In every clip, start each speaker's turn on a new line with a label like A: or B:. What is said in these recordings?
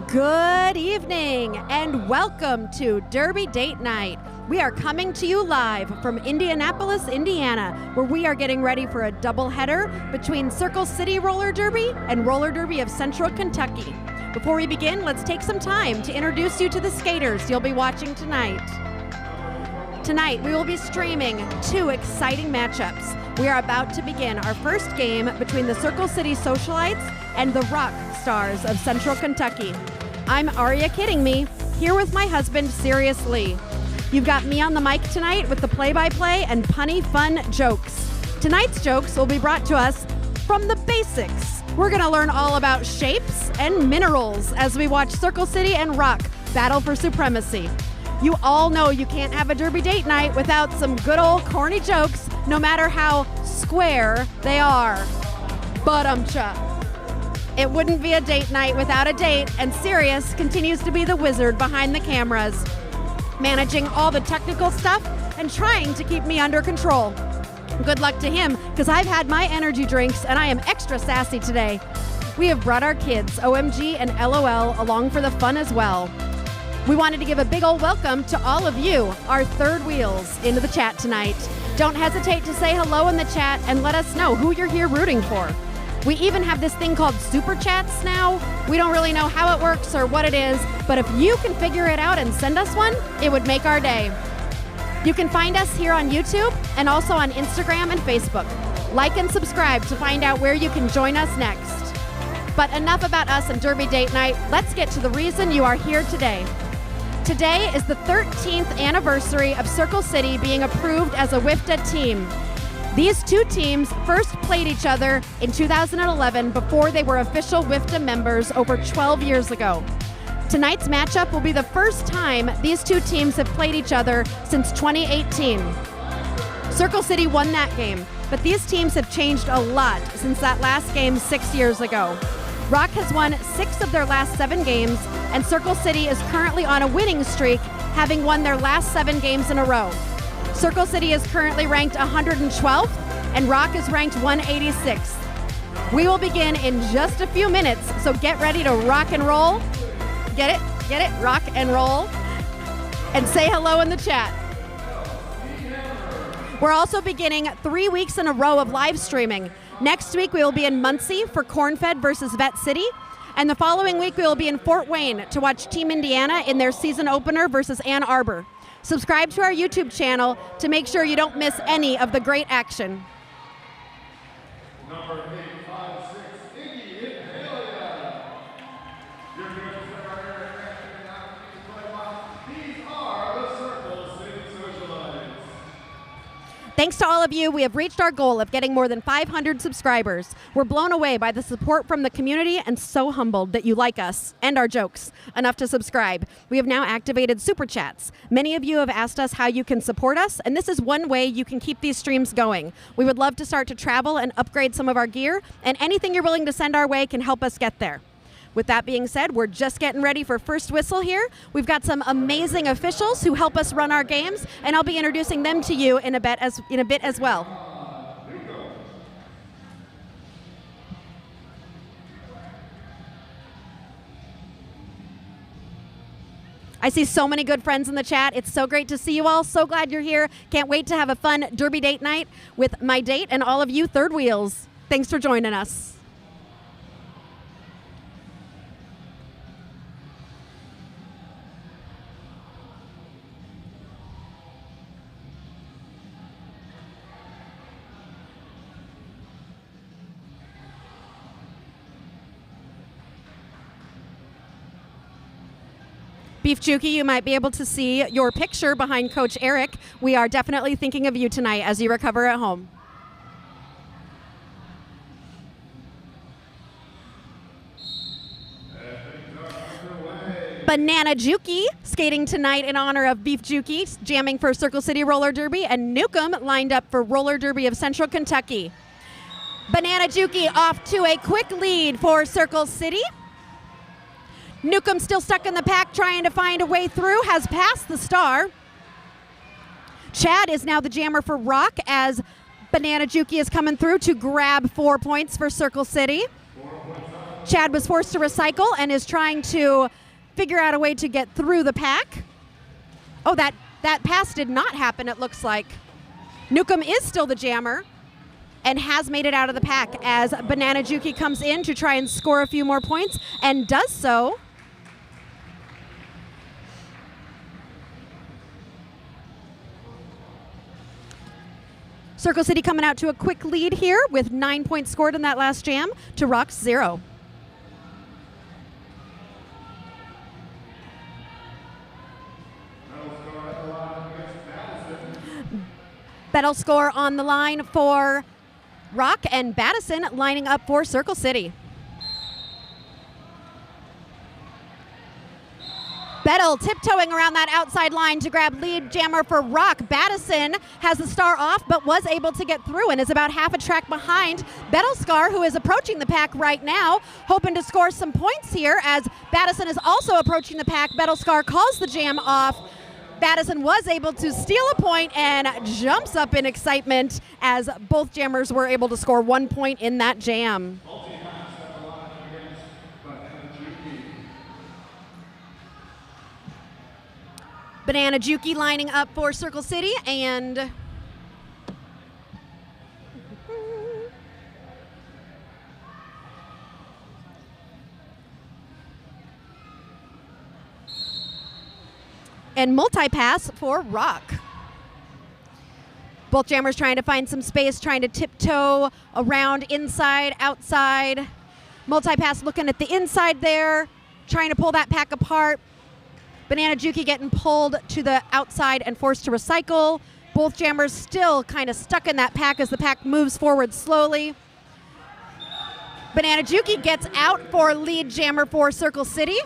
A: Good evening and welcome to Derby Date Night. We are coming to you live from Indianapolis, Indiana, where we are getting ready for a doubleheader between Circle City Roller Derby and Roller Derby of Central Kentucky. Before we begin, let's take some time to introduce you to the skaters you'll be watching tonight. Tonight, we will be streaming two exciting matchups. We are about to begin our first game between the Circle City Socialites and the ROCKstars of Central Kentucky. I'm Aria Kidding Me, here with my husband, Sirius Lee. You've got me on the mic tonight with the play-by-play and punny fun jokes. Tonight's jokes will be brought to us from the basics. We're gonna learn all about shapes and minerals as we watch Circle City and Rock battle for supremacy. You all know you can't have a Derby date night without some good old corny jokes, no matter how square they are. But-umcha. It wouldn't be a date night without a date, and Sirius continues to be the wizard behind the cameras, managing all the technical stuff and trying to keep me under control. Good luck to him, because I've had my energy drinks and I am extra sassy today. We have brought our kids, OMG and LOL, along for the fun as well. We wanted to give a big old welcome to all of you, our third wheels, into the chat tonight. Don't hesitate to say hello in the chat and let us know who you're here rooting for. We even have this thing called Super Chats now. We don't really know how it works or what it is, but if you can figure it out and send us one, it would make our day. You can find us here on YouTube and also on Instagram and Facebook. Like and subscribe to find out where you can join us next. But enough about us and Derby Date Night. Let's get to the reason you are here today. Today is the 13th anniversary of Circle City being approved as a WIFTA team. These two teams first played each other in 2011 before they were official WIFTA members over 12 years ago. Tonight's matchup will be the first time these two teams have played each other since 2018. Circle City won that game, but these teams have changed a lot since that last game 6 years ago. Rock has won 6 of their last 7 games, and Circle City is currently on a winning streak, having won their last 7 games in a row. Circle City is currently ranked 112th, and Rock is ranked 186th. We will begin in just a few minutes, so get ready to rock and roll. Get it? Get it? Rock and roll. And say hello in the chat. We're also beginning 3 weeks in a row of live streaming. Next week, we will be in Muncie for Cornfed versus Vet City. And the following week, we will be in Fort Wayne to watch Team Indiana in their season opener versus Ann Arbor. Subscribe to our YouTube channel to make sure you don't miss any of the great action.
B: Number 856, Iggy Inhalia. Your judges are here at These are the Circle City Socialites.
A: Thanks to all of you, we have reached our goal of getting more than 500 subscribers. We're blown away by the support from the community and so humbled that you like us and our jokes enough to subscribe. We have now activated Super Chats. Many of you have asked us how you can support us, and this is one way you can keep these streams going. We would love to start to travel and upgrade some of our gear, and anything you're willing to send our way can help us get there. With that being said, we're just getting ready for first whistle here. We've got some amazing officials who help us run our games, and I'll be introducing them to you in a bit as well. I see so many good friends in the chat. It's so great to see you all. So glad you're here. Can't wait to have a fun Derby date night with my date and all of you third wheels. Thanks for joining us. Beef Juki, you might be able to see your picture behind Coach Eric. We are definitely thinking of you tonight as you recover at home. Banana Juki skating tonight in honor of Beef Juki, jamming for Circle City Roller Derby, and Newcomb lined up for Roller Derby of Central Kentucky. Banana Juki off to a quick lead for Circle City. Newcomb still stuck in the pack, trying to find a way through, has passed the star. Chad is now the jammer for Rock as Banana Juki is coming through to grab 4 points for Circle City. Chad was forced to recycle and is trying to figure out a way to get through the pack. Oh, that pass did not happen, it looks like. Newcomb is still the jammer and has made it out of the pack as Banana Juki comes in to try and score a few more points and does so. Circle City coming out to a quick lead here with 9 points scored in that last jam to Rock's 0. Battle score on the line for Rock and Battison lining up for Circle City. Bettel tiptoeing around that outside line to grab lead jammer for Rock. Battison has the star off but was able to get through and is about half a track behind Bettelscar, who is approaching the pack right now, hoping to score some points here as Battison is also approaching the pack. Bettelscar calls the jam off. Battison was able to steal a point and jumps up in excitement as both jammers were able to score 1 point in that jam. Banana Juki lining up for Circle City and multi-pass for Rock. Both jammers trying to find some space, trying to tiptoe around inside, outside. Multi-pass looking at the inside there, trying to pull that pack apart. Banana Juki getting pulled to the outside and forced to recycle. Both jammers still kind of stuck in that pack as the pack moves forward slowly. Banana Juki gets out for lead jammer for Circle City.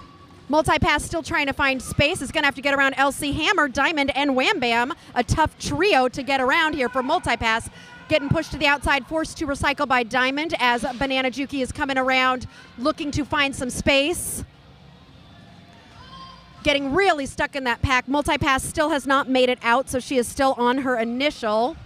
A: Multi-pass still trying to find space. Is going to have to get around LC Hammer, Diamond, and Wham Bam. A tough trio to get around here for multi-pass. Getting pushed to the outside, forced to recycle by Diamond as Banana Juki is coming around, looking to find some space. Getting really stuck in that pack. Multi-pass still has not made it out, so she is still on her initial.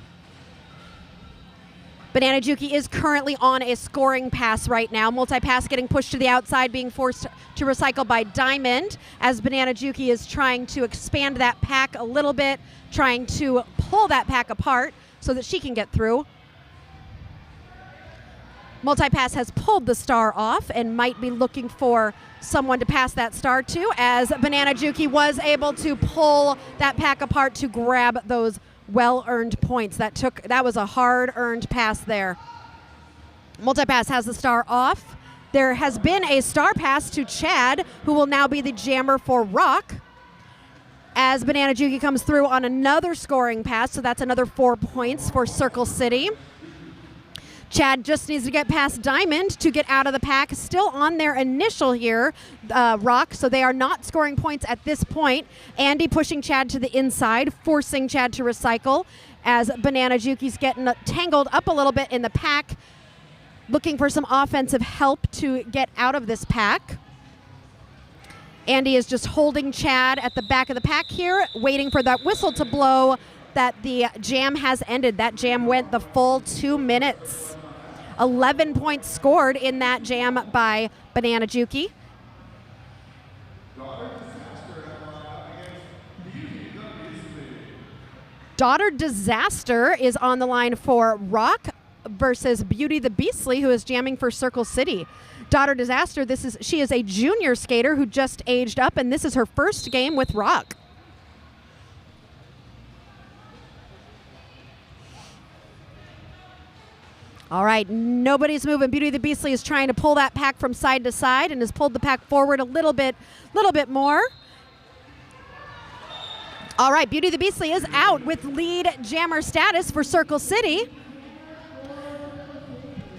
A: Banana Juki is currently on a scoring pass right now. Multi-pass getting pushed to the outside, being forced to recycle by Diamond as Banana Juki is trying to expand that pack a little bit, trying to pull that pack apart so that she can get through. Multi-pass has pulled the star off and might be looking for someone to pass that star to as Banana Juki was able to pull that pack apart to grab those well-earned points. That was a hard-earned pass there. Multi-pass has the star off. There has been a star pass to Chad, who will now be the jammer for Rock, as Banana Juki comes through on another scoring pass, so that's another 4 points for Circle City. Chad just needs to get past Diamond to get out of the pack. Still on their initial here, Rock, so they are not scoring points at this point. Andy pushing Chad to the inside, forcing Chad to recycle as Banana Juki's getting tangled up a little bit in the pack, looking for some offensive help to get out of this pack. Andy is just holding Chad at the back of the pack here, waiting for that whistle to blow that the jam has ended. That jam went the full 2 minutes. 11 points scored in that jam by Banana Juki. Daughter Disaster is on the line for Rock versus Beauty the Beastly, who is jamming for Circle City. Daughter Disaster, she is a junior skater who just aged up, and this is her first game with Rock. All right, nobody's moving. Beauty the Beastly is trying to pull that pack from side to side and has pulled the pack forward a little bit more. All right, Beauty the Beastly is out with lead jammer status for Circle City.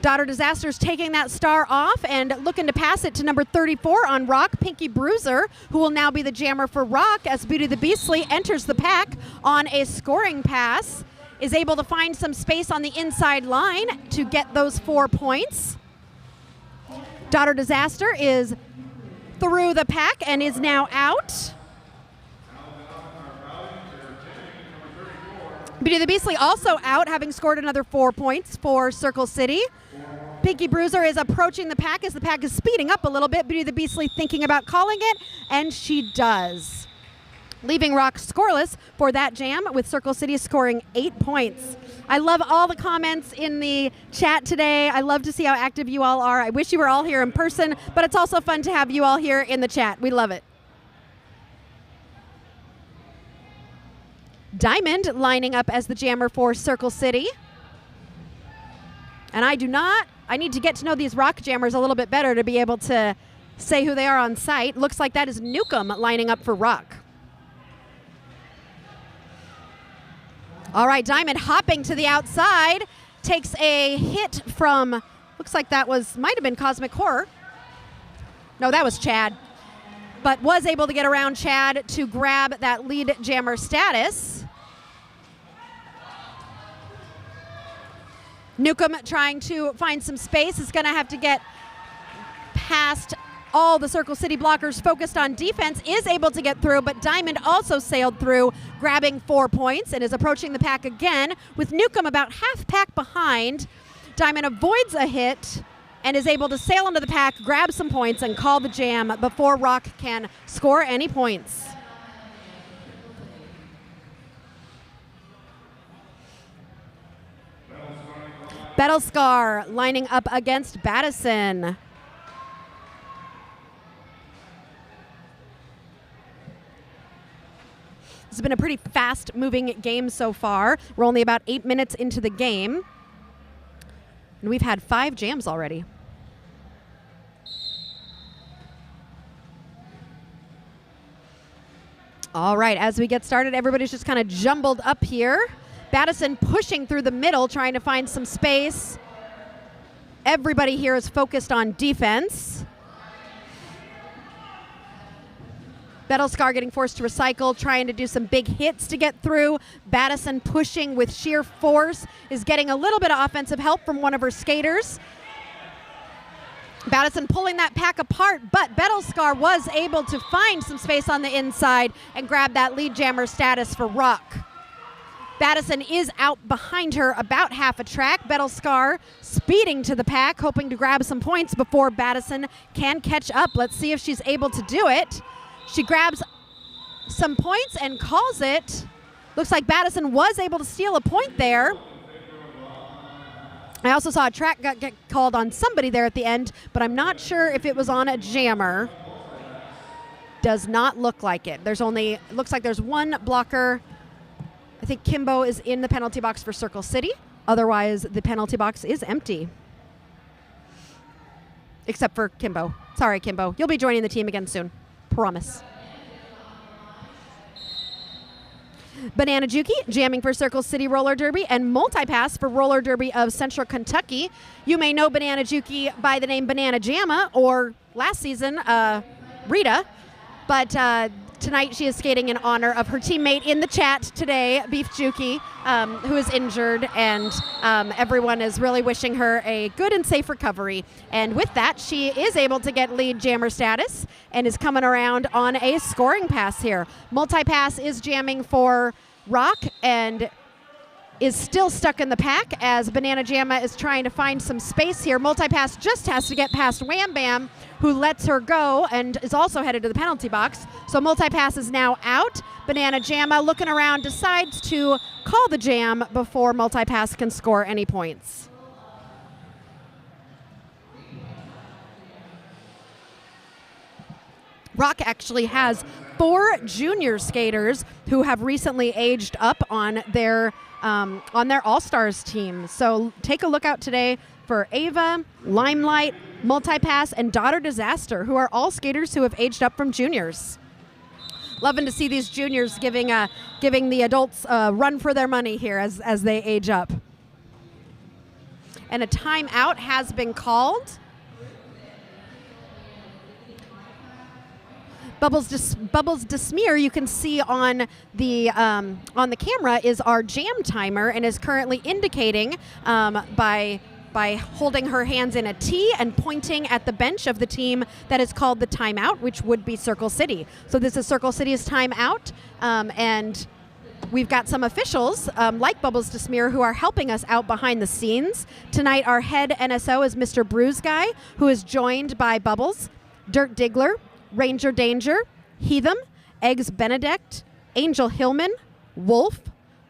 A: Daughter Disaster's taking that star off and looking to pass it to number 34 on Rock, Pinky Bruiser, who will now be the jammer for Rock as Beauty the Beastly enters the pack on a scoring pass. Is able to find some space on the inside line to get those 4 points. Daughter Disaster is through the pack and is now out. Beauty the Beastly also out, having scored another 4 points for Circle City. Pinky Bruiser is approaching the pack as the pack is speeding up a little bit. Beauty the Beastly thinking about calling it, and she does. Leaving Rock scoreless for that jam, with Circle City scoring 8 points. I love all the comments in the chat today. I love to see how active you all are. I wish you were all here in person, but it's also fun to have you all here in the chat. We love it. Diamond lining up as the jammer for Circle City. And I need to get to know these rock jammers a little bit better to be able to say who they are on site. Looks like that is Newcomb lining up for rock. All right, Diamond hopping to the outside, takes a hit from, looks like that might have been Cosmic Horror. No, that was Chad. But was able to get around Chad to grab that lead jammer status. Newcomb trying to find some space, is going to have to get past all the Circle City blockers focused on defense, is able to get through, but Diamond also sailed through, grabbing 4 points, and is approaching the pack again, with Newcomb about half pack behind. Diamond avoids a hit and is able to sail into the pack, grab some points, and call the jam before Rock can score any points. Battlescar lining up against Battison. This has been a pretty fast-moving game so far. We're only about 8 minutes into the game, and we've had 5 jams already. All right, as we get started, everybody's just kind of jumbled up here. Battison pushing through the middle, trying to find some space. Everybody here is focused on defense. Battlescar getting forced to recycle, trying to do some big hits to get through. Battison pushing with sheer force, is getting a little bit of offensive help from one of her skaters. Battison pulling that pack apart, but Battlescar was able to find some space on the inside and grab that lead jammer status for Rock. Battison is out behind her about half a track. Battlescar speeding to the pack, hoping to grab some points before Battison can catch up. Let's see if she's able to do it. She grabs some points and calls it. Looks like Battison was able to steal a point there. I also saw a track get called on somebody there at the end, but I'm not sure if it was on a jammer. Does not look like it. Looks like there's one blocker. I think Kimbo is in the penalty box for Circle City. Otherwise, the penalty box is empty. Except for Kimbo. Sorry, Kimbo. You'll be joining the team again soon. Promise. Banana Juki jamming for Circle City Roller Derby, and Multipass for Roller Derby of Central Kentucky. You may know Banana Juki by the name Banana Jamma, or last season, Rita. But tonight she is skating in honor of her teammate in the chat today, Beef Juki, who is injured, and everyone is really wishing her a good and safe recovery. And with that, she is able to get lead jammer status and is coming around on a scoring pass here. Multipass is jamming for Rock and is still stuck in the pack as Banana Jamma is trying to find some space here. Multipass just has to get past Wham Bam, who lets her go and is also headed to the penalty box. So Multipass is now out. Banana Jamma looking around, decides to call the jam before Multipass can score any points. Rock actually has 4 junior skaters who have recently aged up on their All-Stars team. So take a look out today for Ava, Limelight, Multipass, and Daughter Disaster, who are all skaters who have aged up from juniors. Loving to see these juniors giving the adults a run for their money here as they age up. And a timeout has been called. Bubbles Desmear, you can see on the camera, is our jam timer and is currently indicating by holding her hands in a T and pointing at the bench of the team that is called the timeout, which would be Circle City. So this is Circle City's timeout, and We've got some officials, like Bubbles to Smear, who are helping us out behind the scenes. Tonight, our head NSO is Mr. Bruise Guy, who is joined by Bubbles, Dirt Diggler, Ranger Danger, Heatham, Eggs Benedict, Angel Hillman, Wolf,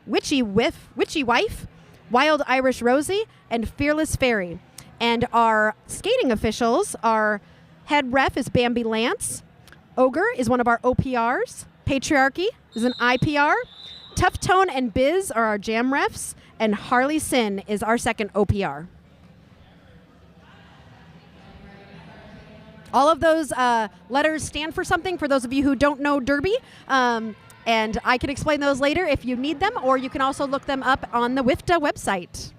A: Witchy Wife, Wild Irish Rosie, and Fearless Fairy. And our skating officials, our head ref is Bambi Lance, Ogre is one of our OPRs, Patriarchy is an IPR, Tough Tone and Biz are our jam refs, and Harley Sin is our second OPR. All of those letters stand for something for those of you who don't know Derby. And I can explain those later if you need them, or you can also look them up on the WIFTA website.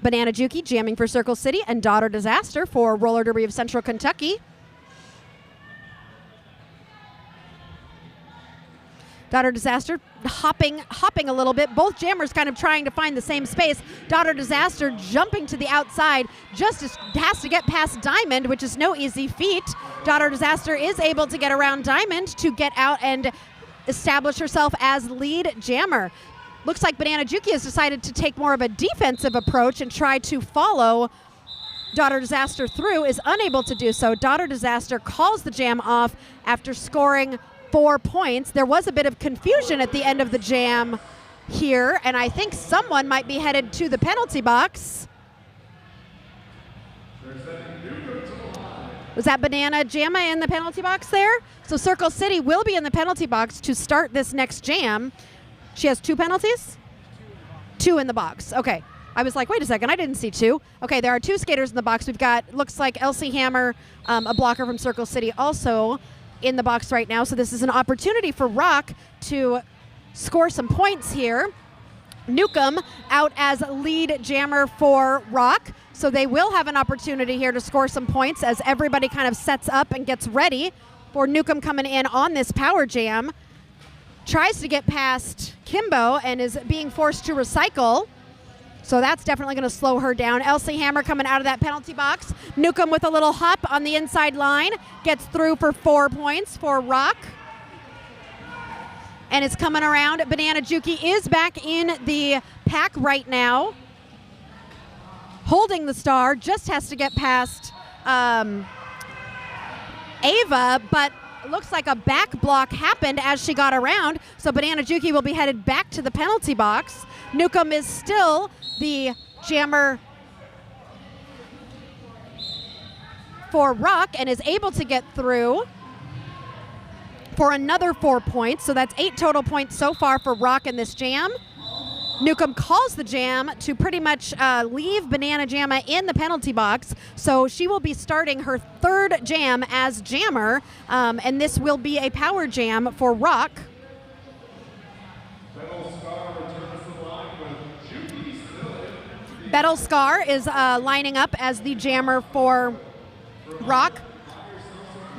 A: Banana Juki jamming for Circle City, and Daughter Disaster for Roller Derby of Central Kentucky. Daughter Disaster hopping a little bit. Both jammers kind of trying to find the same space. Daughter Disaster jumping to the outside, just has to get past Diamond, which is no easy feat. Daughter Disaster is able to get around Diamond to get out and establish herself as lead jammer. Looks like Banana Juki has decided to take more of a defensive approach and try to follow Daughter Disaster through, is unable to do so. Daughter Disaster calls the jam off after scoring 4 points. There was a bit of confusion at the end of the jam here, and I think someone might be headed to the penalty box. Was that Banana Jamma in the penalty box there? So Circle City will be in the penalty box to start this next jam. She has 2 penalties? 2 in the box. Okay. I was like, wait a second, I didn't see 2. Okay, there are 2 skaters in the box. We've got, looks like Elsie Hammer, a blocker from Circle City, also in the box right now. So this is an opportunity for Rock to score some points here. Newcomb out as lead jammer for Rock. So they will have an opportunity here to score some points as everybody kind of sets up and gets ready for Newcomb coming in on this power jam. Tries to get past Kimbo and is being forced to recycle. So that's definitely going to slow her down. Elsie Hammer coming out of that penalty box. Newcomb with a little hop on the inside line. Gets through for 4 points for Rock. And it's coming around. Banana Juki is back in the pack right now. Holding the star. Just has to get past Ava, but it looks like a back block happened as she got around. So Banana Juki will be headed back to the penalty box. Newcomb is still the jammer for Rock and is able to get through for another 4 points. So that's 8 total points so far for Rock in this jam. Newcomb calls the jam to pretty much leave Banana Jamma in the penalty box. So she will be starting her 3rd jam as jammer, and this will be a power jam for Rock. Bettle Scar is lining up as the jammer for Rock.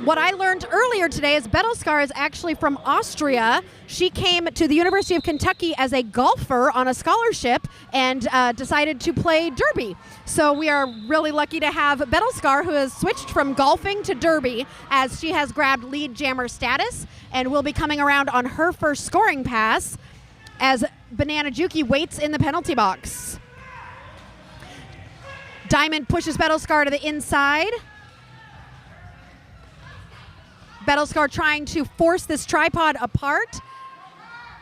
A: What I learned earlier today is Bettle Scar is actually from Austria. She came to the University of Kentucky as a golfer on a scholarship and decided to play Derby. So we are really lucky to have Bettle Scar, who has switched from golfing to Derby, as she has grabbed lead jammer status and will be coming around on her first scoring pass as Banana Juki waits in the penalty box. Diamond pushes Bettle Scar to the inside. Bettle Scar trying to force this tripod apart,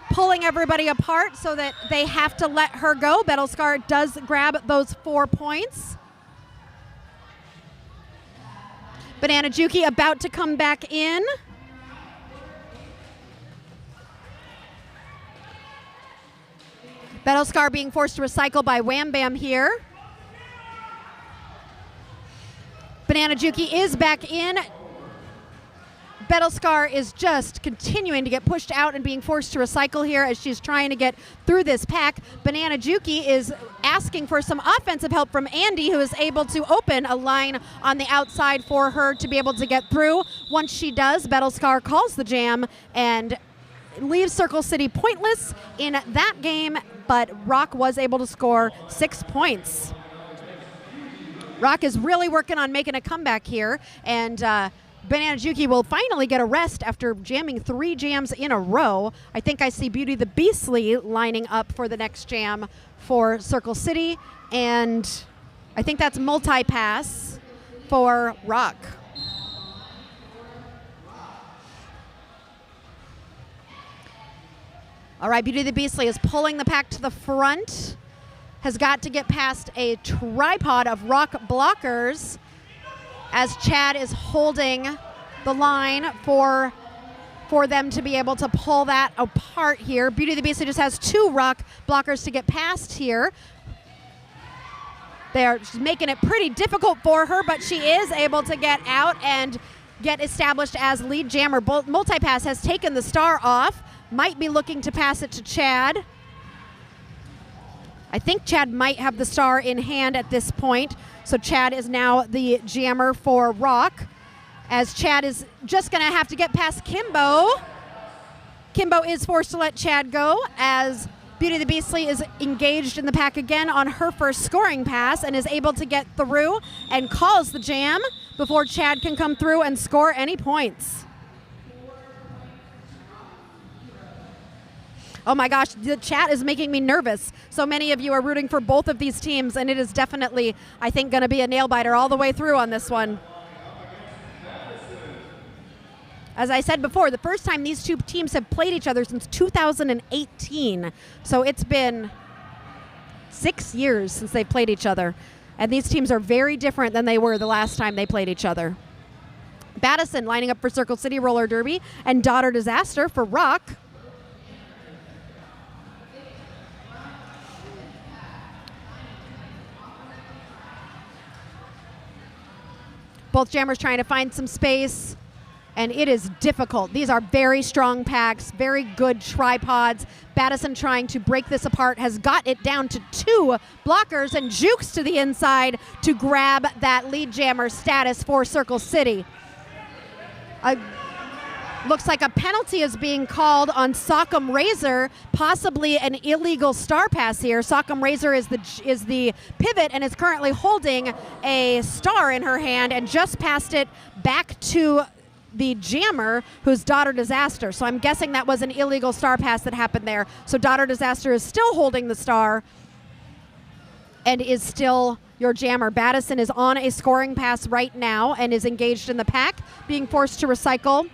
A: pulling everybody apart so that they have to let her go. Bettle Scar does grab those 4 points. Banana Juki about to come back in. Bettle Scar being forced to recycle by Wham Bam here. Banana Juki is back in. Bettle Scar is just continuing to get pushed out and being forced to recycle here as she's trying to get through this pack. Banana Juki is asking for some offensive help from Andy, who is able to open a line on the outside for her to be able to get through. Once she does, Bettle Scar calls the jam and leaves Circle City pointless in that game, but Rock was able to score 6 points. Rock is really working on making a comeback here, and Banana Juki will finally get a rest after jamming 3 jams in a row. I think I see Beauty the Beastly lining up for the next jam for Circle City, and I think that's multi-pass for Rock. All right, Beauty the Beastly is pulling the pack to the front, has got to get past a tripod of rock blockers as Chad is holding the line for them to be able to pull that apart here. Beauty the Beastly just has 2 rock blockers to get past here. They're making it pretty difficult for her, but she is able to get out and get established as lead jammer. Multipass has taken the star off. Might be looking to pass it to Chad. I think Chad might have the star in hand at this point. So Chad is now the jammer for Rock, as Chad is just going to have to get past Kimbo. Kimbo is forced to let Chad go as Beauty the Beastly is engaged in the pack again on her first scoring pass and is able to get through and calls the jam before Chad can come through and score any points. Oh my gosh, the chat is making me nervous. So many of you are rooting for both of these teams, and it is definitely, I think, going to be a nail-biter all the way through on this one. As I said before, the first time these 2 teams have played each other since 2018. So it's been 6 years since they've played each other. And these teams are very different than they were the last time they played each other. Battison lining up for Circle City Roller Derby, and Daughter Disaster for Rock. Both jammers trying to find some space, and it is difficult. These are very strong packs, very good tripods. Battison trying to break this apart has got it down to 2 blockers and jukes to the inside to grab that lead jammer status for Circle City. Looks like a penalty is being called on Sock'em Razor, possibly an illegal star pass here. Sock'em Razor is the pivot and is currently holding a star in her hand and just passed it back to the jammer, who's Daughter Disaster. So I'm guessing that was an illegal star pass that happened there. So Daughter Disaster is still holding the star and is still your jammer. Battison is on a scoring pass right now and is engaged in the pack, being forced to recycle.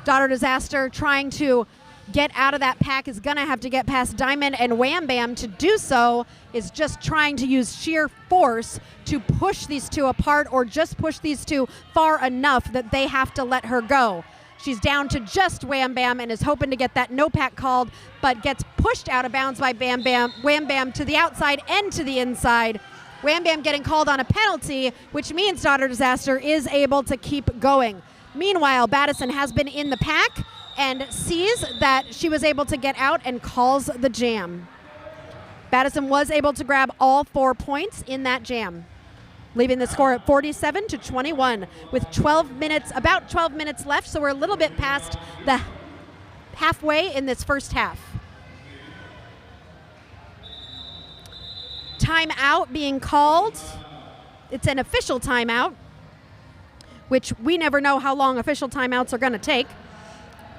A: Daughter Disaster trying to get out of that pack is going to have to get past Diamond, and Wham Bam to do so is just trying to use sheer force to push these 2 apart, or just push these 2 far enough that they have to let her go. She's down to just Wham Bam and is hoping to get that no pack called, but gets pushed out of bounds by Wham Bam to the outside and to the inside. Wham Bam getting called on a penalty, which means Daughter Disaster is able to keep going. Meanwhile, Battison has been in the pack and sees that she was able to get out and calls the jam. Battison was able to grab all 4 points in that jam, leaving the score at 47-21 with about 12 minutes left, so we're a little bit past the halfway in this first half. Timeout being called. It's an official timeout, which we never know how long official timeouts are going to take.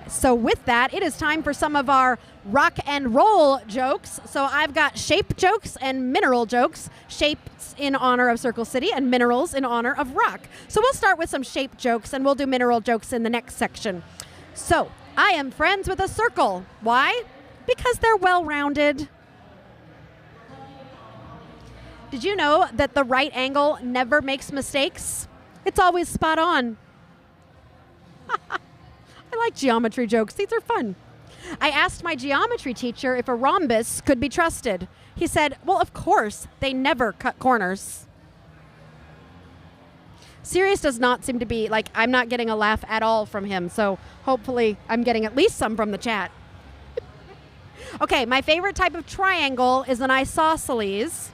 A: So with that, it is time for some of our rock and roll jokes. So I've got shape jokes and mineral jokes. Shapes in honor of Circle City and minerals in honor of rock. So we'll start with some shape jokes and we'll do mineral jokes in the next section. So I am friends with a circle. Why? Because they're well-rounded. Did you know that the right angle never makes mistakes? It's always spot on. I like geometry jokes. These are fun. I asked my geometry teacher if a rhombus could be trusted. He said, well, of course, they never cut corners. Sirius does not seem to be, I'm not getting a laugh at all from him, so hopefully I'm getting at least some from the chat. Okay, my favorite type of triangle is an isosceles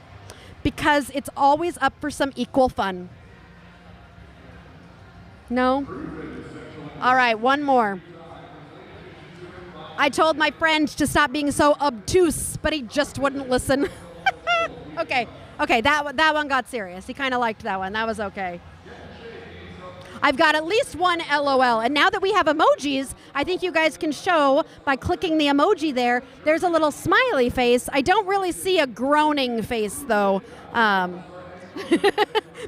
A: because it's always up for some equal fun. No? All right, one more. I told my friend to stop being so obtuse, but he just wouldn't listen. Okay, that one got serious. He kind of liked that one. That was okay. I've got at least one LOL. And now that we have emojis, I think you guys can show by clicking the emoji there, there's a little smiley face. I don't really see a groaning face, though.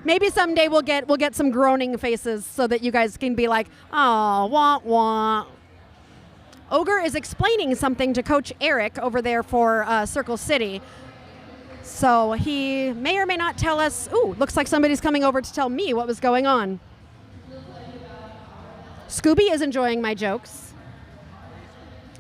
A: Maybe someday we'll get some groaning faces so that you guys can be like, oh, wah, wah. Ogre is explaining something to Coach Eric over there for Circle City. So he may or may not tell us. Ooh, looks like somebody's coming over to tell me what was going on. Scooby is enjoying my jokes.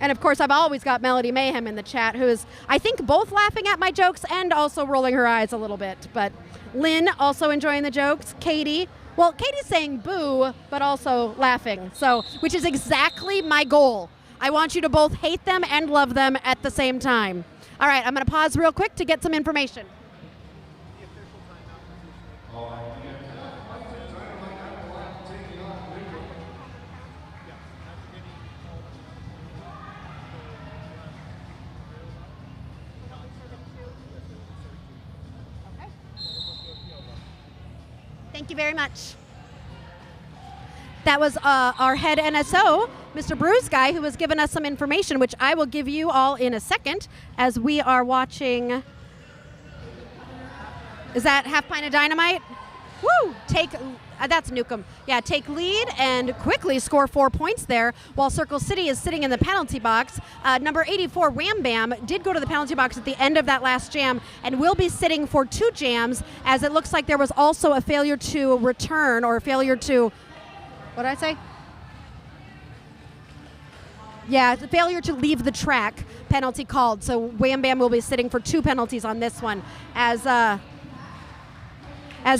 A: And of course, I've always got Melody Mayhem in the chat, who is, I think, both laughing at my jokes and also rolling her eyes a little bit. But Lynn also enjoying the jokes. Katie. Well, Katie's saying boo, but also laughing. So, which is exactly my goal. I want you to both hate them and love them at the same time. All right, I'm going to pause real quick to get some information. Thank you very much. That was our head NSO, Mr. Bruce Guy, who has given us some information, which I will give you all in a second as we are watching. Is that Half Pint of Dynamite? Woo! That's Newcomb. Yeah, take lead and quickly score 4 points there while Circle City is sitting in the penalty box. Number 84, Wham Bam, did go to the penalty box at the end of that last jam and will be sitting for 2 jams, as it looks like there was also a failure to return or a failure to, what did I say? Yeah, it's a failure to leave the track penalty called. So Wham Bam will be sitting for 2 penalties on this one as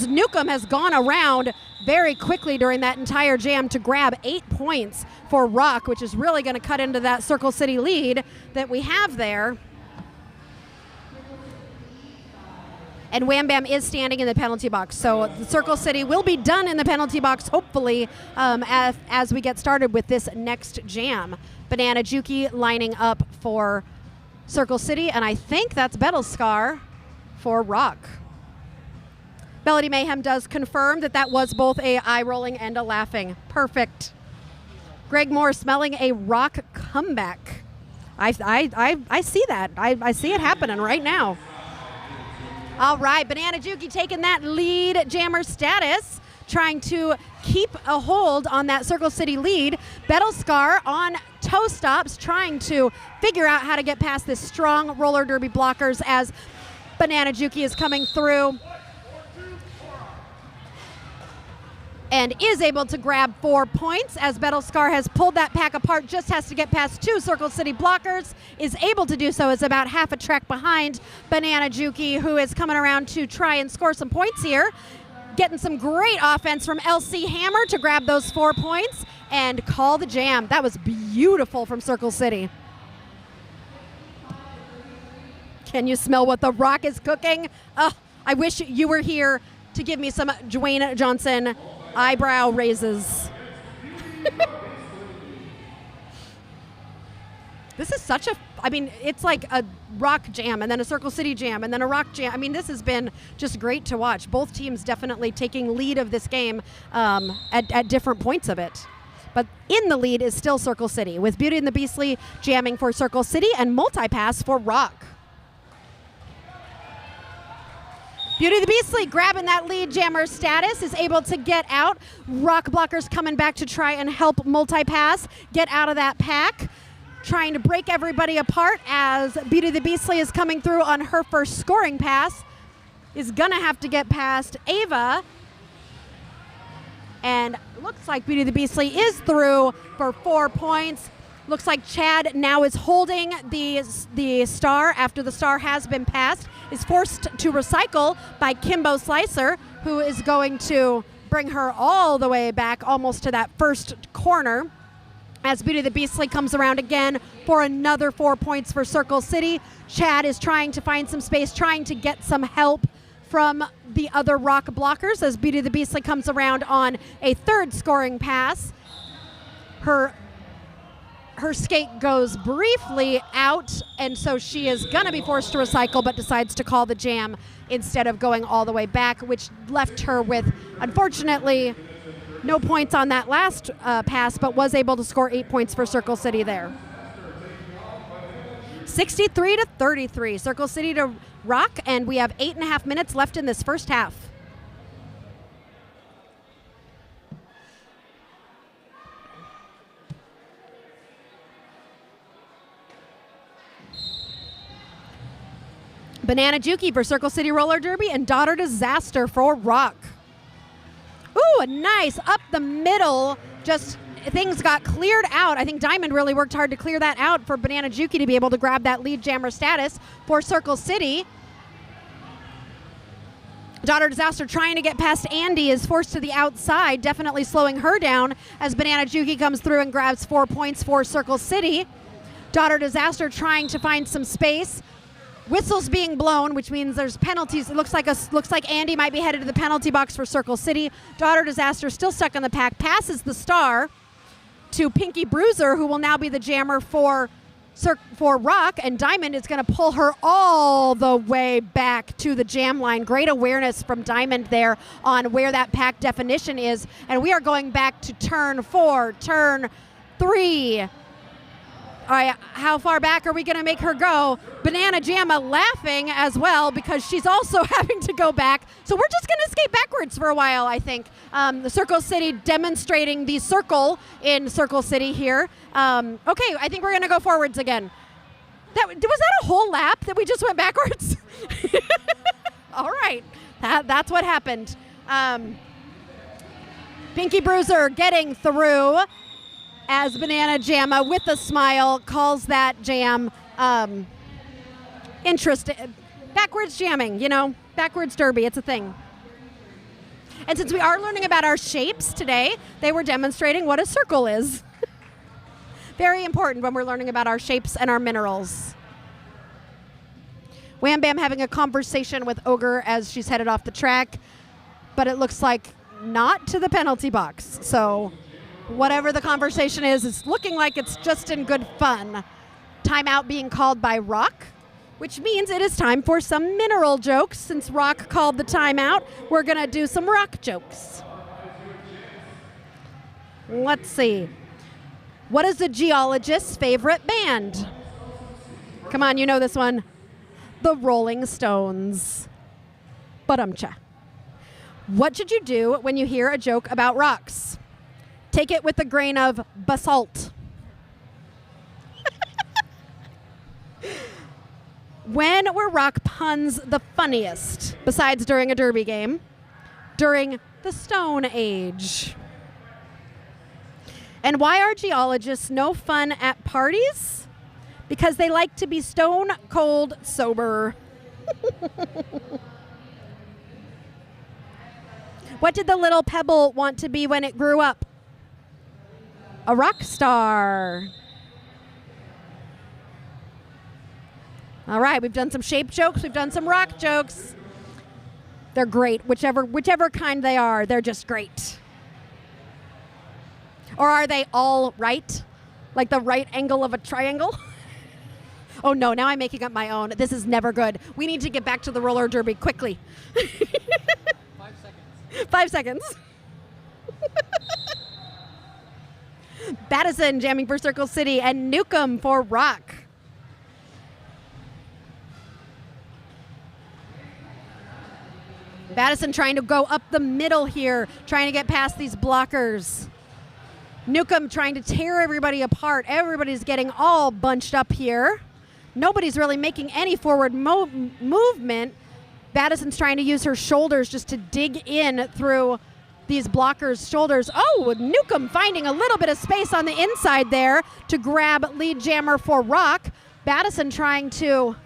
A: Newcomb has gone around very quickly during that entire jam to grab 8 points for Rock, which is really going to cut into that Circle City lead that we have there. And Wham Bam is standing in the penalty box. So Circle City will be done in the penalty box, hopefully, as we get started with this next jam. Banana Juki lining up for Circle City, and I think that's Battlescar for Rock. Melody Mayhem does confirm that that was both a eye rolling and a laughing. Perfect. Greg Moore smelling a Rock comeback. I see that. I see it happening right now. All right, Banana Juki taking that lead jammer status, trying to keep a hold on that Circle City lead. Battlescar on toe stops, trying to figure out how to get past this strong roller derby blockers as Banana Juki is coming through and is able to grab 4 points as Battlescar has pulled that pack apart, just has to get past 2 Circle City blockers, is able to do so, is about half a track behind Banana Juki, who is coming around to try and score some points here. Getting some great offense from LC Hammer to grab those 4 points and call the jam. That was beautiful from Circle City. Can you smell what the Rock is cooking? Oh, I wish you were here to give me some Dwayne Johnson eyebrow raises. This is such a, I mean, it's like a Rock jam and then a Circle City jam and then a Rock jam. I mean, this has been just great to watch. Both teams definitely taking lead of this game at different points of it. But in the lead is still Circle City, with Beauty and the Beastly jamming for Circle City and Multipass for Rock. Beauty the Beastly grabbing that lead jammer status, is able to get out. Rock blockers coming back to try and help Multipass get out of that pack, trying to break everybody apart as Beauty the Beastly is coming through on her first scoring pass. Is gonna have to get past Ava. And looks like Beauty the Beastly is through for 4 points. Looks like Chad now is holding the star after the star has been passed. Is forced to recycle by Kimbo Slicer, who is going to bring her all the way back almost to that first corner. As Beauty the Beastly comes around again for another 4 points for Circle City. Chad is trying to find some space, trying to get some help from the other Rock blockers as Beauty the Beastly comes around on a third scoring pass. Her skate goes briefly out, and so she is going to be forced to recycle, but decides to call the jam instead of going all the way back, which left her with, unfortunately, No points on that last pass, but was able to score 8 points for Circle City there. 63-33, Circle City to Rock, and we have 8.5 minutes left in this first half. Banana Juki for Circle City Roller Derby, and Daughter Disaster for Rock. Ooh, a nice up the middle, just things got cleared out. I think Diamond really worked hard to clear that out for Banana Juki to be able to grab that lead jammer status for Circle City. Daughter Disaster trying to get past Andy is forced to the outside, definitely slowing her down as Banana Juki comes through and grabs 4 points for Circle City. Daughter Disaster trying to find some space. Whistles being blown, which means there's penalties. It looks like Andy might be headed to the penalty box for Circle City. Daughter Disaster still stuck in the pack, passes the star to Pinky Bruiser, who will now be the jammer for Rock, and Diamond is going to pull her all the way back to the jam line. Great awareness from Diamond there on where that pack definition is, and we are going back to turn 4, turn 3. All right, how far back are we going to make her go? Banana Jamma laughing as well because she's also having to go back. So we're just going to skate backwards for a while, I think. The Circle City demonstrating the circle in Circle City here. Okay, I think we're going to go forwards again. Was that a whole lap that we just went backwards? All right, that's what happened. Pinky Bruiser getting through, as Banana Jamma, with a smile, calls that jam interesting. Backwards jamming, backwards derby, it's a thing. And since we are learning about our shapes today, they were demonstrating what a circle is. Very important when we're learning about our shapes and our minerals. Wham Bam having a conversation with Ogre as she's headed off the track, but it looks like not to the penalty box. So whatever the conversation is, it's looking like it's just in good fun. Timeout being called by Rock, which means it is time for some mineral jokes. Since Rock called the timeout, we're going to do some rock jokes. Let's see. What is a geologist's favorite band? Come on, you know this one. The Rolling Stones. Ba-dum-cha. What should you do when you hear a joke about rocks? Take it with a grain of basalt. When were rock puns the funniest, besides during a derby game? During the Stone Age. And why are geologists no fun at parties? Because they like to be stone cold sober. What did the little pebble want to be when it grew up? A rock star. All right, we've done some shape jokes, we've done some rock jokes. They're great, whichever kind they are, they're just great. Or are they all right? Like the right angle of a triangle? Oh no, now I'm making up my own. This is never good. We need to get back to the roller derby quickly.
C: 5 seconds.
A: 5 seconds. Battison jamming for Circle City and Newcomb for Rock. Battison trying to go up the middle here, trying to get past these blockers. Newcomb trying to tear everybody apart. Everybody's getting all bunched up here. Nobody's really making any forward movement. Battison's trying to use her shoulders just to dig in through these blockers' shoulders. Oh, Newcomb finding a little bit of space on the inside there to grab lead jammer for Rock. Battison trying to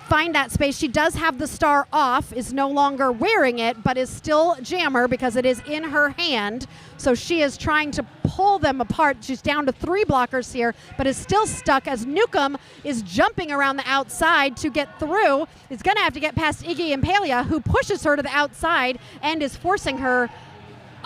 A: find that space. She does have the star off, is no longer wearing it, but is still jammer because it is in her hand. So she is trying to pull them apart. She's down to 3 blockers here, but is still stuck as Newcomb is jumping around the outside to get through. Is going to have to get past Iggy Impalia, who pushes her to the outside and is forcing her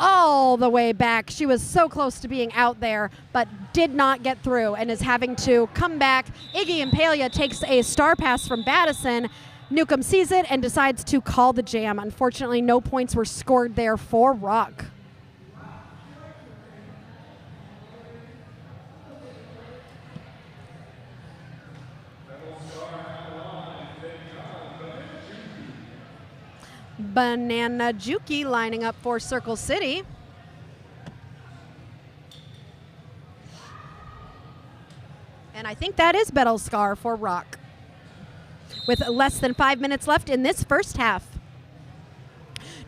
A: all the way back. She was so close to being out there, but did not get through and is having to come back. Iggy Impalia takes a star pass from Battison. Newcomb sees it and decides to call the jam. Unfortunately, no points were scored there for Rock. Banana Juki lining up for Circle City. And I think that is Battlescar for Rock, with less than 5 minutes left in this first half.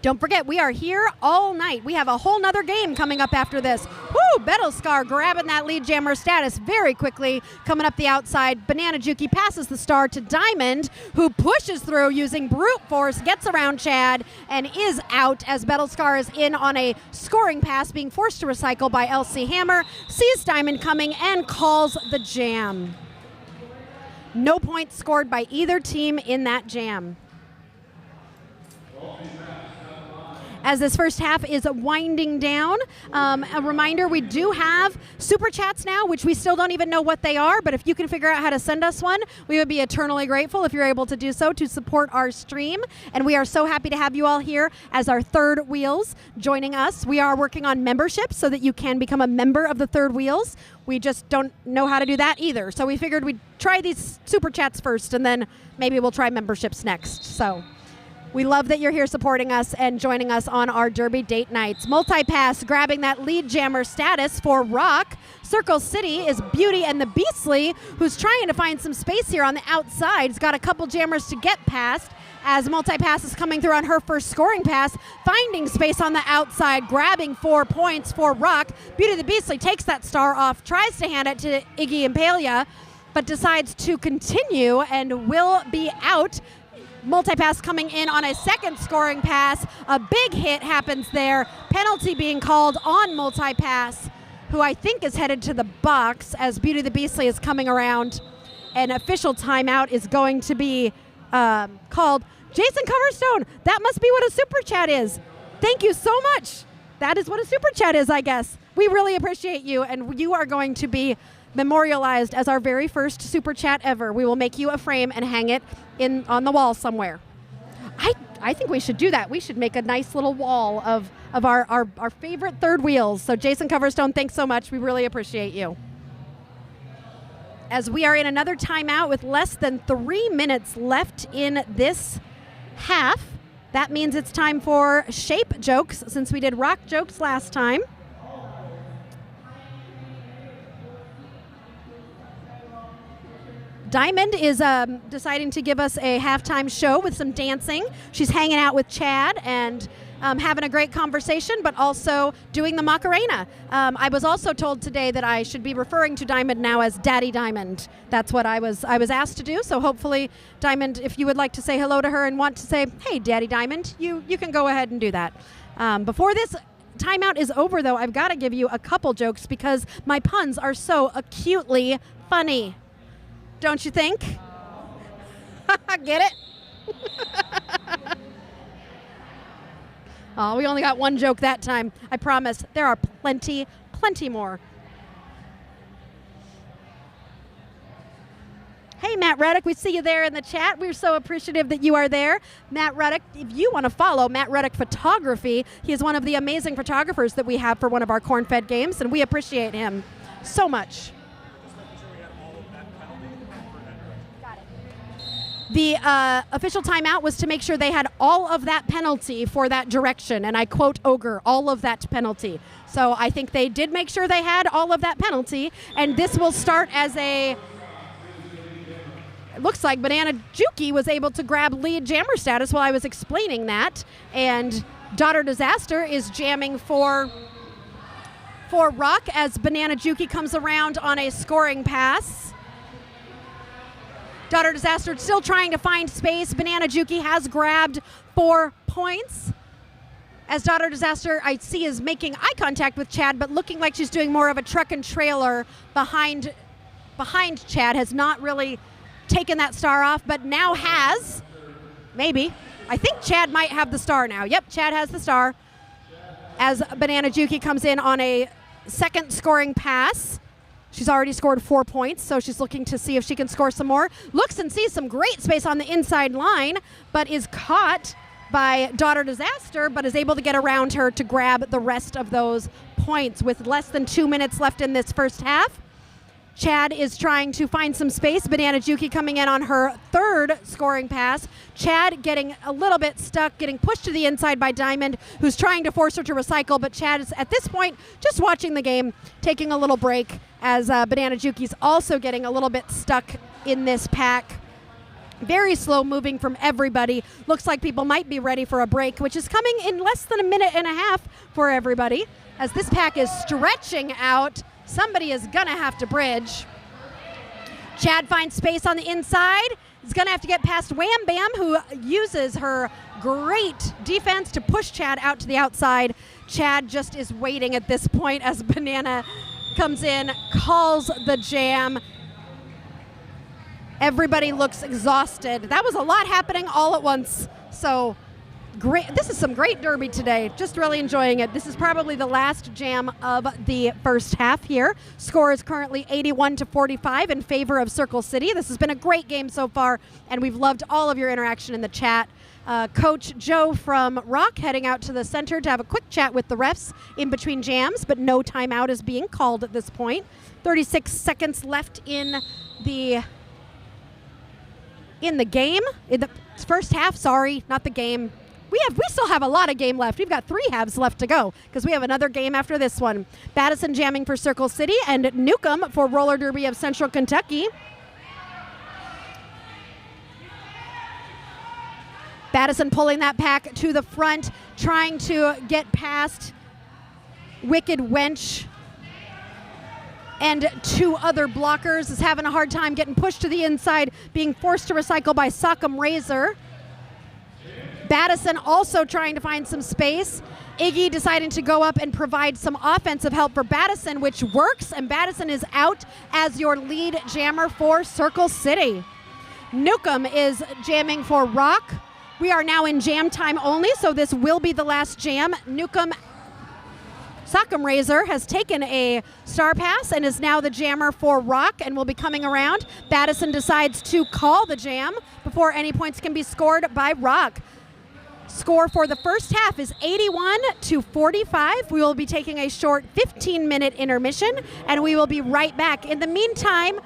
A: Don't forget, we are here all night. We have a whole nother game coming up after this. Woo! Battlescar grabbing that lead jammer status very quickly, coming up the outside. Banana Juki passes the star to Diamond, who pushes through using brute force, gets around Chad, and is out as Battlescar is in on a scoring pass, being forced to recycle by LC Hammer, sees Diamond coming, and calls the jam. No points scored by either team in that jam. As this first half is winding down, a reminder, we do have super chats now, which we still don't even know what they are, but if you can figure out how to send us one, we would be eternally grateful if you're able to do so to support our stream. And we are so happy to have you all here as our Third Wheels joining us. We are working on membership so that you can become a member of the Third Wheels. We just don't know how to do that either. So we figured we'd try these super chats first, and then maybe we'll try memberships next. So we love that you're here supporting us and joining us on our Derby date nights. Multipass grabbing that lead jammer status for Rock. Circle City is Beauty and the Beastly, who's trying to find some space here on the outside. He's got a couple jammers to get past as Multipass is coming through on her first scoring pass, finding space on the outside, grabbing 4 points for Rock. Beauty the Beastly takes that star off, tries to hand it to Iggy Impalia, but decides to continue and will be out. Multipass coming in on a second scoring pass. A big hit happens there. Penalty being called on Multipass, who I think is headed to the box as Beauty the Beastly is coming around. An official timeout is going to be called. Jason Coverstone, that must be what a super chat is. Thank you so much. That is what a super chat is, I guess. We really appreciate you, and you are going to be memorialized as our very first super chat ever. We will make you a frame and hang it on the wall somewhere. I think we should do that. We should make a nice little wall of our favorite Third Wheels. So Jason Coverstone, thanks so much. We really appreciate you. As we are in another timeout with less than 3 minutes left in this half, that means it's time for shape jokes, since we did rock jokes last time. Diamond is deciding to give us a halftime show with some dancing. She's hanging out with Chad and having a great conversation, but also doing the Macarena. I was also told today that I should be referring to Diamond now as Daddy Diamond. That's what I was asked to do. So hopefully, Diamond, if you would like to say hello to her and want to say, hey, Daddy Diamond, you can go ahead and do that. Before this timeout is over, though, I've got to give you a couple jokes because my puns are so acutely funny. Don't you think? Get it? Oh, we only got one joke that time. I promise. There are plenty more. Hey, Matt Ruddick, we see you there in the chat. We're so appreciative that you are there. Matt Ruddick, if you want to follow Matt Ruddick Photography, he is one of the amazing photographers that we have for one of our corn-fed games, and we appreciate him so much. The official timeout was to make sure they had all of that penalty for that direction, and I quote Ogre, all of that penalty. So I think they did make sure they had all of that penalty, and this will start as a... It looks like Banana Juki was able to grab lead jammer status while I was explaining that, and Daughter Disaster is jamming for Rock as Banana Juki comes around on a scoring pass. Daughter Disaster still trying to find space. Banana Juki has grabbed 4 points. As Daughter Disaster, I see, is making eye contact with Chad, but looking like she's doing more of a truck and trailer behind Chad. Has not really taken that star off, but now has. Maybe. I think Chad might have the star now. Yep, Chad has the star. As Banana Juki comes in on a second scoring pass. She's already scored 4 points, so she's looking to see if she can score some more. Looks and sees some great space on the inside line, but is caught by Daughter Disaster, but is able to get around her to grab the rest of those points with less than 2 minutes left in this first half. Chad is trying to find some space. Banana Juki coming in on her third scoring pass. Chad getting a little bit stuck, getting pushed to the inside by Diamond, who's trying to force her to recycle, but Chad is at this point just watching the game, taking a little break as Banana Juki's also getting a little bit stuck in this pack. Very slow moving from everybody. Looks like people might be ready for a break, which is coming in less than a minute and a half for everybody. As this pack is stretching out, somebody is gonna have to bridge. Chad finds space on the inside. He's gonna have to get past Wham Bam, who uses her great defense to push Chad out to the outside. Chad just is waiting at this point as Banana comes in, calls the jam. Everybody looks exhausted. That was a lot happening all at once. So great. This is some great derby today. Just really enjoying it. This is probably the last jam of the first half here. Score is currently 81-45 in favor of Circle City. This has been a great game so far, and we've loved all of your interaction in the chat. Coach Joe from Rock heading out to the center to have a quick chat with the refs in between jams, but no timeout is being called at this point. 36 seconds left in the game, in the first half, sorry, not the game. We still have a lot of game left. We've got 3 halves left to go because we have another game after this one. Battison jamming for Circle City and Newcomb for Roller Derby of Central Kentucky. Battison pulling that pack to the front, trying to get past Wicked Wench and 2 other blockers, is having a hard time getting pushed to the inside, being forced to recycle by Sock'em Razor. Battison also trying to find some space. Iggy deciding to go up and provide some offensive help for Battison, which works, and Battison is out as your lead jammer for Circle City. Newcomb is jamming for Rock. We are now in jam time only, so this will be the last jam. Newcomb Sock'em Razor has taken a star pass and is now the jammer for Rock and will be coming around. Battison decides to call the jam before any points can be scored by Rock. Score for the first half is 81-45. We will be taking a short 15-minute intermission, and we will be right back. In the meantime,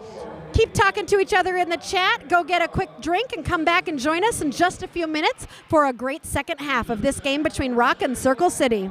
A: keep talking to each other in the chat. Go get a quick drink and come back and join us in just a few minutes for a great second half of this game between Rock and Circle City.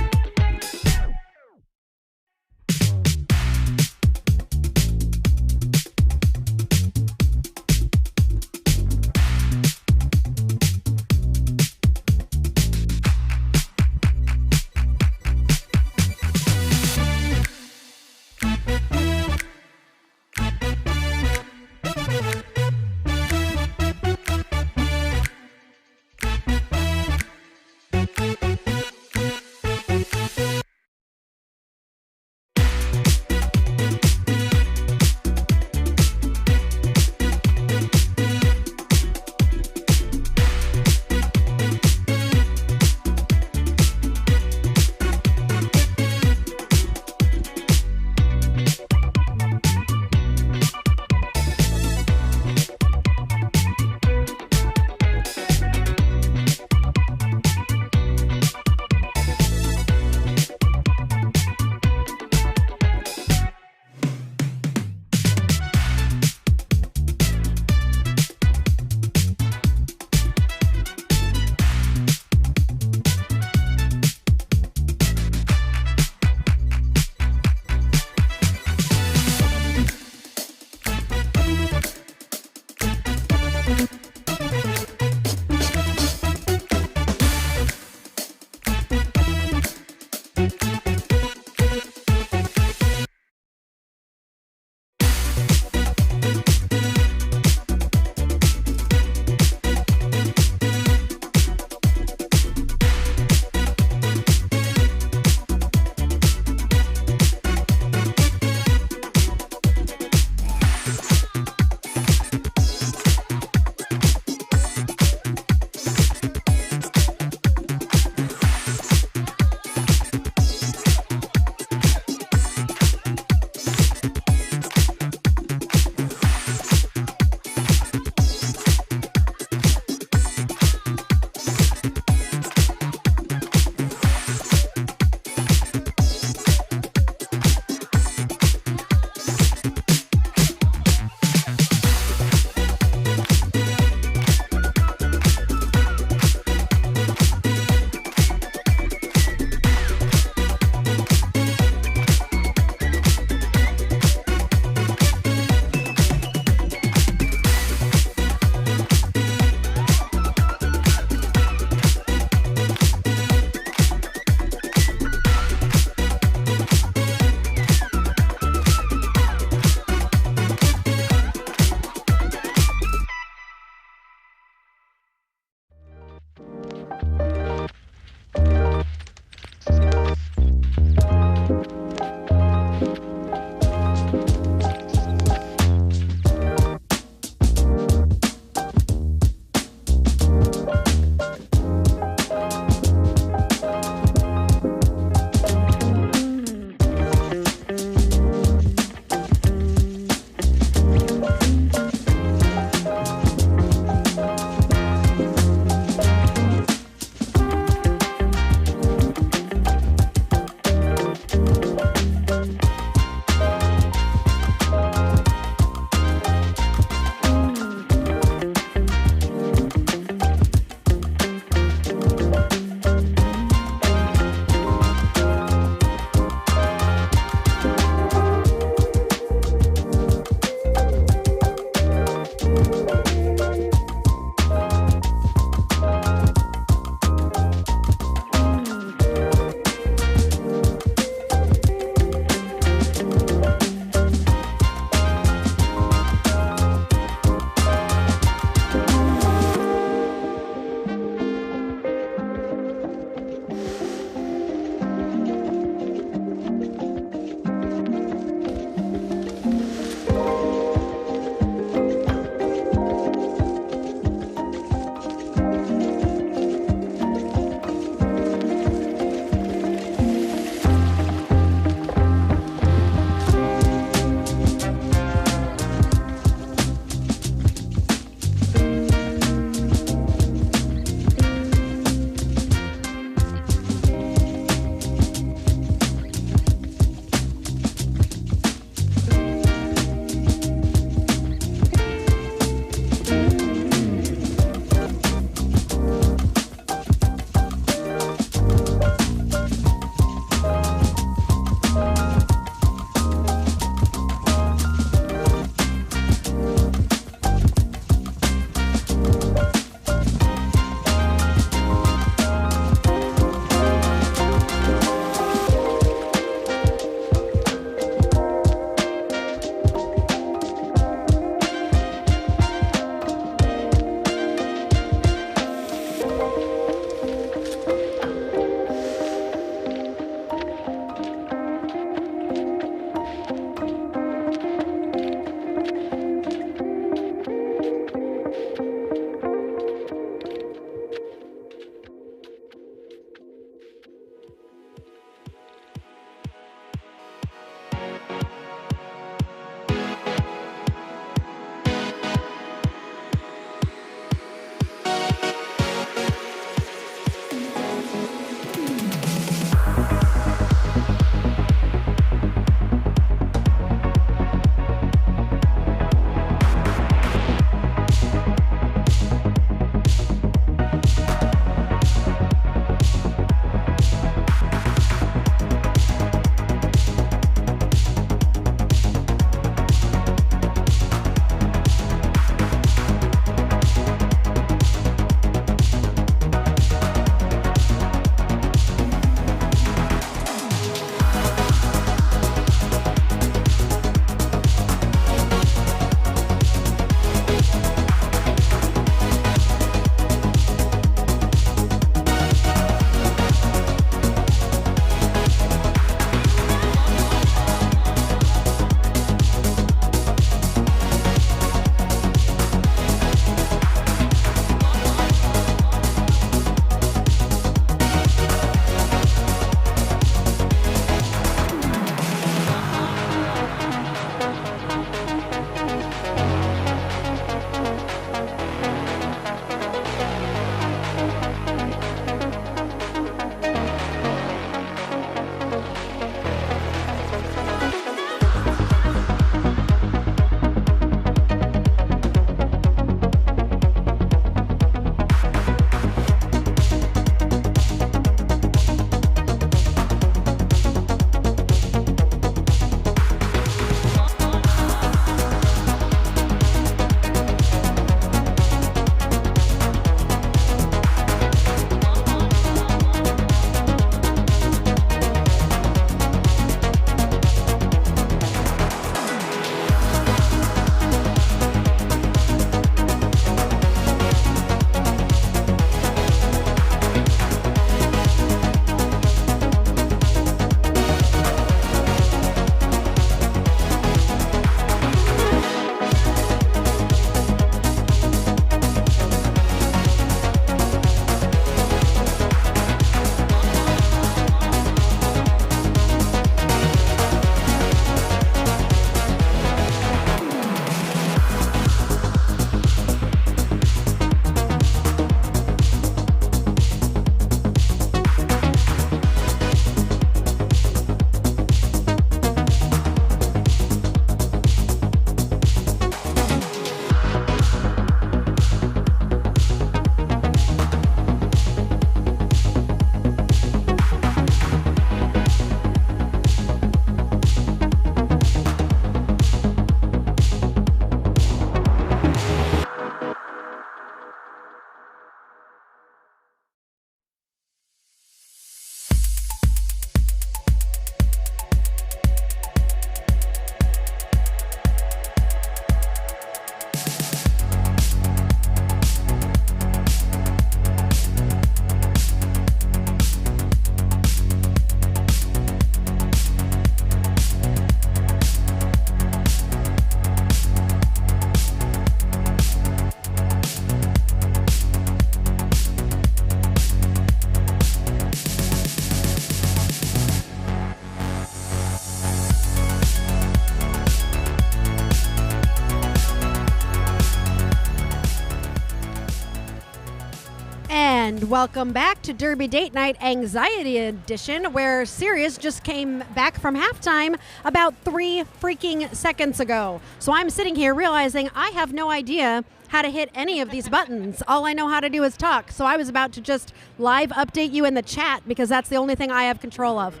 A: welcome back to Derby Date Night Anxiety Edition, where Sirius just came back from halftime about 3 freaking seconds ago. So I'm sitting here realizing I have no idea how to hit any of these buttons. All I know how to do is talk. So I was about to just live update you in the chat because that's the only thing I have control of.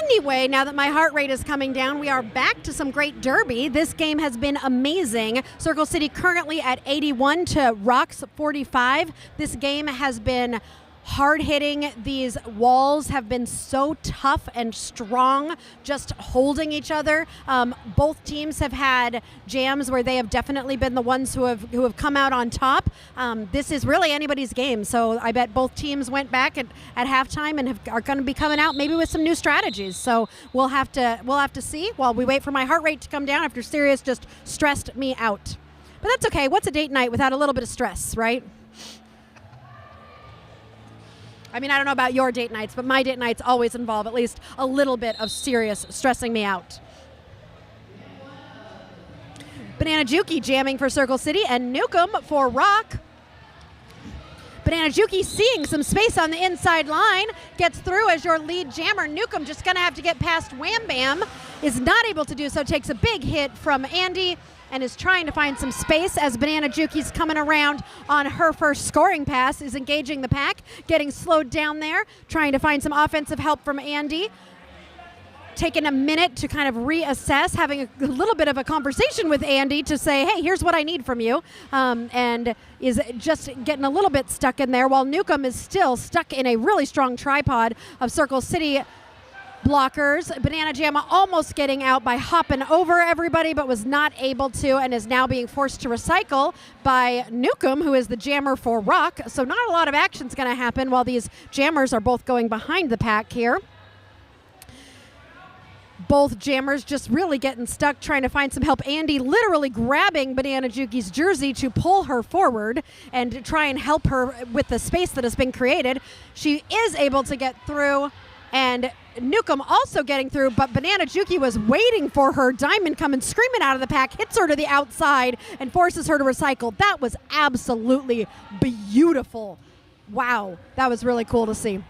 A: Anyway, now that my heart rate is coming down, we are back to some great Derby. This game has been amazing. Circle City currently at 81 to Rock's 45. This game has been hard-hitting. These walls have been so tough and strong, just holding each other. Both teams have had jams where they have definitely been the ones who have come out on top. This is really anybody's game, so I bet both teams went back at halftime and are going to be coming out maybe with some new strategies. So we'll have to see while we wait for my heart rate to come down after Sirius just stressed me out. But that's okay. What's a date night without a little bit of stress, right? I mean, I don't know about your date nights, but my date nights always involve at least a little bit of serious stressing me out. Banana Juki jamming for Circle City and Nukem for Rock. Banana Juki seeing some space on the inside line, gets through as your lead jammer. Nukem just going to have to get past Wham Bam, is not able to do so, takes a big hit from Andy, and is trying to find some space as Banana Juki's coming around on her first scoring pass, is engaging the pack, getting slowed down there, trying to find some offensive help from Andy. Taking a minute to kind of reassess, having a little bit of a conversation with Andy to say, hey, here's what I need from you, and is just getting a little bit stuck in there while Nukem is still stuck in a really strong tripod of Circle City blockers. Banana Jamma almost getting out by hopping over everybody, but was not able to, and is now being forced to recycle by Nukem, who is the jammer for Rock. So not a lot of action's going to happen while these jammers are both going behind the pack here. Both jammers just really getting stuck, trying to find some help. Andy literally grabbing Banana Juki's jersey to pull her forward and try and help her with the space that has been created. She is able to get through, and Nukem also getting through, but Banana Juki was waiting for her. Diamond coming screaming out of the pack, hits her to the outside and forces her to recycle. That was absolutely beautiful. Wow, that was really cool to see.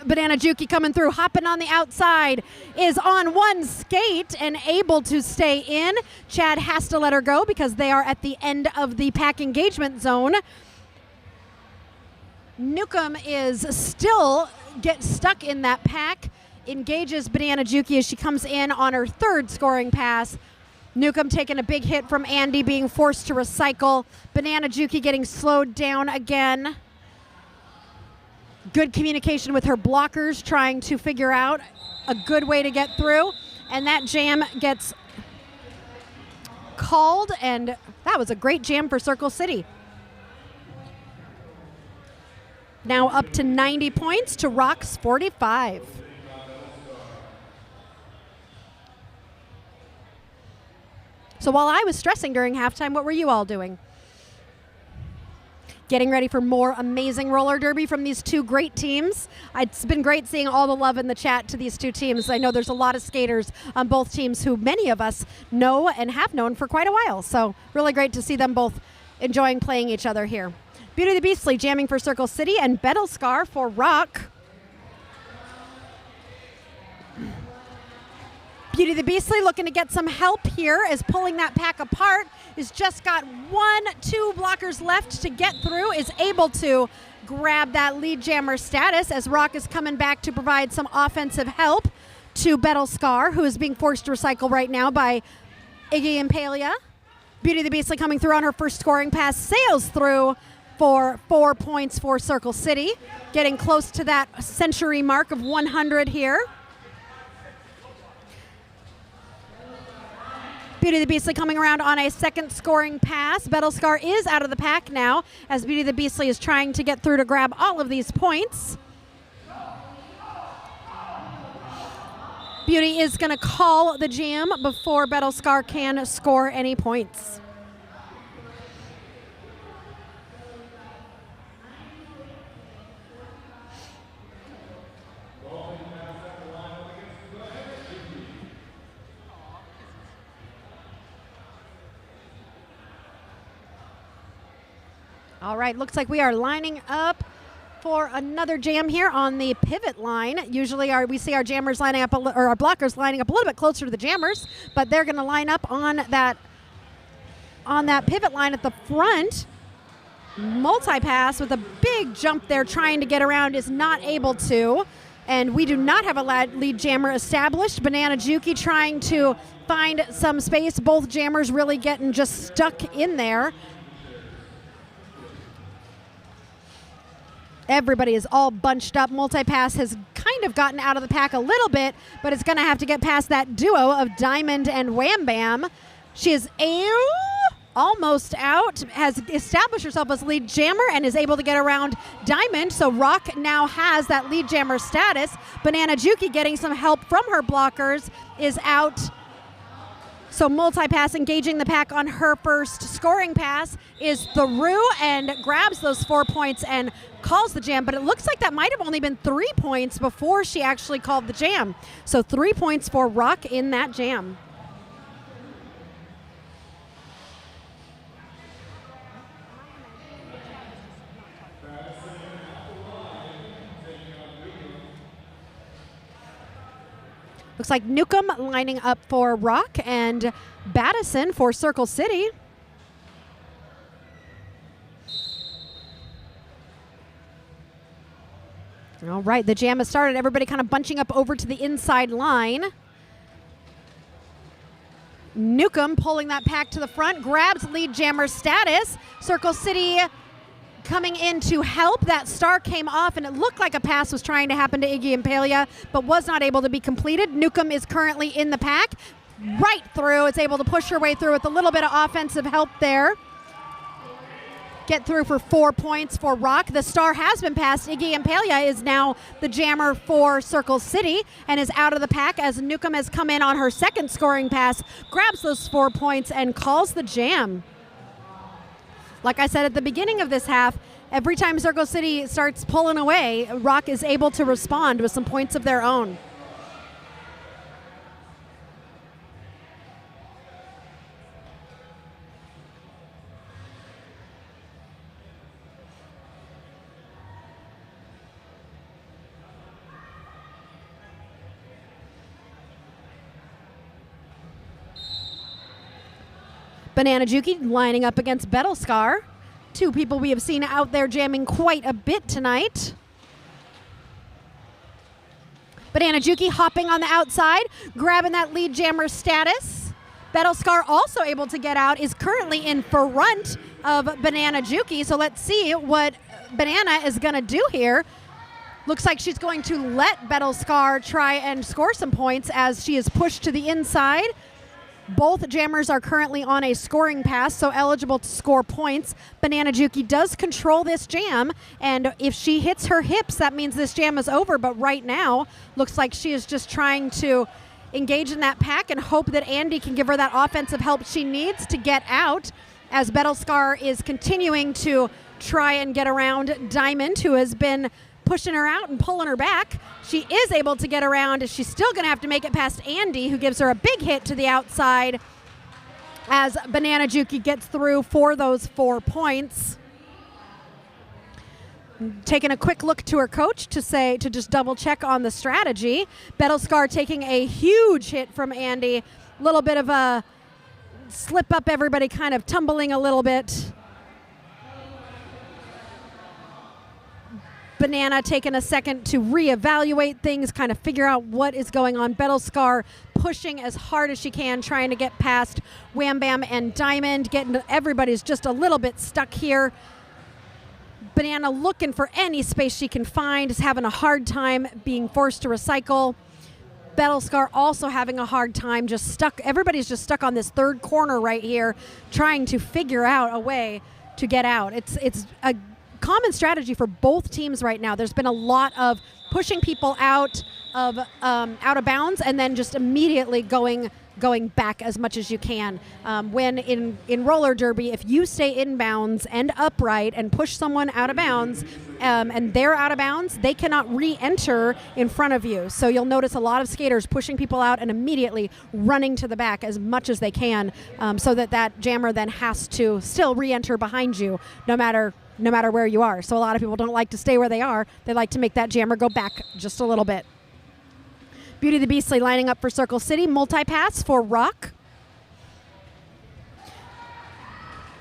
A: Banana Juki coming through, hopping on the outside, is on one skate and able to stay in. Chad has to let her go because they are at the end of the pack engagement zone. Nukem is still get stuck in that pack, engages Banana Juki as she comes in on her third scoring pass. Nukem taking a big hit from Andy, being forced to recycle. Banana Juki getting slowed down again. Good communication with her blockers, trying to figure out a good way to get through. And that jam gets called, and that was a great jam for Circle City. Now up to 90 points to Rock's 45. So while I was stressing during halftime, what were you all doing? Getting ready for more amazing roller derby from these two great teams. It's been great seeing all the love in the chat to these two teams. I know there's a lot of skaters on both teams who many of us know and have known for quite a while. So really great to see them both enjoying playing each other here. Beauty the Beastly jamming for Circle City and Battlescar for Rock. Beauty the Beastly looking to get some help here, is pulling that pack apart, is just got 2 blockers left to get through, is able to grab that lead jammer status as Rock is coming back to provide some offensive help to Battlescar, who is being forced to recycle right now by Iggy Impalia. Beauty the Beastly coming through on her first scoring pass, sails through for 4 points for Circle City, getting close to that century mark of 100 here. Beauty the Beastly coming around on a second scoring pass. Battlescar is out of the pack now as Beauty the Beastly is trying to get through to grab all of these points. Beauty is going to call the jam before Battlescar can score any points. All right, looks like we are lining up for another jam here on the pivot line. Usually we see our jammers lining up, or our blockers lining up a little bit closer to the jammers, but they're going to line up on that pivot line at the front. Multi-pass with a big jump there, trying to get around, is not able to. And we do not have a lead jammer established. Banana Juki trying to find some space. Both jammers really getting just stuck in there. Everybody is all bunched up. Multi-pass has kind of gotten out of the pack a little bit, but it's going to have to get past that duo of Diamond and Wham Bam. She is almost out, has established herself as lead jammer and is able to get around Diamond. So Rock now has that lead jammer status. Banana Juki, getting some help from her blockers, is out. So multi-pass engaging the pack on her first scoring pass is through and grabs those 4 points and calls the jam. But it looks like that might have only been 3 points before she actually called the jam. So 3 points for Rock in that jam. Looks like Newcomb lining up for Rock and Battison for Circle City. All right, the jam has started. Everybody kind of bunching up over to the inside line. Newcomb pulling that pack to the front, grabs lead jammer status. Circle City coming in to help. That star came off, and it looked like a pass was trying to happen to Iggy Impalia, but was not able to be completed. Newcomb is currently in the pack. Right through. It's able to push her way through with a little bit of offensive help there. Get through for 4 points for Rock. The star has been passed. Iggy Impalia is now the jammer for Circle City and is out of the pack as Newcomb has come in on her second scoring pass, grabs those 4 points, and calls the jam. Like I said at the beginning of this half, every time Circle City starts pulling away, Rock is able to respond with some points of their own. Banana Juki lining up against Battlescar. 2 people we have seen out there jamming quite a bit tonight. Banana Juki hopping on the outside, grabbing that lead jammer status. Battlescar also able to get out, is currently in front of Banana Juki. So let's see what Banana is going to do here. Looks like she's going to let Battlescar try and score some points as she is pushed to the inside. Both jammers are currently on a scoring pass, so eligible to score points. Banana Juki does control this jam, and if she hits her hips, that means this jam is over. But right now, looks like she is just trying to engage in that pack and hope that Andy can give her that offensive help she needs to get out, as Battlescar is continuing to try and get around Diamond, who has been pushing her out and pulling her back. She is able to get around. She's still going to have to make it past Andy, who gives her a big hit to the outside as Banana Juki gets through for those 4 points. Taking a quick look to her coach to just double check on the strategy. Battlescar taking a huge hit from Andy. A little bit of a slip up, everybody kind of tumbling a little bit. Banana taking a second to reevaluate things, kind of figure out what is going on. Battlescar pushing as hard as she can, trying to get past Wham Bam and Diamond. Everybody's just a little bit stuck here. Banana looking for any space she can find, is having a hard time being forced to recycle. Battlescar also having a hard time, just stuck. Everybody's just stuck on this third corner right here, trying to figure out a way to get out. It's a common strategy for both teams right now. There's been a lot of pushing people out of bounds and then just immediately going back as much as you can. When in roller derby, if you stay in bounds and upright and push someone out of bounds, and they're out of bounds, they cannot re-enter in front of you. So you'll notice a lot of skaters pushing people out and immediately running to the back as much as they can, so that jammer then has to still re-enter behind you, no matter no matter where you are. So a lot of people don't like to stay where they are. They like to make that jammer go back just a little bit. Beauty the Beastly lining up for Circle City. Multi-pass for Rock.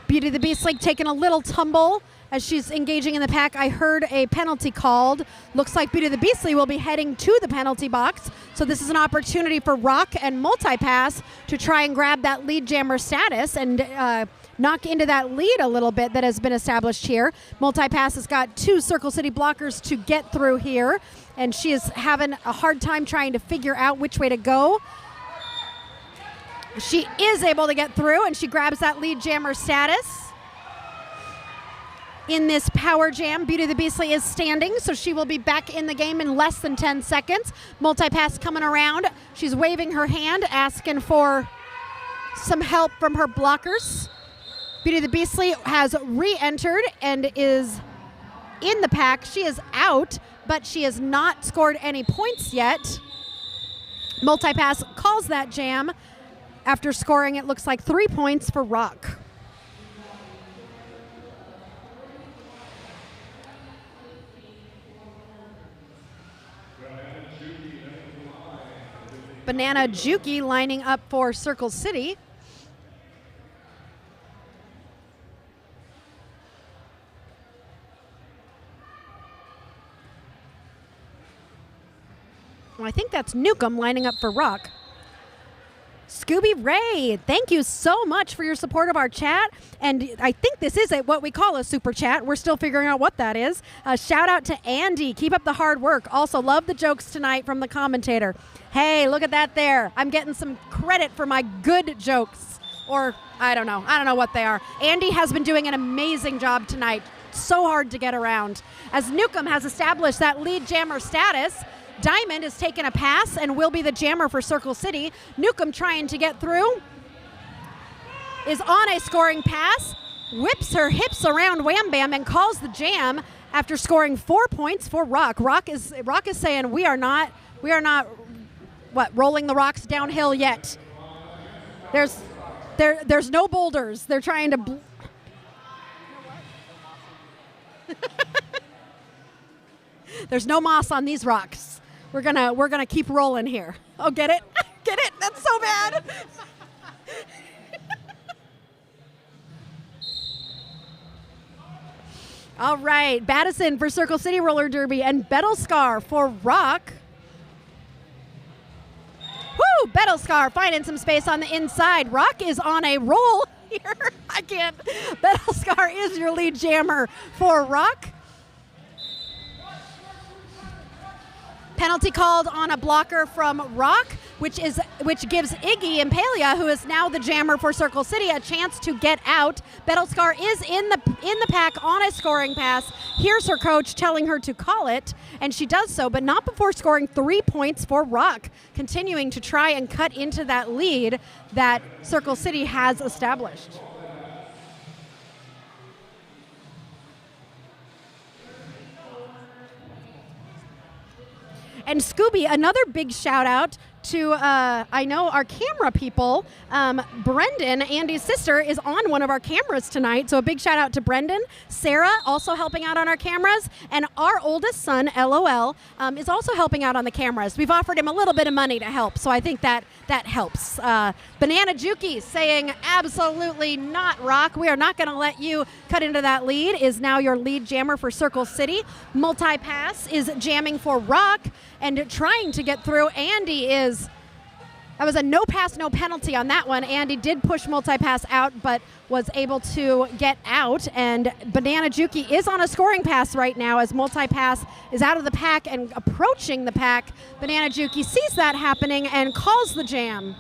A: Beauty the Beastly taking a little tumble as she's engaging in the pack. I heard a penalty called. Looks like Beauty the Beastly will be heading to the penalty box. So this is an opportunity for Rock and Multi-pass to try and grab that lead jammer status and knock into that lead a little bit that has been established here. Multi-pass has got 2 Circle City blockers to get through here, and she is having a hard time trying to figure out which way to go. She is able to get through, and she grabs that lead jammer status. In this power jam, Beauty the Beastly is standing, so she will be back in the game in less than 10 seconds. Multi-pass coming around. She's waving her hand, asking for some help from her blockers. Beauty the Beastly has re-entered and is in the pack. She is out, but she has not scored any points yet. Multi-pass calls that jam after scoring, it looks like, 3 points for Rock. Banana Juki lining up for Circle City. Well, I think that's Newcomb lining up for Rock. Scooby Ray, thank you so much for your support of our chat. And I think this is what we call a super chat. We're still figuring out what that is. Shout out to Andy. Keep up the hard work. Also, love the jokes tonight from the commentator. Hey, look at that there. I'm getting some credit for my good jokes. Or, I don't know. I don't know what they are. Andy has been doing an amazing job tonight. So hard to get around. As Newcomb has established that lead jammer status, Diamond is taking a pass and will be the jammer for Circle City. Newcomb trying to get through. Is on a scoring pass. Whips her hips around Wham Bam and calls the jam after scoring 4 points for Rock. Rock is saying we are not rolling the rocks downhill yet. There's no boulders. They're trying to There's no moss on these rocks. We're gonna keep rolling here. Oh, get it? Get it? That's so bad. All right, Battison for Circle City Roller Derby and Battlescar for Rock. Woo! Battlescar finding some space on the inside. Rock is on a roll here. I can't. Battlescar is your lead jammer for Rock. Penalty called on a blocker from Rock, which gives Iggy Impalia, who is now the jammer for Circle City, a chance to get out. Battlescar is in the pack on a scoring pass. Here's her coach telling her to call it, and she does so, but not before scoring 3 points for Rock, continuing to try and cut into that lead that Circle City has established. And Scooby, another big shout out to, I know our camera people. Brendan, Andy's sister, is on one of our cameras tonight. So a big shout out to Brendan. Sarah, also helping out on our cameras. And our oldest son, LOL, is also helping out on the cameras. We've offered him a little bit of money to help. So I think that helps. Banana Juki saying, absolutely not, Rock. We are not going to let you cut into that lead, is now your lead jammer for Circle City. Multi-pass is jamming for Rock and trying to get through. Andy that was a no pass, no penalty on that one. Andy did push Multi-pass out, but was able to get out. And Banana Juki is on a scoring pass right now as Multi-pass is out of the pack and approaching the pack. Banana Juki sees that happening and calls the jam.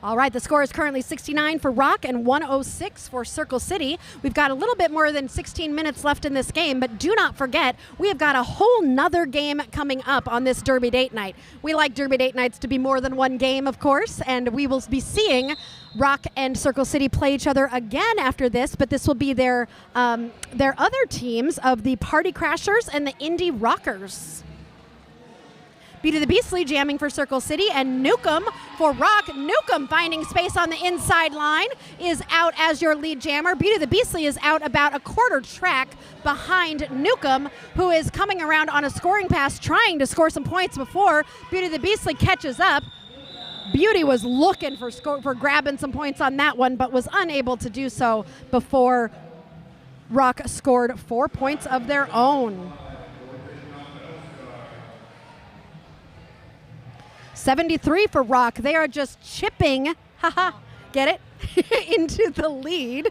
A: All right, the score is currently 69 for Rock and 106 for Circle City. We've got a little bit more than 16 minutes left in this game, but do not forget, we have got a whole nother game coming up on this Derby Date Night. We like Derby Date Nights to be more than one game, of course, and we will be seeing Rock and Circle City play each other again after this, but this will be their other teams of the Party Crashers and the Indie Rockers. Beauty the Beastly jamming for Circle City, and Nukem for Rock. Nukem finding space on the inside line is out as your lead jammer. Beauty the Beastly is out about a quarter track behind Nukem, who is coming around on a scoring pass, trying to score some points before Beauty the Beastly catches up. Beauty was looking for grabbing some points on that one, but was unable to do so before Rock scored 4 points of their own. 73 for Rock. They are just chipping, get it, into the lead.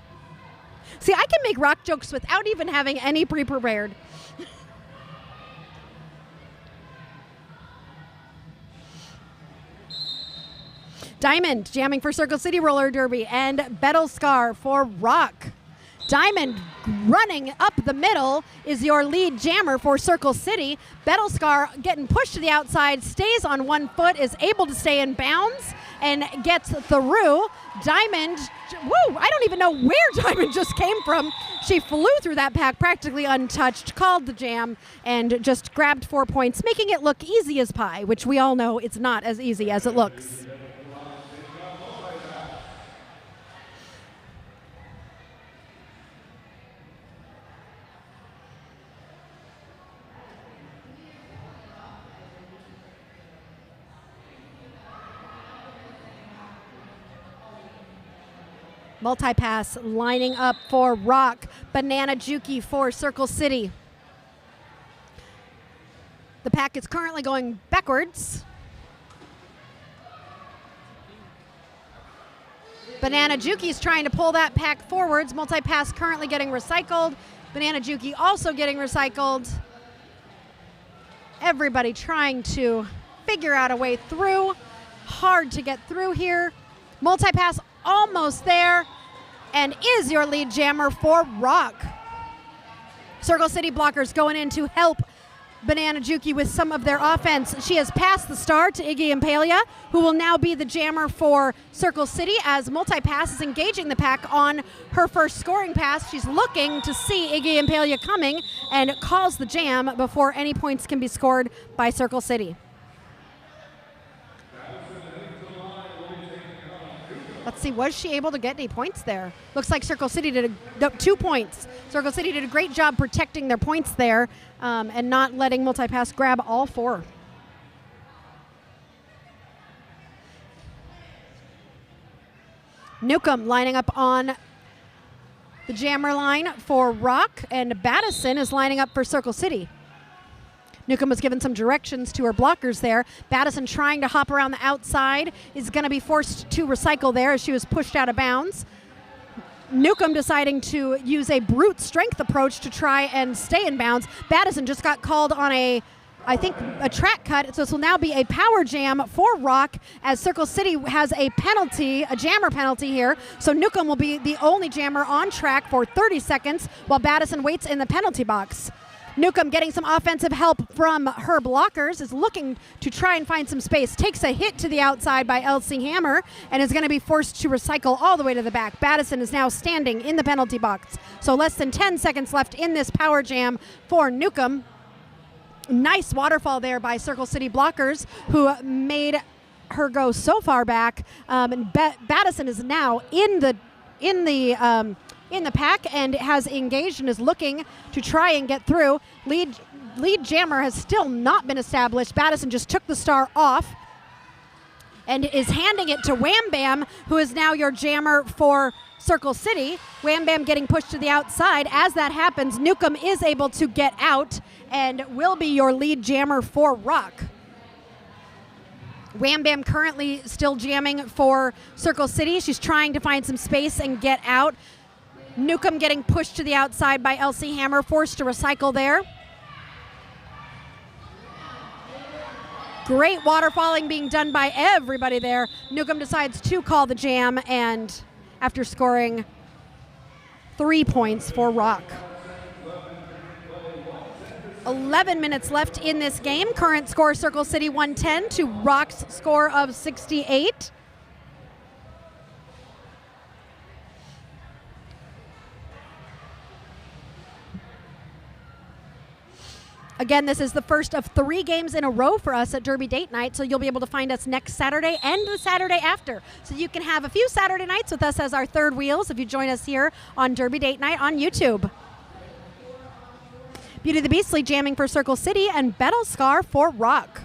A: See, I can make Rock jokes without even having any pre-prepared. Diamond jamming for Circle City Roller Derby, and Battlescar for Rock. Diamond running up the middle is your lead jammer for Circle City. Battlescar getting pushed to the outside, stays on one foot, is able to stay in bounds, and gets through. Diamond, woo, I don't even know where Diamond just came from. She flew through that pack practically untouched, called the jam, and just grabbed 4 points, making it look easy as pie, which we all know it's not as easy as it looks. Multi-pass lining up for Rock. Banana Juki for Circle City. The pack is currently going backwards. Banana Juki is trying to pull that pack forwards. Multi-pass currently getting recycled. Banana Juki also getting recycled. Everybody trying to figure out a way through. Hard to get through here. Multi-pass almost there, and is your lead jammer for Rock. Circle City blockers going in to help Banana Juki with some of their offense. She has passed the star to Iggy Impalia, who will now be the jammer for Circle City as Multi-Pass is engaging the pack on her first scoring pass. She's looking to see Iggy Impalia coming and calls the jam before any points can be scored by Circle City. Let's see, was she able to get any points there? Looks like Circle City did 2 points. Circle City did a great job protecting their points there and not letting Multi-Pass grab all 4. Nukem lining up on the jammer line for Rock, and Battison is lining up for Circle City. Nukem was given some directions to her blockers there. Battison trying to hop around the outside is going to be forced to recycle there as she was pushed out of bounds. Nukem deciding to use a brute strength approach to try and stay in bounds. Battison just got called on a track cut, so this will now be a power jam for Rock as Circle City has a penalty, a jammer penalty here. So Nukem will be the only jammer on track for 30 seconds while Battison waits in the penalty box. Nukem getting some offensive help from her blockers, is looking to try and find some space. Takes a hit to the outside by LC Hammer and is going to be forced to recycle all the way to the back. Battison is now standing in the penalty box. So less than 10 seconds left in this power jam for Nukem. Nice waterfall there by Circle City blockers, who made her go so far back. And Battison is now in the pack and has engaged and is looking to try and get through. Lead jammer has still not been established. Battison just took the star off and is handing it to Wham Bam, who is now your jammer for Circle City. Wham Bam getting pushed to the outside. As that happens, Nukem is able to get out and will be your lead jammer for Rock. Wham Bam currently still jamming for Circle City. She's trying to find some space and get out. Nukem getting pushed to the outside by LC Hammer, forced to recycle there. Great waterfalling being done by everybody there. Newcomb decides to call the jam, and after scoring 3 points for Rock. 11 minutes left in this game. Current score, Circle City 110 to Rock's score of 68. Again, this is the first of 3 games in a row for us at Derby Date Night, so you'll be able to find us next Saturday and the Saturday after. So you can have a few Saturday nights with us as our third wheels if you join us here on Derby Date Night on YouTube. Beauty the Beastly jamming for Circle City and Battlescar for Rock.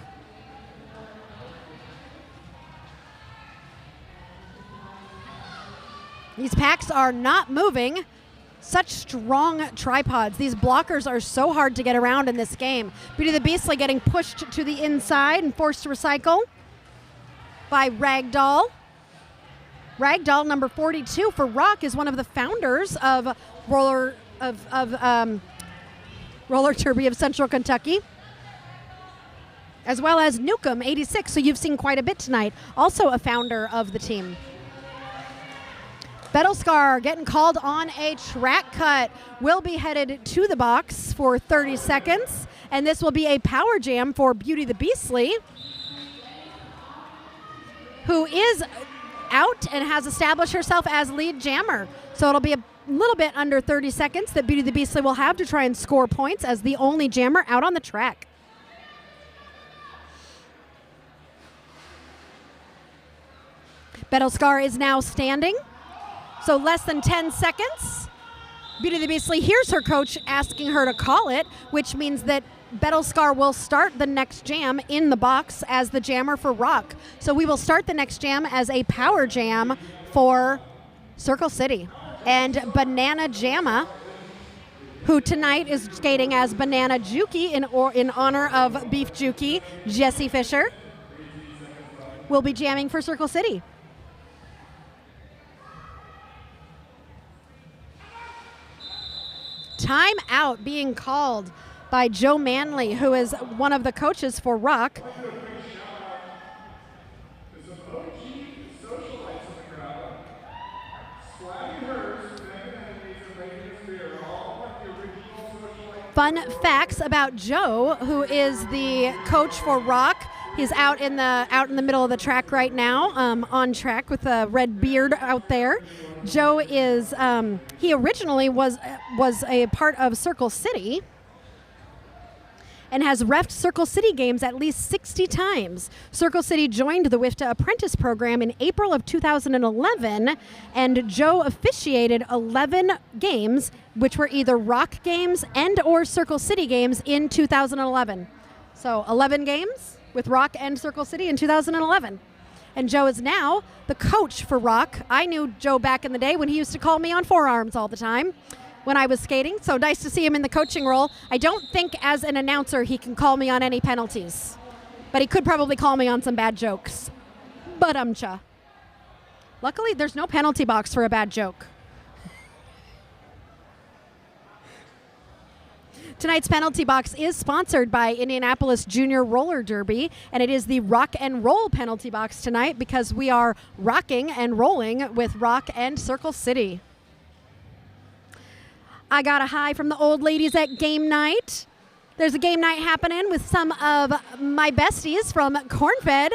A: These packs are not moving. Such strong tripods. These blockers are so hard to get around in this game. Beauty the Beastly getting pushed to the inside and forced to recycle by Ragdoll. Ragdoll, number 42 for Rock, is one of the founders of Roller Derby of Central Kentucky, as well as Newcomb, 86. So you've seen quite a bit tonight. Also a founder of the team. Battlescar getting called on a track cut. Will be headed to the box for 30 seconds. And this will be a power jam for Beauty the Beastly, who is out and has established herself as lead jammer. So it'll be a little bit under 30 seconds that Beauty the Beastly will have to try and score points as the only jammer out on the track. Battlescar is now standing. So less than 10 seconds. Beauty the Beastly hears her coach asking her to call it, which means that Battlescar will start the next jam in the box as the jammer for Rock. So we will start the next jam as a power jam for Circle City. And Banana Jamma, who tonight is skating as Banana Juki in honor of Beef Juki, Jesse Fisher, will be jamming for Circle City. Time out being called by Joe Manley, who is one of the coaches for Rock. Fun facts about Joe, who is the coach for Rock. He's out in the middle of the track right now, on track with a red beard out there. Joe is he originally was a part of Circle City and has reffed Circle City games at least 60 times. Circle City joined the WIFTA Apprentice Program in April of 2011, and Joe officiated 11 games, which were either Rock games and or Circle City games in 2011. So 11 games with Rock and Circle City in 2011. And Joe is now the coach for Rock. I knew Joe back in the day when he used to call me on forearms all the time when I was skating. So nice to see him in the coaching role. I don't think as an announcer he can call me on any penalties, but he could probably call me on some bad jokes. But luckily there's no penalty box for a bad joke. Tonight's penalty box is sponsored by Indianapolis Junior Roller Derby, and it is the Rock and Roll penalty box tonight because we are rocking and rolling with Rock and Circle City. I got a hi from the old ladies at game night. There's a game night happening with some of my besties from Cornfed.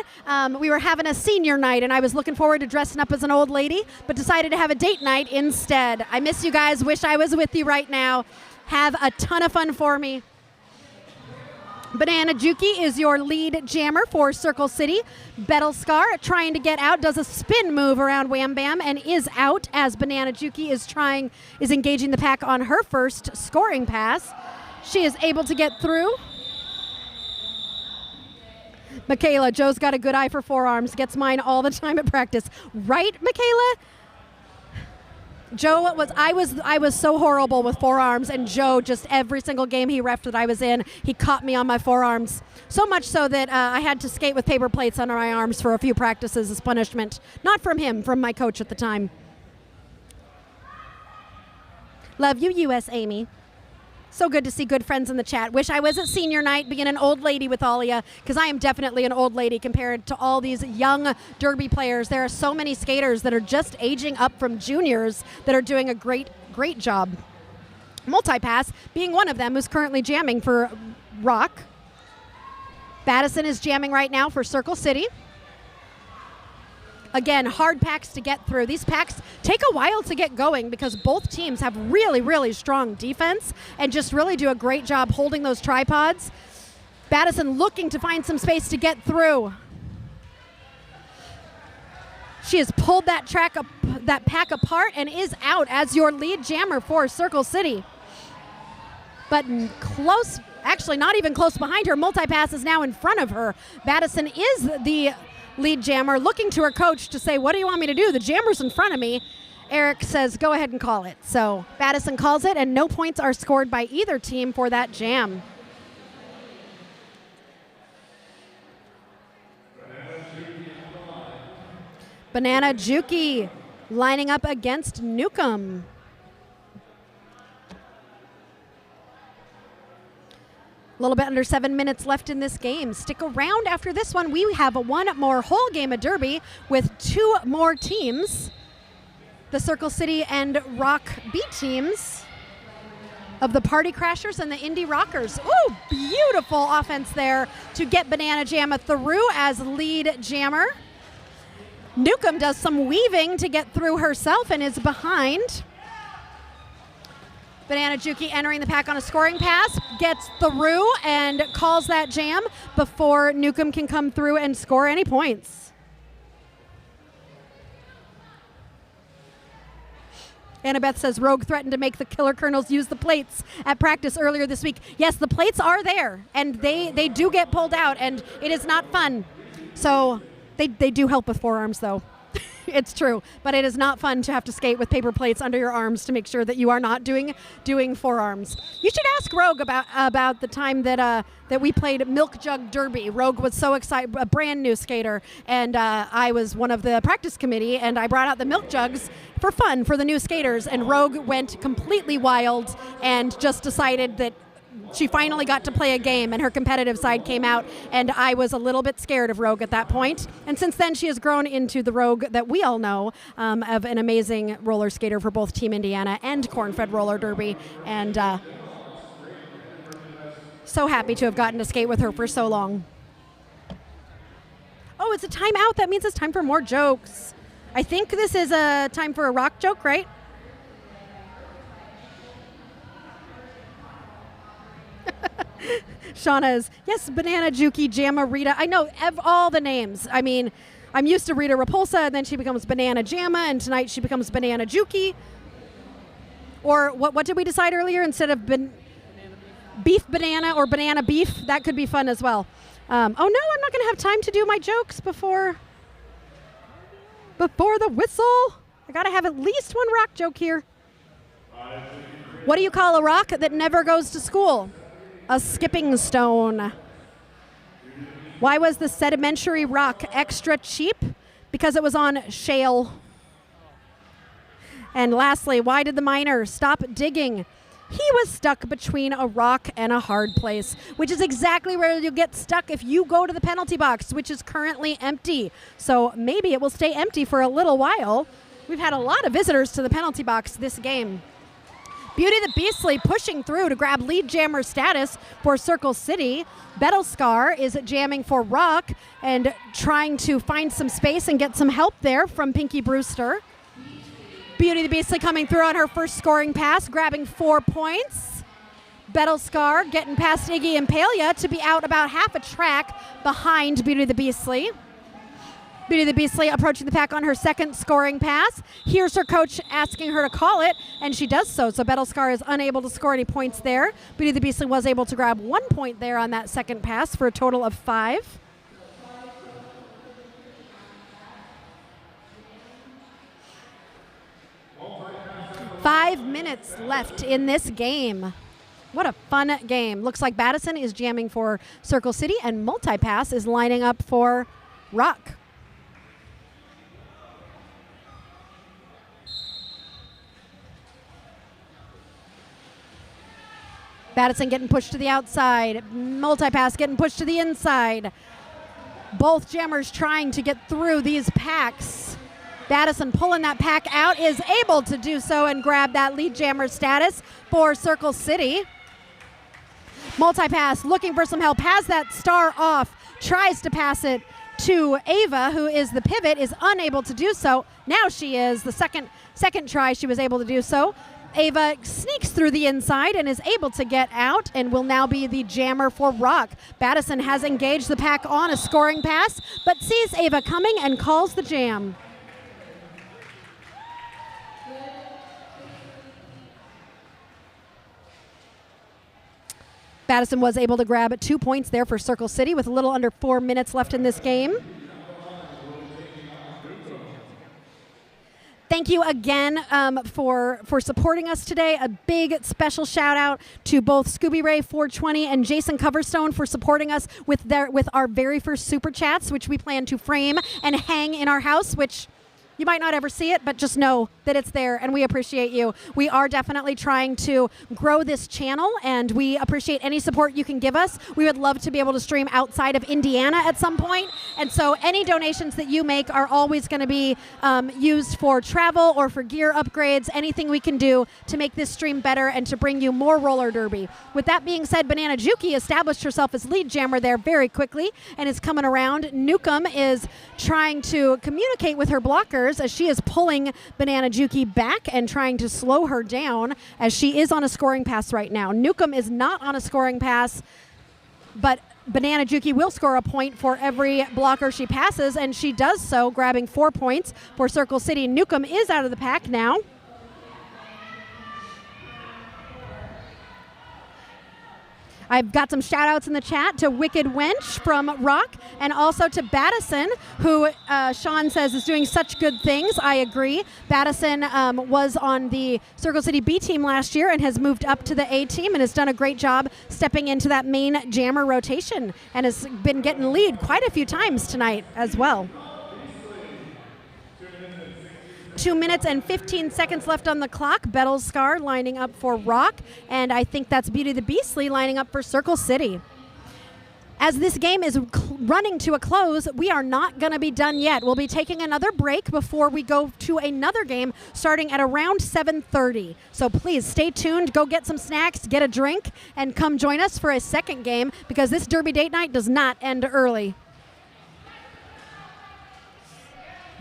A: We were having a senior night, and I was looking forward to dressing up as an old lady, but decided to have a date night instead. I miss you guys. Wish I was with you right now. Have a ton of fun for me. Banana Juki is your lead jammer for Circle City. Battlescar trying to get out, does a spin move around Wham Bam and is out as Banana Juki is engaging the pack on her first scoring pass. She is able to get through. Michaela, Joe's got a good eye for forearms, gets mine all the time at practice. Right, Michaela? Joe I was so horrible with forearms, and Joe, just every single game he reffed that I was in, he caught me on my forearms. So much so that I had to skate with paper plates under my arms for a few practices as punishment. Not from him, from my coach at the time. Love you, US Amy. So good to see good friends in the chat. Wish I was at senior night being an old lady with all of you, because I am definitely an old lady compared to all these young derby players. There are so many skaters that are just aging up from juniors that are doing a great job. Multipass being one of them, who's currently jamming for Rock. Battison is jamming right now for Circle City. Again, hard packs to get through. These packs take a while to get going because both teams have really strong defense and just really do a great job holding those tripods. Battison looking to find some space to get through. She has pulled that pack apart and is out as your lead jammer for Circle City. But close, actually not even close behind her. Multipass is now in front of her. Battison is the lead jammer, looking to her coach to say, what do you want me to do? The jammer's in front of me. Eric says, go ahead and call it. So Battison calls it, and no points are scored by either team for that jam. Banana Juki lining up against Newcomb. A little bit under 7 minutes left in this game. Stick around after this one. We have one more whole game of Derby with 2 more teams. The Circle City and Rock B teams of the Party Crashers and the Indie Rockers. Ooh, beautiful offense there to get Banana Jamma through as lead jammer. Newcomb does some weaving to get through herself and is behind. Banana Juki entering the pack on a scoring pass, gets through and calls that jam before Newcomb can come through and score any points. Annabeth says Rogue threatened to make the Killer Colonels use the plates at practice earlier this week. Yes, the plates are there, and they do get pulled out, and it is not fun. So they do help with forearms, though. It's true, but it is not fun to have to skate with paper plates under your arms to make sure that you are not doing forearms. You should ask Rogue about the time that we played Milk Jug Derby. Rogue was so excited, a brand new skater, and I was one of the practice committee, and I brought out the milk jugs for fun for the new skaters, and Rogue went completely wild and just decided that she finally got to play a game, and her competitive side came out, and I was a little bit scared of Rogue at that point. And since then, she has grown into the Rogue that we all know, of an amazing roller skater for both Team Indiana and Corn-Fed Roller Derby. And so happy to have gotten to skate with her for so long. Oh, it's a timeout. That means it's time for more jokes. I think this is a time for a rock joke, right? Shauna is, yes, Banana Juki, Jamma, Rita. I know all the names. I mean, I'm used to Rita Repulsa, and then she becomes Banana Jamma, and tonight she becomes Banana Juki. Or what did we decide earlier? Instead of beef banana or banana beef, that could be fun as well. Oh no, I'm not going to have time to do my jokes before the whistle. I got to have at least one rock joke here. What do you call a rock that never goes to school? A skipping stone. Why was the sedimentary rock extra cheap? Because it was on shale. And lastly, why did the miner stop digging? He was stuck between a rock and a hard place, which is exactly where you'll get stuck if you go to the penalty box, which is currently empty. So maybe it will stay empty for a little while. We've had a lot of visitors to the penalty box this game. Beauty the Beastly pushing through to grab lead jammer status for Circle City. Battlescar is jamming for Rock and trying to find some space and get some help there from Pinky Brewster. Beauty the Beastly coming through on her first scoring pass, grabbing 4 points. Battlescar getting past Iggy and Palia to be out about half a track behind Beauty the Beastly. Beauty the Beastly approaching the pack on her second scoring pass. Here's her coach asking her to call it, and she does so. So Battlescar is unable to score any points there. Beauty the Beastly was able to grab 1 point there on that second pass for a total of 5. Five minutes left in this game. What a fun game. Looks like Battison is jamming for Circle City, and Multipass is lining up for Rock. Battison getting pushed to the outside. Multipass getting pushed to the inside. Both jammers trying to get through these packs. Battison pulling that pack out, is able to do so and grab that lead jammer status for Circle City. Multipass looking for some help, has that star off, tries to pass it to Ava, who is the pivot, is unable to do so. Now she is. The second try she was able to do so. Ava sneaks through the inside and is able to get out and will now be the jammer for Rock. Battison has engaged the pack on a scoring pass, but sees Ava coming and calls the jam. Battison was able to grab 2 points there for Circle City with a little under 4 minutes left in this game. Thank you again for supporting us today. A big special shout out to both Scooby Ray 420 and Jason Coverstone for supporting us with our very first super chats, which we plan to frame and hang in our house, which you might not ever see it, but just know that it's there, and we appreciate you. We are definitely trying to grow this channel, and we appreciate any support you can give us. We would love to be able to stream outside of Indiana at some point, and so any donations that you make are always going to be used for travel or for gear upgrades, anything we can do to make this stream better and to bring you more roller derby. With that being said, Banana Juki established herself as lead jammer there very quickly and is coming around. Nukem is trying to communicate with her blockers as she is pulling Banana Juki back and trying to slow her down as she is on a scoring pass right now. Nukem is not on a scoring pass, but Banana Juki will score a point for every blocker she passes, and she does so, grabbing 4 points for Circle City. Nukem is out of the pack now. I've got some shout outs in the chat to Wicked Wench from Rock and also to Battison, who Sean says is doing such good things. I agree. Battison was on the Circle City B team last year and has moved up to the A team and has done a great job stepping into that main jammer rotation and has been getting lead quite a few times tonight as well. 2 minutes and 15 seconds left on the clock. Battlescar lining up for Rock, and I think that's Beauty the Beastly lining up for Circle City. As this game is running to a close, we are not going to be done yet. We'll be taking another break before we go to another game starting at around 7:30. So please stay tuned, go get some snacks, get a drink, and come join us for a second game because this Derby Date Night does not end early.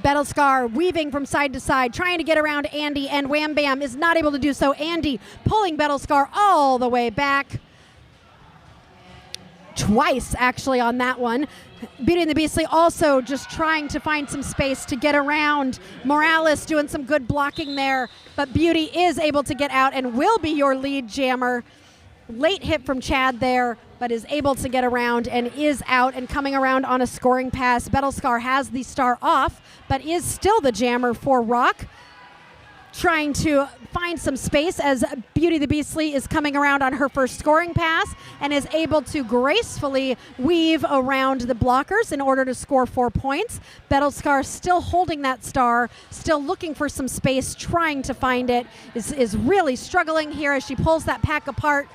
A: Battlescar weaving from side to side, trying to get around Andy, and Wham Bam is not able to do so. Andy pulling Battlescar all the way back. Twice, actually, on that one. Beauty and the Beastly also just trying to find some space to get around. Morales doing some good blocking there, but Beauty is able to get out and will be your lead jammer. Late hit from Chad there, but is able to get around and is out and coming around on a scoring pass. Battlescar has the star off, but is still the jammer for Rock. Trying to find some space as Beauty the Beastly is coming around on her first scoring pass and is able to gracefully weave around the blockers in order to score 4 points. Battlescar still holding that star, still looking for some space, trying to find it, is really struggling here as she pulls that pack apart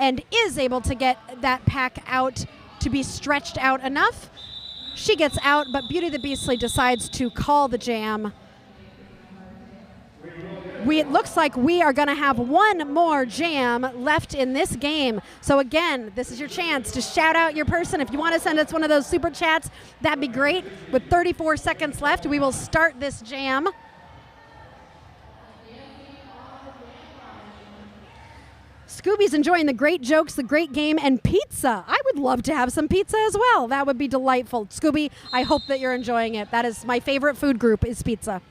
A: and is able to get that pack out to be stretched out enough. She gets out, but Beauty the Beastly decides to call the jam. It looks like we are going to have one more jam left in this game. So again, this is your chance to shout out your person. If you want to send us one of those super chats, that'd be great. With 34 seconds left, we will start this jam. Scooby's enjoying the great jokes, the great game, and pizza. I would love to have some pizza as well. That would be delightful. Scooby, I hope that you're enjoying it. That is my favorite food group is pizza.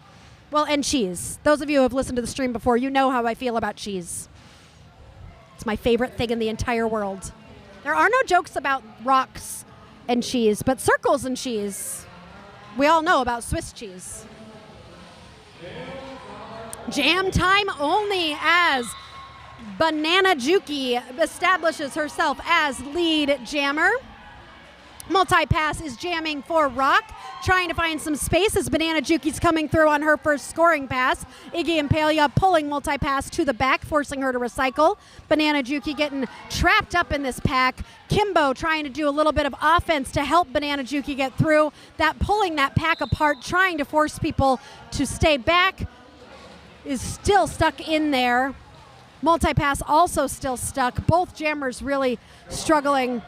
A: Well, and cheese. Those of you who have listened to the stream before, you know how I feel about cheese. It's my favorite thing in the entire world. There are no jokes about rocks and cheese, but circles and cheese. We all know about Swiss cheese. Jam time only as Banana Juki establishes herself as lead jammer. Multi-pass is jamming for Rock, trying to find some space as Banana Juki's coming through on her first scoring pass. Iggy Impalia pulling multi-pass to the back, forcing her to recycle. Banana Juki getting trapped up in this pack. Kimbo trying to do a little bit of offense to help Banana Juki get through. That pulling that pack apart, trying to force people to stay back, is still stuck in there. Multi-pass also still stuck. Both jammers really struggling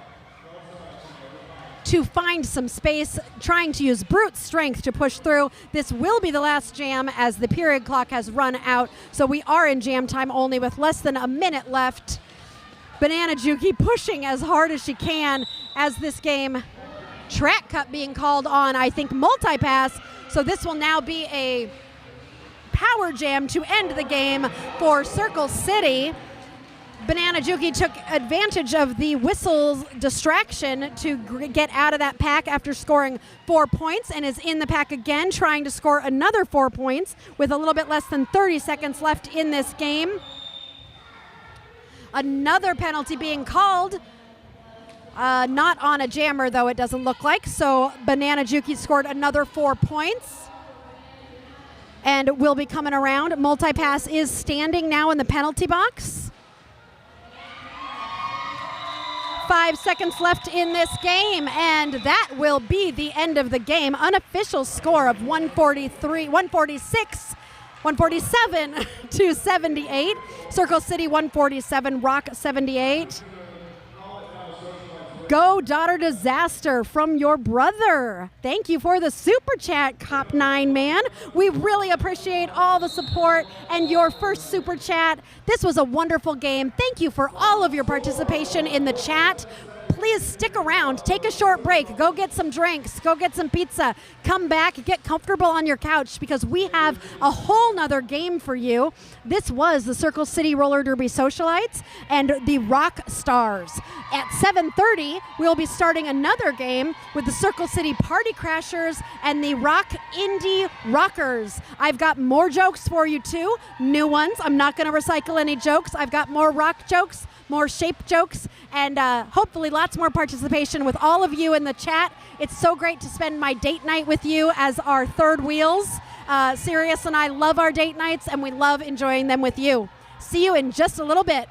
A: to find some space, trying to use brute strength to push through. This will be the last jam as the period clock has run out, so we are in jam time only with less than a minute left. Banana Juki pushing as hard as she can as this game. Track cut being called on, I think, multi-pass, so this will now be a power jam to end the game for Circle City. Banana Juki took advantage of the whistle's distraction to get out of that pack after scoring 4 points and is in the pack again, trying to score another 4 points with a little bit less than 30 seconds left in this game. Another penalty being called. Not on a jammer, though, it doesn't look like. So Banana Juki scored another 4 points and will be coming around. Multi-pass is standing now in the penalty box. 5 seconds left in this game, and that will be the end of the game. Unofficial score of 147 to 78. Circle City 147, Rock 78. Go Daughter Disaster from your brother. Thank you for the super chat, Cop 9 man. We really appreciate all the support and your first super chat. This was a wonderful game. Thank you for all of your participation in the chat. Please stick around, take a short break, go get some drinks, go get some pizza, come back, get comfortable on your couch because we have a whole nother game for you. This was the Circle City Roller Derby Socialites and the ROCKstars. At 7:30, we'll be starting another game with the Circle City Party Crashers and the Rock Indie Rockers. I've got more jokes for you too, new ones. I'm not going to recycle any jokes. I've got more rock jokes, more shape jokes, and hopefully lots more participation with all of you in the chat. It's so great to spend my date night with you as our third wheels. Sirius and I love our date nights, and we love enjoying them with you. See you in just a little bit.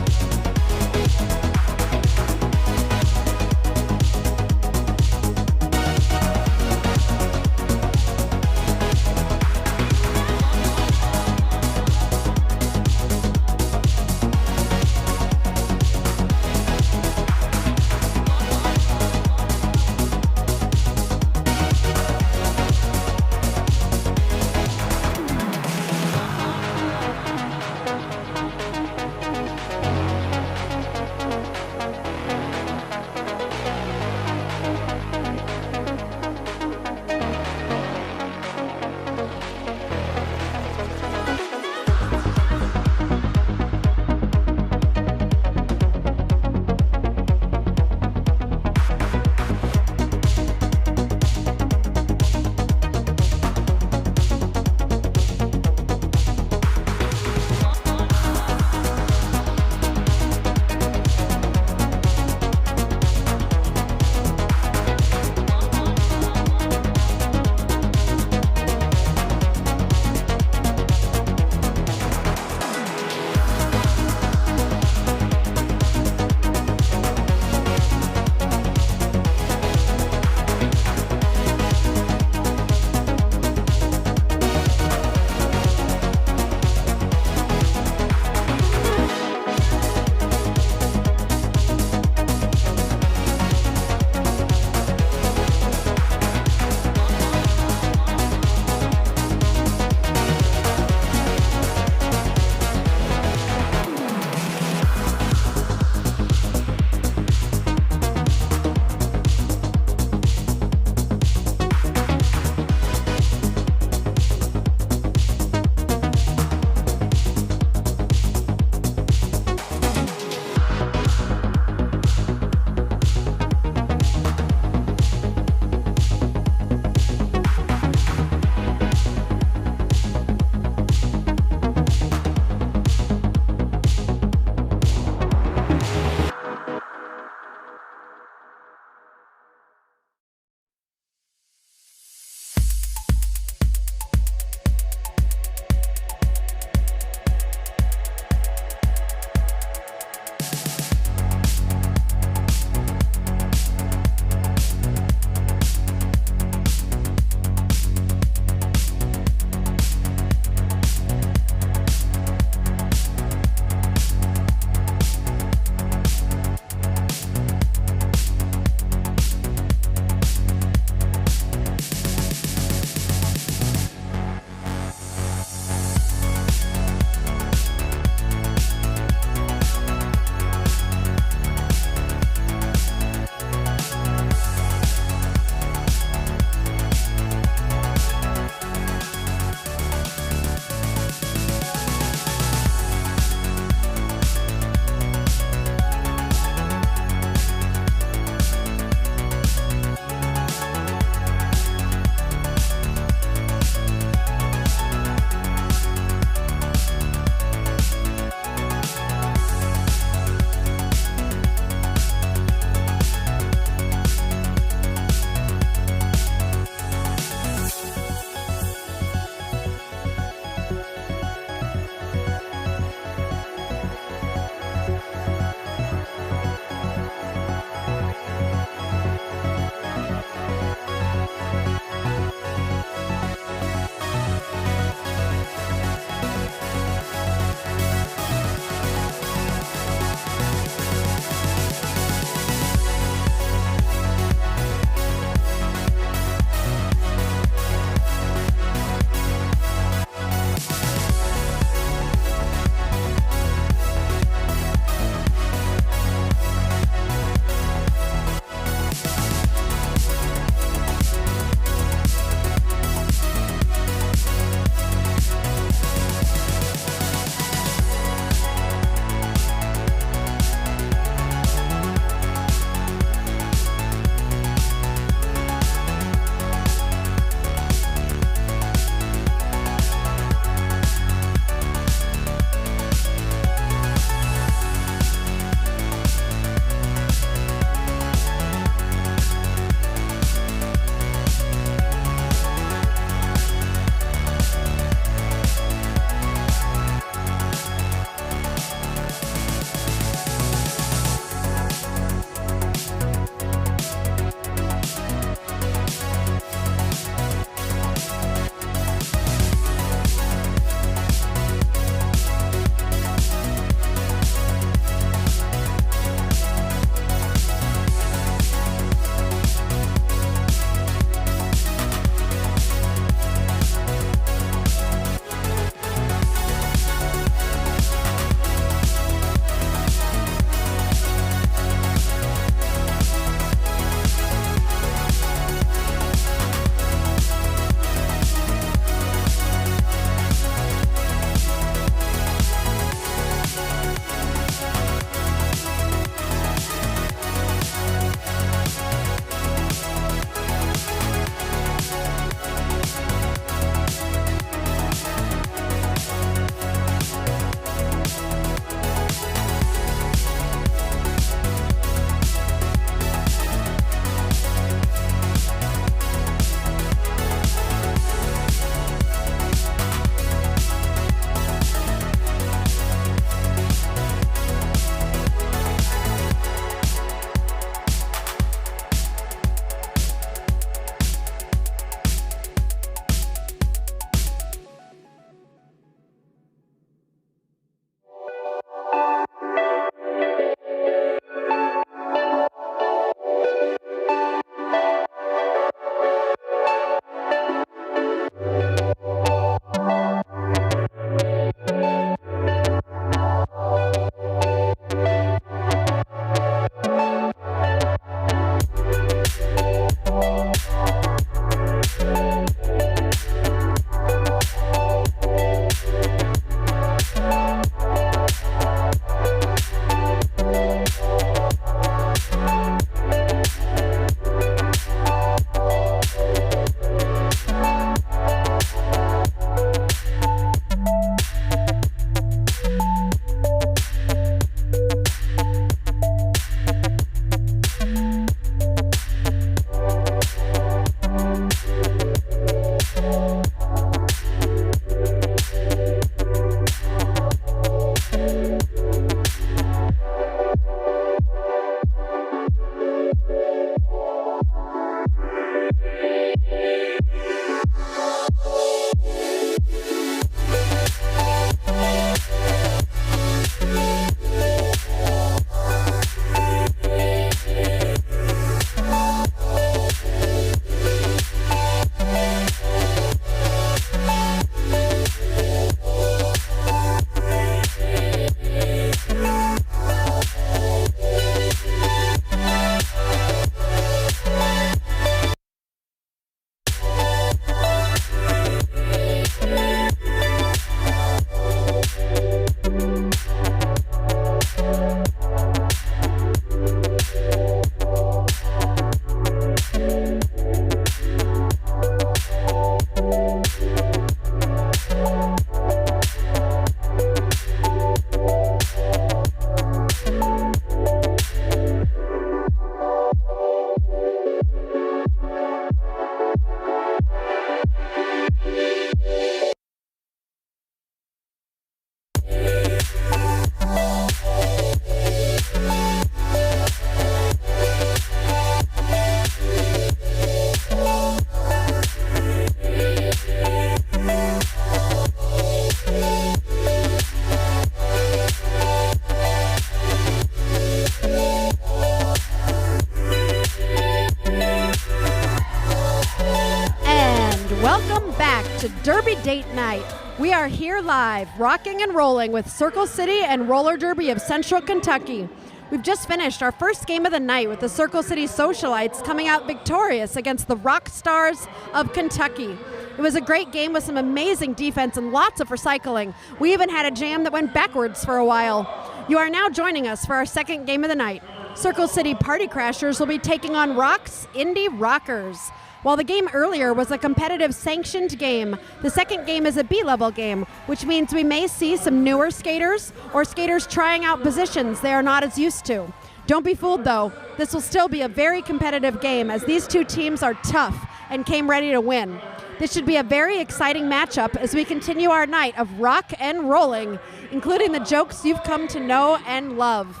A: to Derby Date Night. We are here live, rocking and rolling with Circle City and Roller Derby of Central Kentucky. We've just finished our first game of the night with the Circle City Socialites coming out victorious against the ROCKstars of Kentucky. It was a great game with some amazing defense and lots of recycling. We even had a jam that went backwards for a while. You are now joining us for our second game of the night. Circle City Party Crashers will be taking on ROCK's Indie Rockers. While the game earlier was a competitive sanctioned game, the second game is a B-level game, which means we may see some newer skaters or skaters trying out positions they are not as used to. Don't be fooled though, this will still be a very competitive game as these two teams are tough and came ready to win. This should be a very exciting matchup as we continue our night of rock and rolling, including the jokes you've come to know and love.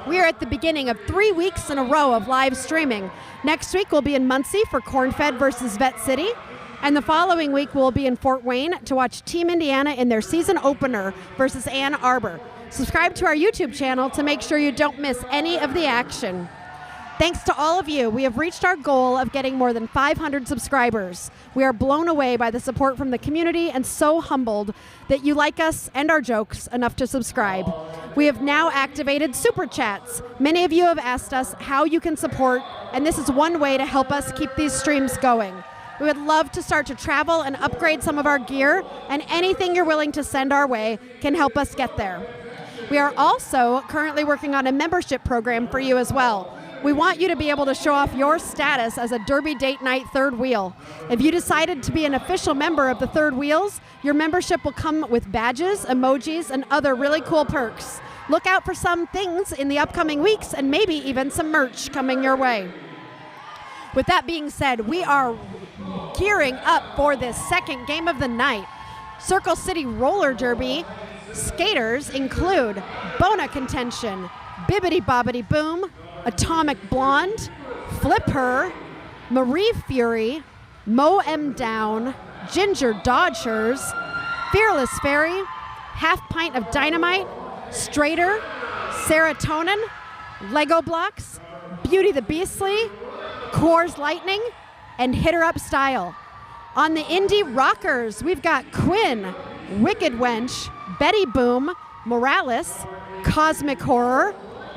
A: We are at the beginning of 3 weeks in a row of live streaming. Next week we'll be in Muncie for Corn-Fed versus Vet City, and the following week we'll be in Fort Wayne to watch Team Indiana in their season opener versus Ann Arbor. Subscribe to our YouTube channel to make sure you don't miss any of the action. Thanks to all of you, we have reached our goal of getting more than 500 subscribers. We are blown away by the support from the community and so humbled that you like us and our jokes enough to subscribe. We have now activated Super Chats. Many of you have asked us how you can support, and this is one way to help us keep these streams going. We would love to start to travel and upgrade some of our gear, and anything you're willing to send our way can help us get there. We are also currently working on a membership program for you as well. We want you to be able to show off your status as a Derby Date Night third wheel. If you decided to be an official member of the Third Wheels, your membership will come with badges, emojis, and other really cool perks. Look out for some things in the upcoming weeks and maybe even some merch coming your way. With that being said, we are gearing up for this second game of the night. Circle City Roller Derby skaters include Bona Contention, Bibbidi Bobbidi Boom, Atomic Blonde, Flip Her, Marie Fury, Mo M Down, Ginger Dodgers, Fearless Fairy, Half Pint of Dynamite, Straighter, Serotonin, Lego Blocks, Beauty the Beastly, Coors Lightning, and Hitter Up Style. On the Indie Rockers, we've got Quinn, Wicked Wench, Betty Boom, Morales, Cosmic Horror,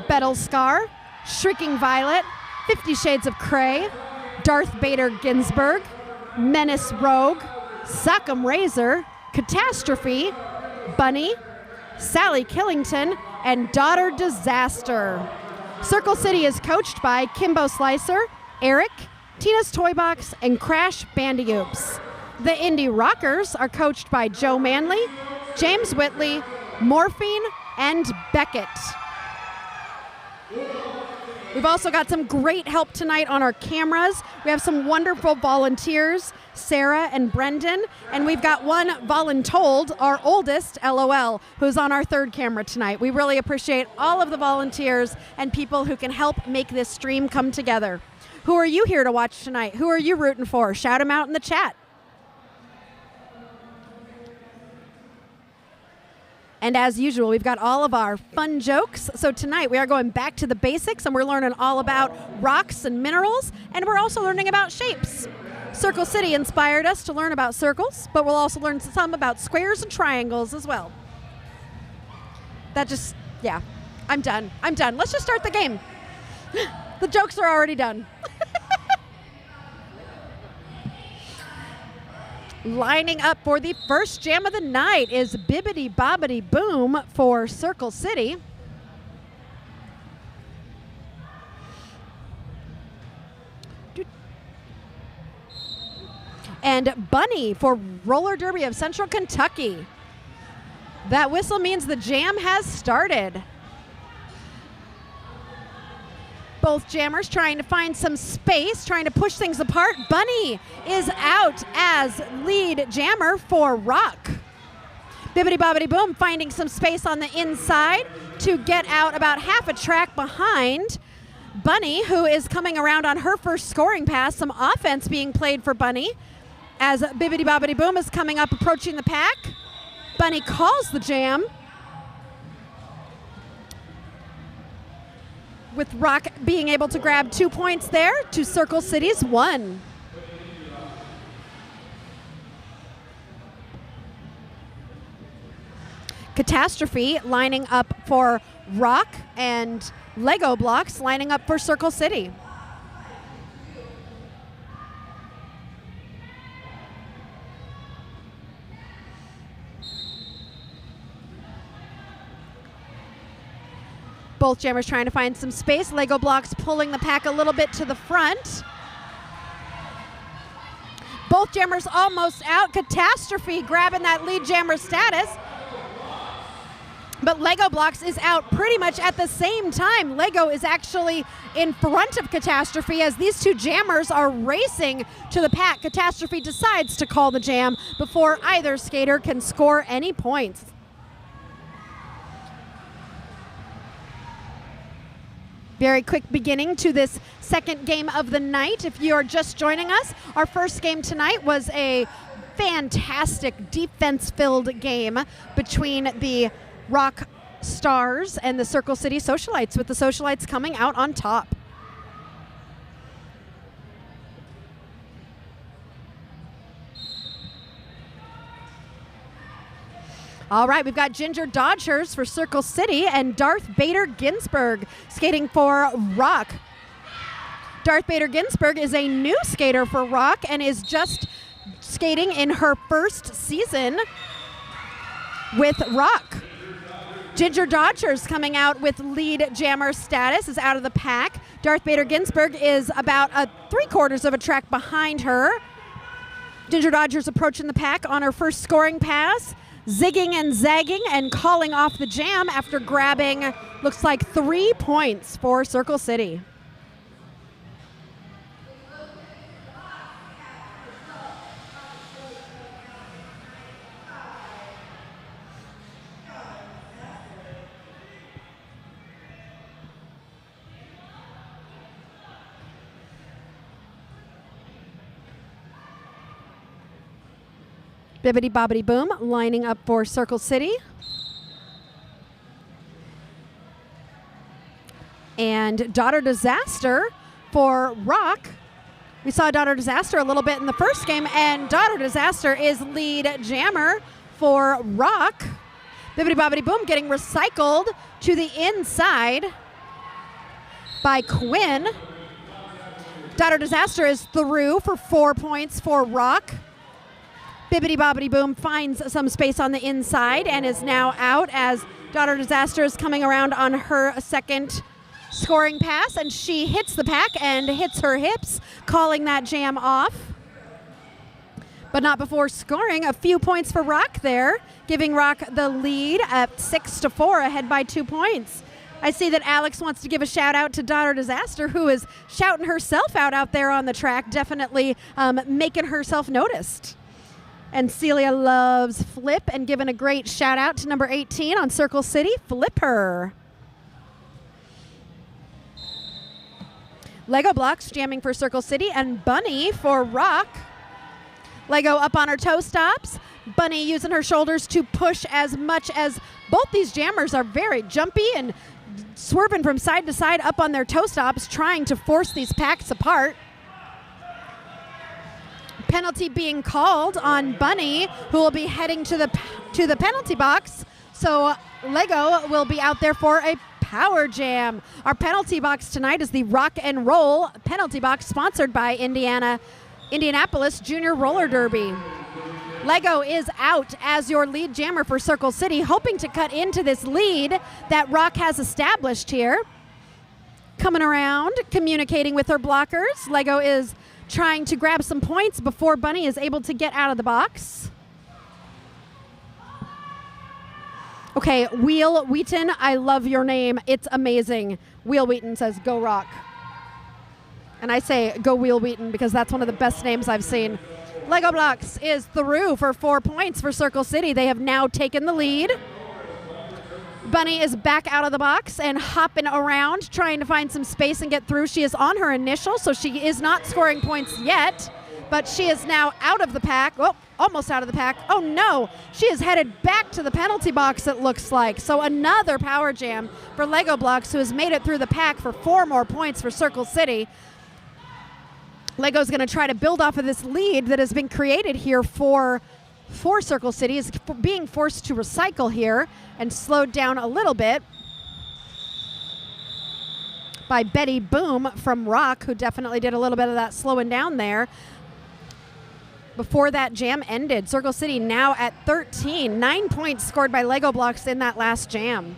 A: Battlescar, Shrieking Violet, 50 Shades of Cray, Darth Vader Ginsburg, Menace Rogue, Sock'em Razor, Catastrophe, Bunny, Sally Killington, and Daughter Disaster. Circle City is coached by Kimbo Slicer, Eric, Tina's Toy Box, and Crash Bandiyoops. The Indie Rockers are coached by Joe Manley, James Whitley, Morphine, and Beckett. We've also got some great help tonight on our cameras. We have some wonderful volunteers, Sarah and Brendan, and we've got one voluntold, our oldest, LOL, who's on our third camera tonight. We really appreciate all of the volunteers and people who can help make this stream come together. Who are you here to watch tonight? Who are you rooting for? Shout them out in the chat. And as usual, we've got all of our fun jokes. So tonight we are going back to the basics and we're learning all about rocks and minerals, and we're also learning about shapes. Circle City inspired us to learn about circles, but we'll also learn some about squares and triangles as well. Yeah, I'm done. Let's just start the game. The jokes are already done. Lining up for the first jam of the night is Bibbidi Bobbidi Boom for Circle City. And Bunny for Roller Derby of Central Kentucky. That whistle means the jam has started. Both jammers trying to find some space, trying to push things apart. Bunny is out as lead jammer for Rock. Bibbidi Bobbidi Boom finding some space on the inside to get out about half a track behind Bunny, who is coming around on her first scoring pass. Some offense being played for Bunny as Bibbidi Bobbidi Boom is coming up, approaching the pack. Bunny calls the jam, with Rock being able to grab 2 points there to Circle City's 1. Catastrophe lining up for Rock, and Lego Blocks lining up for Circle City. Both jammers trying to find some space. Lego Blocks pulling the pack a little bit to the front. Both jammers almost out. Catastrophe grabbing that lead jammer status. But Lego Blocks is out pretty much at the same time. Lego is actually in front of Catastrophe as these two jammers are racing to the pack. Catastrophe decides to call the jam before either skater can score any points. Very quick beginning to this second game of the night. If you're just joining us, our first game tonight was a fantastic defense-filled game between the ROCKstars and the Circle City Socialites, with the Socialites coming out on top. All right, we've got Ginger Dodgers for Circle City and Darth Bader Ginsburg skating for Rock. Darth Bader Ginsburg is a new skater for Rock and is just skating in her first season with Rock. Ginger Dodgers coming out with lead jammer status is out of the pack. Darth Bader Ginsburg is about 3/4 of a track behind her. Ginger Dodgers approaching the pack on her first scoring pass, zigging and zagging and calling off the jam after grabbing, looks like 3 points for Circle City. Bibbidi Bobbidi Boom lining up for Circle City. And Daughter Disaster for Rock. We saw Daughter Disaster a little bit in the first game, and Daughter Disaster is lead jammer for Rock. Bibbidi Bobbidi Boom getting recycled to the inside by Quinn. Daughter Disaster is through for 4 points for Rock. Bibbidi Bobbidi Boom finds some space on the inside and is now out as Daughter Disaster is coming around on her second scoring pass, and she hits the pack and hits her hips, calling that jam off. But not before scoring. A few points for Rock there, giving Rock the lead at 6-4, ahead by 2 points. I see that Alex wants to give a shout out to Daughter Disaster, who is shouting herself out there on the track, definitely making herself noticed. And Celia loves Flip and giving a great shout out to number 18 on Circle City, Flipper. Lego Blocks jamming for Circle City and Bunny for Rock. Lego up on her toe stops. Bunny using her shoulders to push as much as both these jammers are very jumpy and swerving from side to side up on their toe stops, trying to force these packs apart. Penalty being called on Bunny, who will be heading to the penalty box. So Lego will be out there for a power jam. Our penalty box tonight is the Rock and Roll penalty box, sponsored by Indianapolis Junior Roller Derby. Lego is out as your lead jammer for Circle City, hoping to cut into this lead that Rock has established here. Coming around, communicating with her blockers. Lego is trying to grab some points before Bunny is able to get out of the box. Okay, Wheel Wheaton, I love your name. It's amazing. Wheel Wheaton says, go Rock. And I say, go Wheel Wheaton, because that's one of the best names I've seen. Lego Blocks is through for 4 points for Circle City. They have now taken the lead. Bunny is back out of the box and hopping around, trying to find some space and get through. She is on her initial, so she is not scoring points yet, but she is now out of the pack. Oh, almost out of the pack. Oh no, she is headed back to the penalty box, it looks like. So another power jam for Lego Blocks, who has made it through the pack for 4 more points for Circle City. Lego's going to try to build off of this lead that has been created here for for Circle City is being forced to recycle here and slowed down a little bit by Betty Boom from Rock, who definitely did a little bit of that slowing down there before that jam ended. Circle City now at 13. 9 points scored by Lego blocks in that last jam.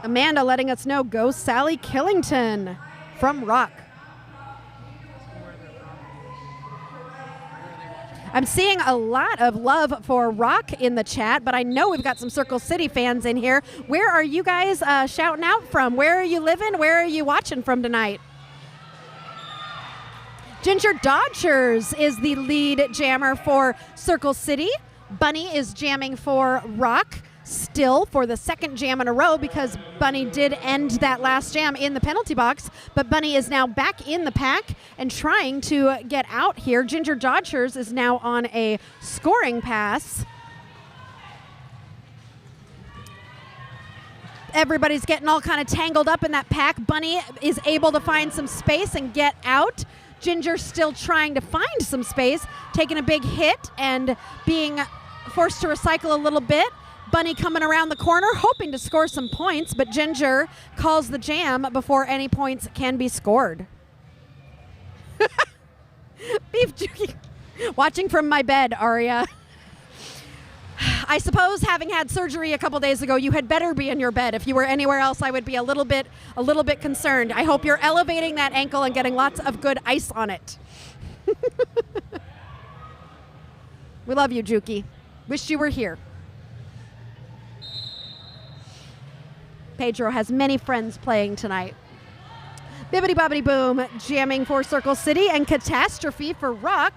A: Amanda letting us know, go Sally Killington from Rock. I'm seeing a lot of love for Rock in the chat, but I know we've got some Circle City fans in here. Where are you guys shouting out from? Where are you living? Where are you watching from tonight? Ginger Dodgers is the lead jammer for Circle City. Bunny is jamming for Rock still for the second jam in a row because Bunny did end that last jam in the penalty box, but Bunny is now back in the pack and trying to get out here. Ginger Dodgers is now on a scoring pass. Everybody's getting all kind of tangled up in that pack. Bunny is able to find some space and get out. Ginger still trying to find some space, taking a big hit and being forced to recycle a little bit. Bunny coming around the corner, hoping to score some points, but Ginger calls the jam before any points can be scored. Beef jerky. Watching from my bed, Aria. I suppose having had surgery a couple days ago, you had better be in your bed. If you were anywhere else, I would be a little bit concerned. I hope you're elevating that ankle and getting lots of good ice on it. We love you, Juki. Wish you were here. Pedro has many friends playing tonight. Bibbidi Bobbidi Boom jamming for Circle City and Catastrophe for Rock.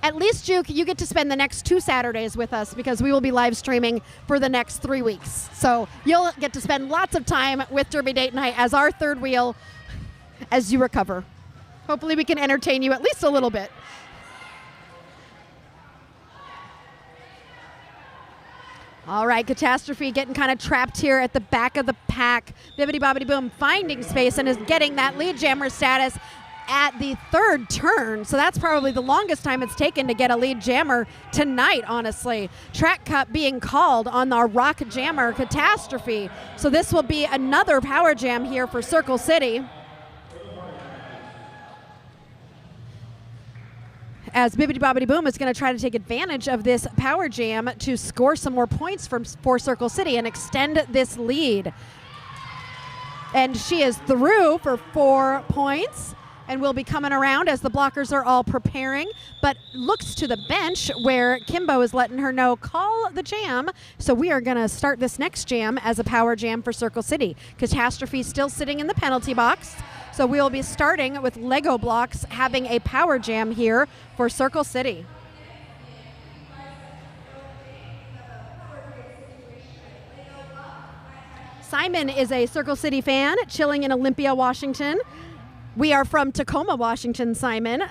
A: At least, Juke, you get to spend the next 2 Saturdays with us because we will be live streaming for the next 3 weeks. So you'll get to spend lots of time with Derby Date Night as our third wheel as you recover. Hopefully we can entertain you at least a little bit. All right, Catastrophe getting kind of trapped here at the back of the pack. Bibbidi Bobbidi Boom finding space and is getting that lead jammer status at the third turn. So that's probably the longest time it's taken to get a lead jammer tonight, honestly. Track cut being called on our Rock jammer, Catastrophe. So this will be another power jam here for Circle City, as Bibbidi Bobbidi Boom is going to try to take advantage of this power jam to score some more points for Circle City and extend this lead. And she is through for 4 points and will be coming around as the blockers are all preparing, but looks to the bench where Kimbo is letting her know, call the jam. So we are going to start this next jam as a power jam for Circle City. Catastrophe still sitting in the penalty box. So we will be starting with Lego blocks having a power jam here for Circle City. Simon is a Circle City fan, chilling in Olympia, Washington. We are from Tacoma, Washington, Simon.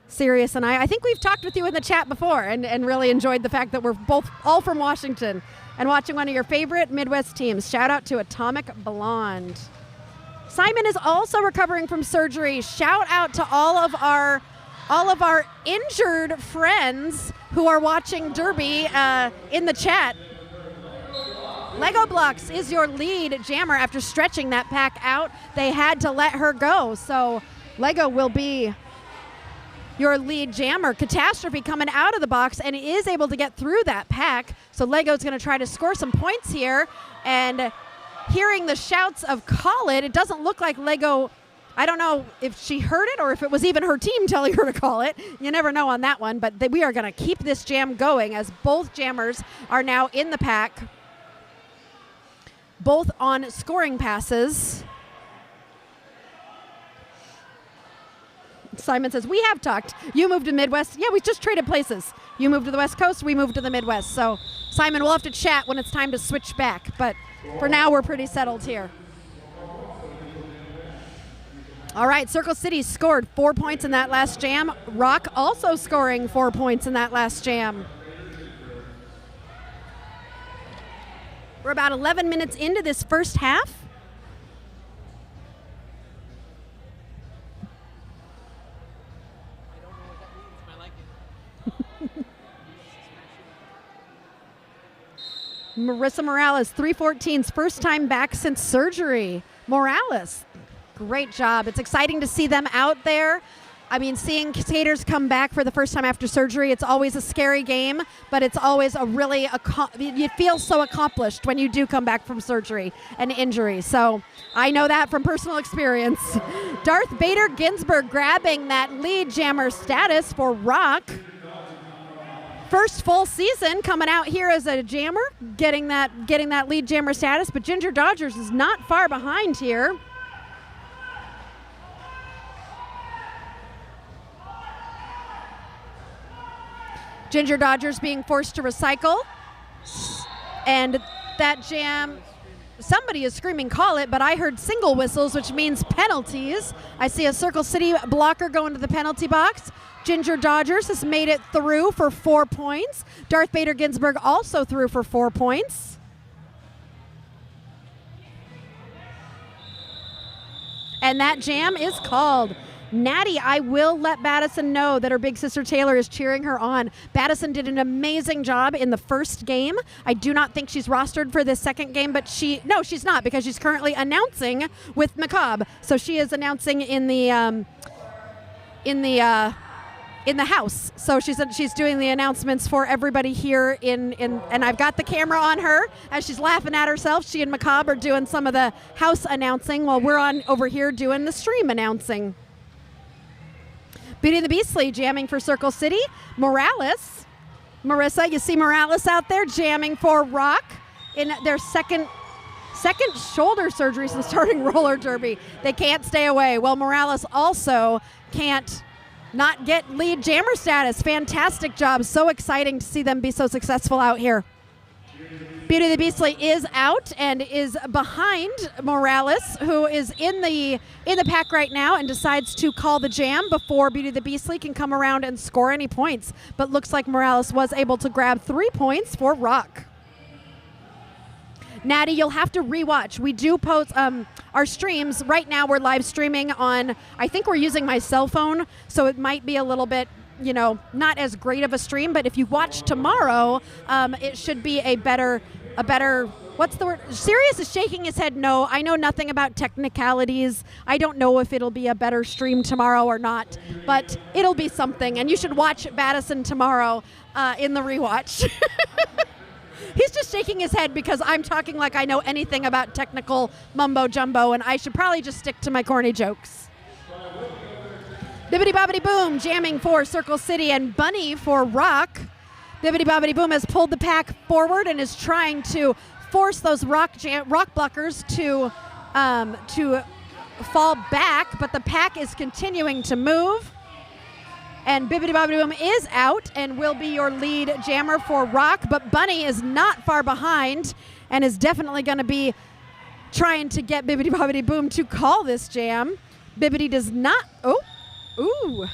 A: Sirius and I think we've talked with you in the chat before and really enjoyed the fact that we're both all from Washington and watching one of your favorite Midwest teams. Shout out to Atomic Blonde. Simon is also recovering from surgery. Shout out to all of our injured friends who are watching Derby in the chat. Lego Blocks is your lead jammer. After stretching that pack out, they had to let her go. So Lego will be your lead jammer. Catastrophe coming out of the box and is able to get through that pack. So Lego's going to try to score some points here. And hearing the shouts of call it, it doesn't look like Lego, I don't know if she heard it or if it was even her team telling her to call it. You never know on that one, but we are going to keep this jam going as both jammers are now in the pack, both on scoring passes. Simon says, we have talked. You moved to Midwest. Yeah, we just traded places. You moved to the West Coast, we moved to the Midwest. So, Simon, we'll have to chat when it's time to switch back. But for now, we're pretty settled here. All right, Circle City scored 4 points in that last jam. Rock also scoring 4 points in that last jam. We're about 11 minutes into this first half. Marissa Morales, 3:14's first time back since surgery. Morales, great job. It's exciting to see them out there. I mean, seeing skaters come back for the first time after surgery, it's always a scary game, but it's always you feel so accomplished when you do come back from surgery and injury. So I know that from personal experience. Darth Vader Ginsburg grabbing that lead jammer status for Rock. First full season coming out here as a jammer, getting that lead jammer status, but Ginger Dodgers is not far behind here. Ginger Dodgers being forced to recycle. And that jam, somebody is screaming call it, but I heard single whistles, which means penalties. I see a Circle City blocker going to the penalty box. Ginger Dodgers has made it through for 4 points. Darth Vader Ginsburg also through for 4 points. And that jam is called. Natty, I will let Battison know that her big sister Taylor is cheering her on. Battison did an amazing job in the first game. I do not think she's rostered for this second game, but she's not, because she's currently announcing with Macabre. So she is announcing in the house. So she's doing the announcements for everybody here and I've got the camera on her as she's laughing at herself. She and Macabre are doing some of the house announcing while we're on over here doing the stream announcing. Beauty and the Beastly jamming for Circle City. Morales. Marissa, you see Morales out there jamming for Rock in their second shoulder surgery since starting roller derby. They can't stay away. Well, Morales also can't not get lead jammer status. Fantastic job. So exciting to see them be so successful out here. Beauty and the Beastly is out and is behind Morales, who is in the pack right now and decides to call the jam before Beauty and the Beastly can come around and score any points. But looks like Morales was able to grab 3 points for Rock. Natty, you'll have to rewatch. We do post our streams. Right now we're live streaming on, I think we're using my cell phone, so it might be a little bit, not as great of a stream, but if you watch tomorrow, it should be a better, what's the word? Sirius is shaking his head no. I know nothing about technicalities. I don't know if it'll be a better stream tomorrow or not, but it'll be something, and you should watch Battison tomorrow in the rewatch. He's just shaking his head because I'm talking like I know anything about technical mumbo jumbo, and I should probably just stick to my corny jokes. Bibbidi Bobbidi Boom jamming for Circle City and Bunny for Rock. Bibbidi Bobbidi Boom has pulled the pack forward and is trying to force those rock blockers to fall back, but the pack is continuing to move. And Bibbidi Bobbidi Boom is out and will be your lead jammer for Rock, but Bunny is not far behind and is definitely going to be trying to get Bibbidi Bobbidi Boom to call this jam. Bibbidi does not. Ooh.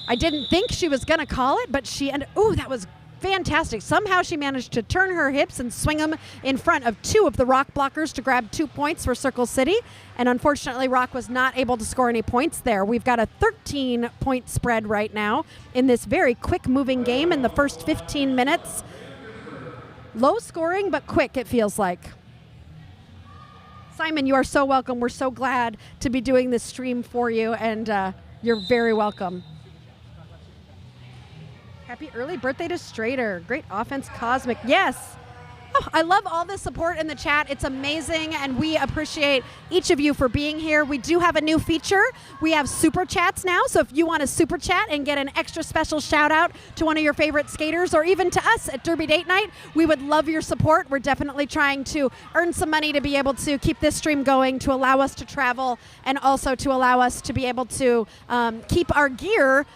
A: I didn't think she was going to call it, but that was fantastic. Somehow she managed to turn her hips and swing them in front of 2 of the Rock blockers to grab 2 points for Circle City. And unfortunately, Rock was not able to score any points there. We've got a 13-point spread right now in this very quick-moving game in the first 15 minutes. Low scoring, but quick, it feels like. Simon, you are so welcome. We're so glad to be doing this stream for you, and you're very welcome. Happy early birthday to Strader. Great offense, Cosmic. Yes. Oh, I love all the support in the chat. It's amazing, and we appreciate each of you for being here. We do have a new feature. We have super chats now, so if you want to super chat and get an extra special shout out to one of your favorite skaters or even to us at Derby Date Night, we would love your support. We're definitely trying to earn some money to be able to keep this stream going, to allow us to travel, and also to allow us to be able to keep our gear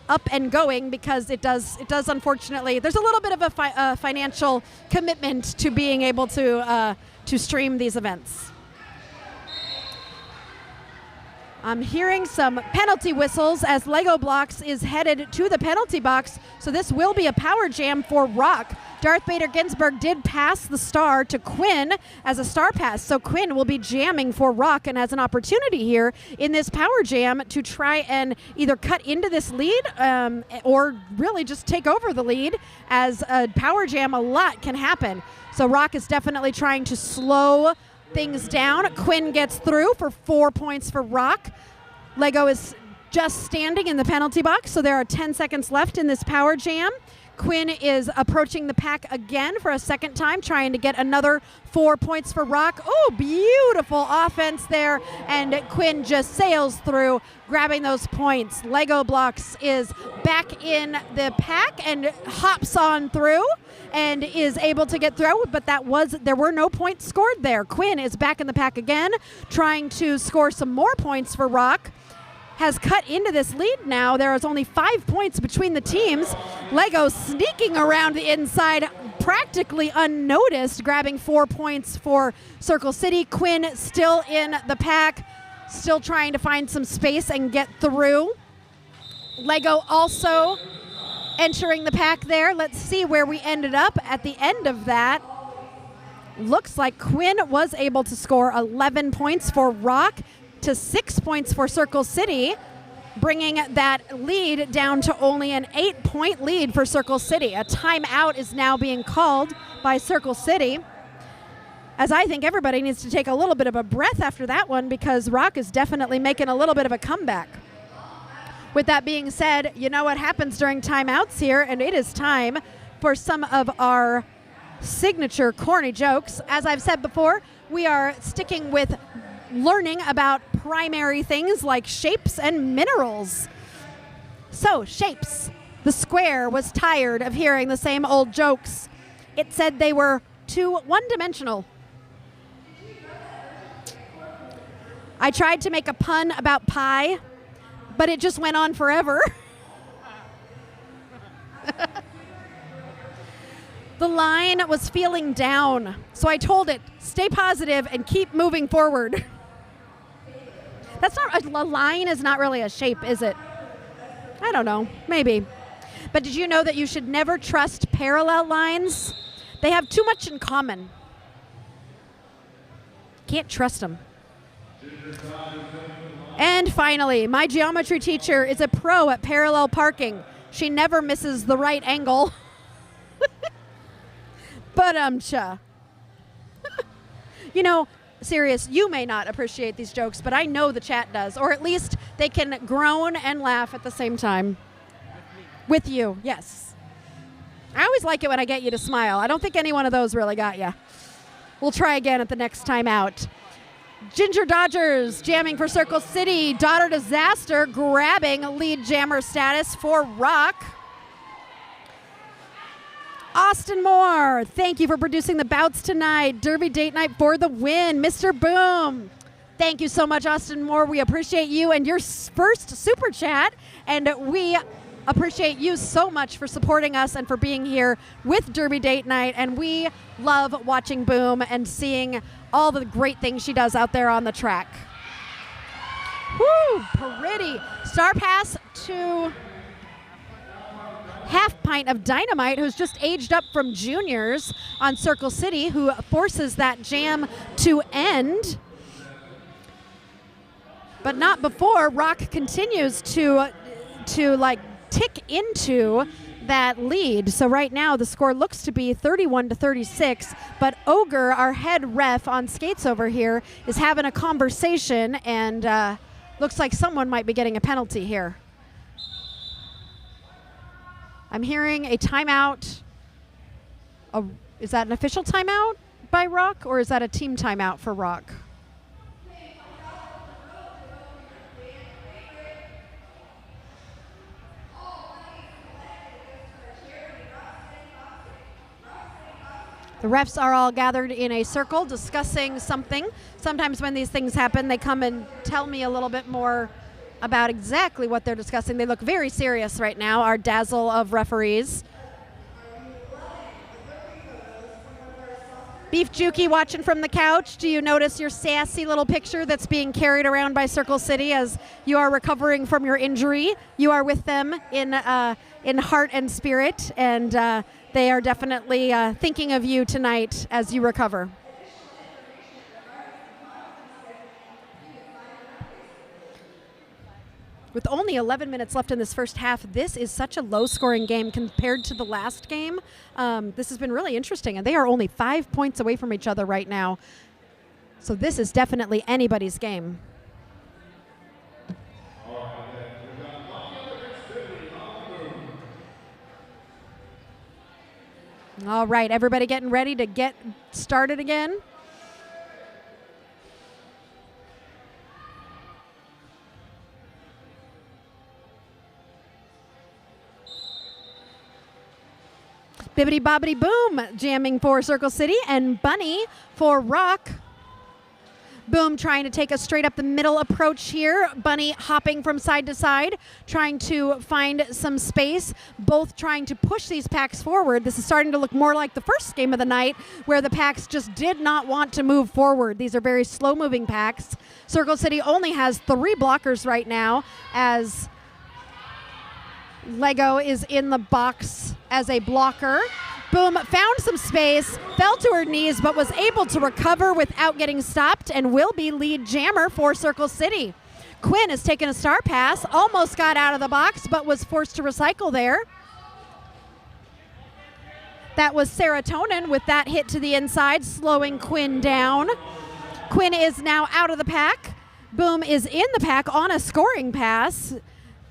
A: up and going, because it does unfortunately, there's a little bit of a financial commitment to being able to stream these events. I'm hearing some penalty whistles as Lego Blocks is headed to the penalty box, so this will be a power jam for Rock. Darth Vader Ginsburg did pass the star to Quinn as a star pass, so Quinn will be jamming for Rock and has an opportunity here in this power jam to try and either cut into this lead or really just take over the lead. As a power jam, a lot can happen. So Rock is definitely trying to slow things down. Quinn gets through for 4 points for Rock. Lego is just standing in the penalty box, so there are 10 seconds left in this power jam. Quinn is approaching the pack again for a second time, trying to get another 4 points for Rock. Oh, beautiful offense there, and Quinn just sails through, grabbing those points. Lego Blocks is back in the pack and hops on through and is able to get through, but there were no points scored there. Quinn is back in the pack again, trying to score some more points for Rock. Has cut into this lead now. There is only 5 points between the teams. Lego sneaking around the inside, practically unnoticed, grabbing 4 points for Circle City. Quinn still in the pack, still trying to find some space and get through. Lego also entering the pack there. Let's see where we ended up at the end of that. Looks like Quinn was able to score 11 points for Rock to 6 points for Circle City, bringing that lead down to only an 8-point lead for Circle City. A timeout is now being called by Circle City, as I think everybody needs to take a little bit of a breath after that one, because Rock is definitely making a little bit of a comeback. With that being said, you know what happens during timeouts here, and it is time for some of our signature corny jokes. As I've said before, we are sticking with learning about primary things like shapes and minerals. So, shapes. The square was tired of hearing the same old jokes. It said they were too one-dimensional. I tried to make a pun about pie, but it just went on forever. The line was feeling down, so I told it, stay positive and keep moving forward. That's not, a line is not really a shape, is it? I don't know, maybe. But did you know that you should never trust parallel lines? They have too much in common. Can't trust them. And finally, my geometry teacher is a pro at parallel parking. She never misses the right angle. But you know, serious, you may not appreciate these jokes, but I know the chat does, or at least they can groan and laugh at the same time. With you, yes. I always like it when I get you to smile. I don't think any one of those really got you. We'll try again at the next time out. Ginger Dodgers jamming for Circle City. Daughter Disaster grabbing lead jammer status for Rock. Austin Moore, thank you for producing the bouts tonight. Derby Date Night for the win. Mr. Boom, thank you so much, Austin Moore. We appreciate you and your first super chat, and we appreciate you so much for supporting us and for being here with Derby Date Night. And we love watching Boom and seeing all the great things she does out there on the track. Woo, pretty. Star pass to Half Pint of Dynamite, who's just aged up from juniors on Circle City, who forces that jam to end. But not before Rock continues to like tick into that lead. So right now the score looks to be 31-36, but Ogre, our head ref on skates over here, is having a conversation, and looks like someone might be getting a penalty here. I'm hearing a timeout. Is that an official timeout by Rock, or is that a team timeout for Rock? The refs are all gathered in a circle discussing something. Sometimes when these things happen, they come and tell me a little bit more about exactly what they're discussing. They look very serious right now, our dazzle of referees. Beef Juki watching from the couch. Do you notice your sassy little picture that's being carried around by Circle City as you are recovering from your injury? You are with them in heart and spirit, and they are definitely thinking of you tonight as you recover. With only 11 minutes left in this first half, this is such a low-scoring game compared to the last game. This has been really interesting, and they are only 5 points away from each other right now. So this is definitely anybody's game. All right, everybody getting ready to get started again. Bibbidi Bobbidi Boom jamming for Circle City, and Bunny for Rock. Boom trying to take a straight up the middle approach here. Bunny hopping from side to side, trying to find some space, both trying to push these packs forward. This is starting to look more like the first game of the night, where the packs just did not want to move forward. These are very slow moving packs. Circle City only has 3 blockers right now, as Lego is in the box as a blocker. Boom found some space, fell to her knees, but was able to recover without getting stopped and will be lead jammer for Circle City. Quinn has taken a star pass, almost got out of the box, but was forced to recycle there. That was Serotonin with that hit to the inside, slowing Quinn down. Quinn is now out of the pack. Boom is in the pack on a scoring pass.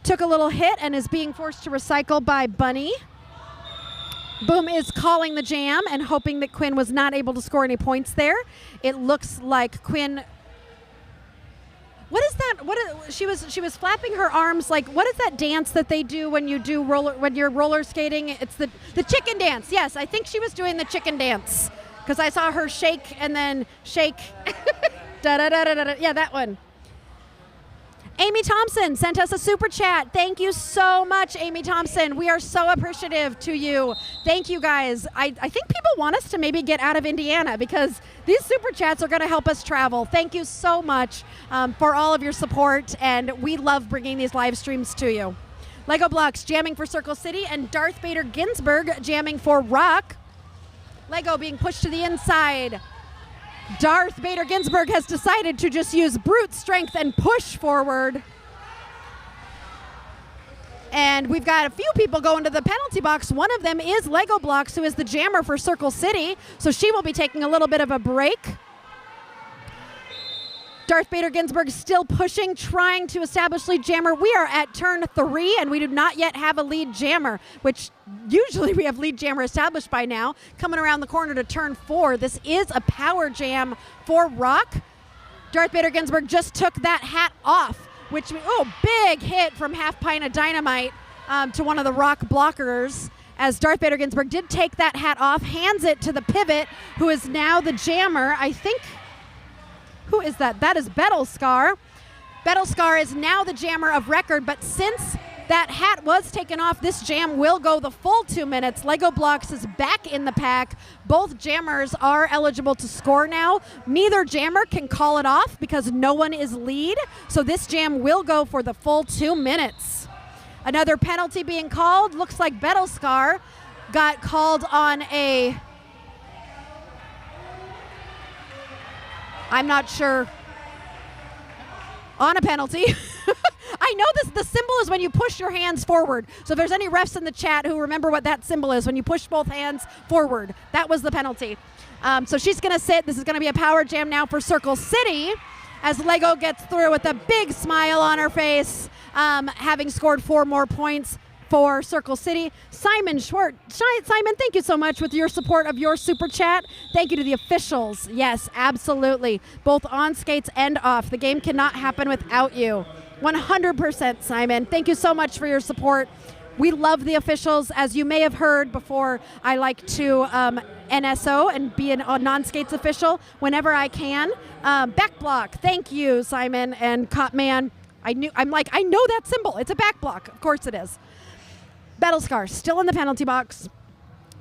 A: Took a little hit and is being forced to recycle by Bunny. Boom is calling the jam and hoping that Quinn was not able to score any points there. It looks like Quinn. What is that? She was flapping her arms like, what is that dance that they do when you're roller skating? It's the chicken dance. Yes, I think she was doing the chicken dance because I saw her shake and then shake. Da da da da da. Yeah, that one. Amy Thompson sent us a super chat. Thank you so much, Amy Thompson. We are so appreciative to you. Thank you, guys. I think people want us to maybe get out of Indiana because these super chats are going to help us travel. Thank you so much for all of your support, and we love bringing these live streams to you. Lego Blocks jamming for Circle City, and Darth Vader Ginsburg jamming for Rock. Lego being pushed to the inside. Darth Vader Ginsburg has decided to just use brute strength and push forward. And we've got a few people going to the penalty box. One of them is Lego Blocks, who is the jammer for Circle City. So she will be taking a little bit of a break. Darth Vader Ginsburg still pushing, trying to establish lead jammer. We are at turn 3, and we do not yet have a lead jammer, which usually we have lead jammer established by now. Coming around the corner to turn 4. This is a power jam for Rock. Darth Vader Ginsburg just took that hat off, which, big hit from Half Pint of Dynamite to one of the Rock blockers. As Darth Vader Ginsburg did take that hat off, hands it to the pivot, who is now the jammer. I think... Who is that? That is Battlescar. Battlescar is now the jammer of record, but since that hat was taken off, this jam will go the full 2 minutes. Lego Blocks is back in the pack. Both jammers are eligible to score now. Neither jammer can call it off because no one is lead, so this jam will go for the full 2 minutes. Another penalty being called. Looks like Battlescar got called on a... I'm not sure. On a penalty. I know this. The symbol is when you push your hands forward. So if there's any refs in the chat who remember what that symbol is, when you push both hands forward, that was the penalty. So she's going to sit. This is going to be a power jam now for Circle City as Lego gets through with a big smile on her face, having scored 4 more points for Circle City. Simon Schwartz. Simon, thank you so much with your support of your super chat. Thank you to the officials. Yes, absolutely. Both on skates and off. The game cannot happen without you. 100%, Simon. Thank you so much for your support. We love the officials. As you may have heard before, I like to NSO and be a non-skates official whenever I can. Back block. Thank you, Simon and Copman. I know that symbol. It's a back block. Of course it is. Battlescar still in the penalty box.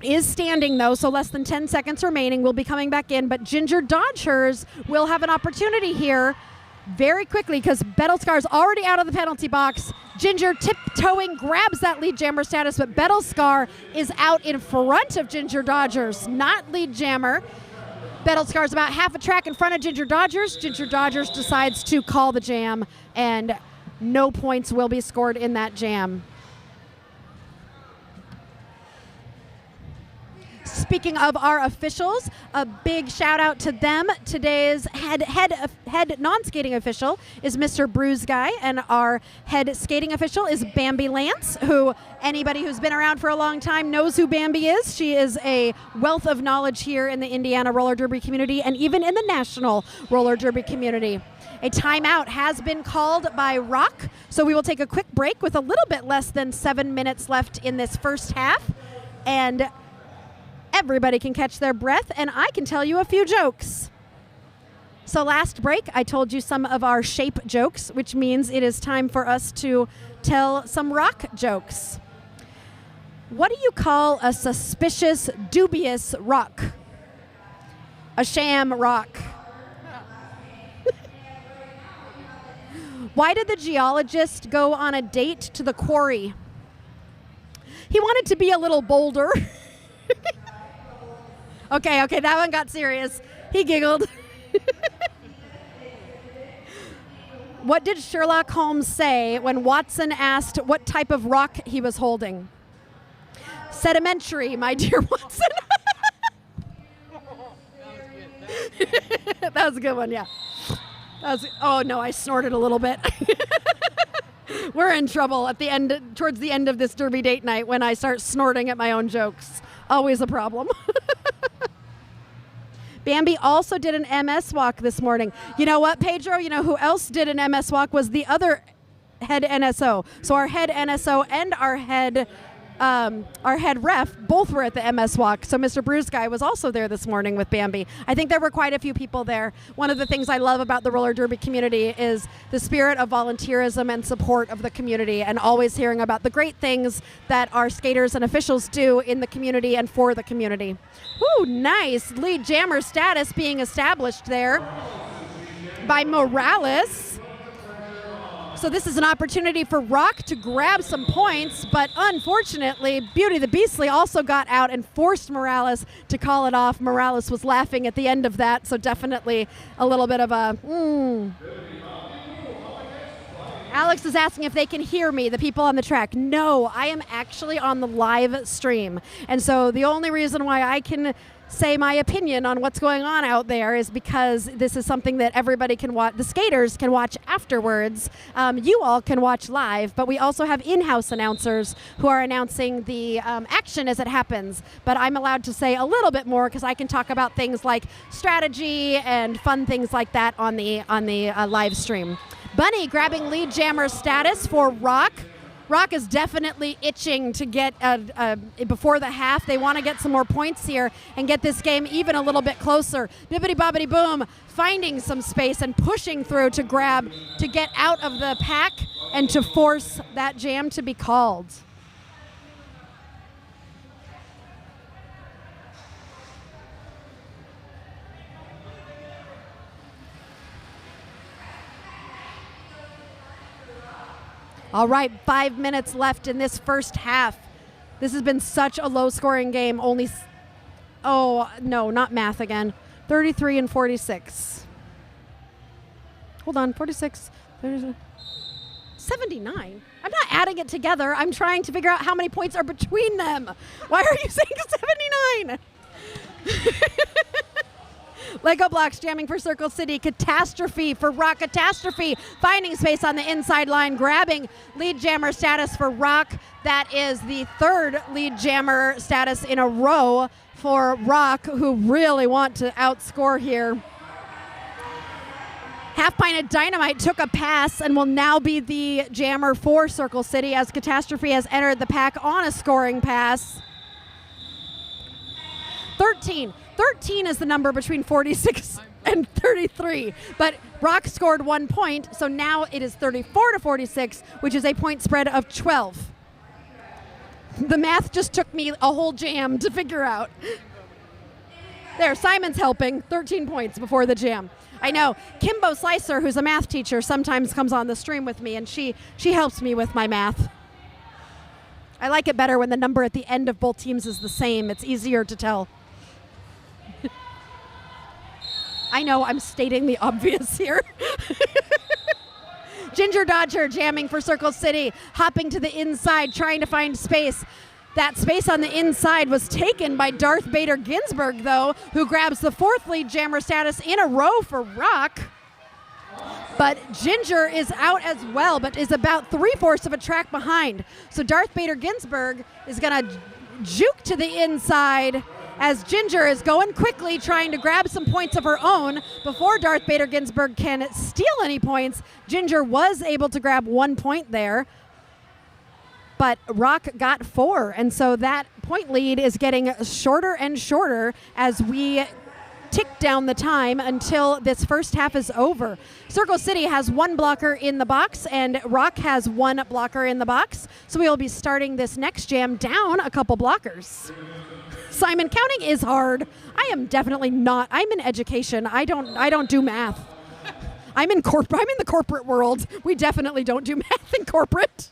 A: Is standing though, so less than 10 seconds remaining. Will be coming back in, but Ginger Dodgers will have an opportunity here very quickly because Battlescar's already out of the penalty box. Ginger tiptoeing grabs that lead jammer status, but Battlescar is out in front of Ginger Dodgers, not lead jammer. Battlescar's about half a track in front of Ginger Dodgers. Ginger Dodgers decides to call the jam, and no points will be scored in that jam. Speaking of our officials, a big shout out to them. Today's head non-skating official is Mr. Bruise Guy, and our head skating official is Bambi Lance, who anybody who's been around for a long time knows who Bambi is. She is a wealth of knowledge here in the Indiana roller derby community and even in the national roller derby community. A timeout has been called by Rock, so we will take a quick break with a little bit less than 7 minutes left in this first half. And everybody can catch their breath, and I can tell you a few jokes. So last break, I told you some of our shape jokes, which means it is time for us to tell some rock jokes. What do you call a suspicious, dubious rock? A sham rock. Why did the geologist go on a date to the quarry? He wanted to be a little bolder. Okay, that one got serious. He giggled. What did Sherlock Holmes say when Watson asked what type of rock he was holding? Sedimentary, my dear Watson. That was a good one, yeah. Oh no, I snorted a little bit. We're in trouble at the end, towards the end of this derby date night, when I start snorting at my own jokes. Always a problem. Bambi also did an MS walk this morning. You know what, Pedro? You know who else did an MS walk was the other head NSO. So our head NSO and our head ref both were at the MS walk. So Mr. Bruise Guy was also there this morning with Bambi. I think there were quite a few people there. One of the things I love about the roller derby community is the spirit of volunteerism and support of the community, and always hearing about the great things that our skaters and officials do in the community and for the community. Ooh, nice. Lead jammer status being established there by Morales. So this is an opportunity for Rock to grab some points, but unfortunately, Beauty the Beastly also got out and forced Morales to call it off. Morales was laughing at the end of that, so definitely a little bit of a Alex is asking if they can hear me, the people on the track. No, I am actually on the live stream. And so the only reason why I can say my opinion on what's going on out there is because this is something that everybody can watch. The skaters can watch afterwards. You all can watch live, but we also have in-house announcers who are announcing the action as it happens. But I'm allowed to say a little bit more because I can talk about things like strategy and fun things like that on the live stream. Bunny grabbing lead jammer status for Rock. Rock is definitely itching to get before the half. They want to get some more points here and get this game even a little bit closer. Bibbidi bobbidi boom, finding some space and pushing through to grab, to get out of the pack and to force that jam to be called. All right, 5 minutes left in this first half. This has been such a low-scoring game. Oh, no, not math again. 33 and 46. Hold on, 46, 79. I'm not adding it together. I'm trying to figure out how many points are between them. Why are you saying 79? Lego blocks jamming for Circle City. Catastrophe for Rock. Catastrophe finding space on the inside line, grabbing lead jammer status for Rock. That is the third lead jammer status in a row for Rock, who really want to outscore here. Half Pint of Dynamite took a pass and will now be the jammer for Circle City as Catastrophe has entered the pack on a scoring pass. 13 is the number between 46 and 33, but Rock scored 1 point, so now it is 34 to 46, which is a point spread of 12. The math just took me a whole jam to figure out. There, Simon's helping, 13 points before the jam. I know, Kimbo Slicer, who's a math teacher, sometimes comes on the stream with me, and she helps me with my math. I like it better when the number at the end of both teams is the same. It's easier to tell. I know I'm stating the obvious here. Ginger Dodger jamming for Circle City, hopping to the inside, trying to find space. That space on the inside was taken by Darth Vader Ginsburg, though, who grabs the 4th lead jammer status in a row for Rock. But Ginger is out as well, but is about 3/4 of a track behind. So Darth Vader Ginsburg is going to juke to the inside as Ginger is going quickly, trying to grab some points of her own before Darth Vader Ginsburg can steal any points. Ginger was able to grab 1 point there, but Rock got 4, and so that point lead is getting shorter and shorter as we tick down the time until this first half is over. Circle City has 1 blocker in the box, and Rock has 1 blocker in the box, so we will be starting this next jam down a couple blockers. Simon, counting is hard. I am definitely not. I'm in education. I don't do math. I'm in the corporate world. We definitely don't do math in corporate.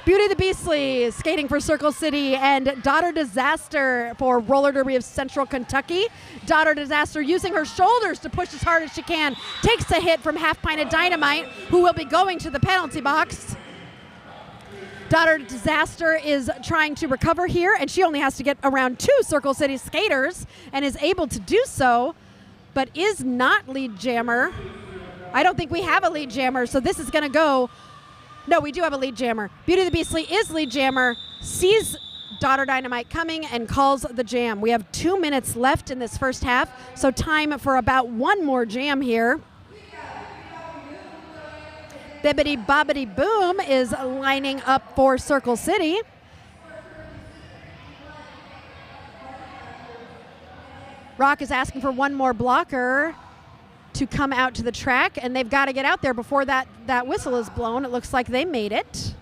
A: Beauty the Beastly skating for Circle City, and Daughter Disaster for Roller Derby of Central Kentucky. Daughter Disaster using her shoulders to push as hard as she can. Takes a hit from Half Pint of Dynamite, who will be going to the penalty box. Daughter Disaster is trying to recover here, and she only has to get around 2 Circle City skaters and is able to do so, but is not lead jammer. I don't think we have a lead jammer, so this is going to go. No, we do have a lead jammer. Beauty the Beastly is lead jammer, sees Daughter Dynamite coming and calls the jam. We have 2 minutes left in this first half, so time for about 1 more jam here. Bibbidi Bobbidi Boom is lining up for Circle City. Rock is asking for 1 more blocker to come out to the track, and they've got to get out there before that whistle is blown. It looks like they made it.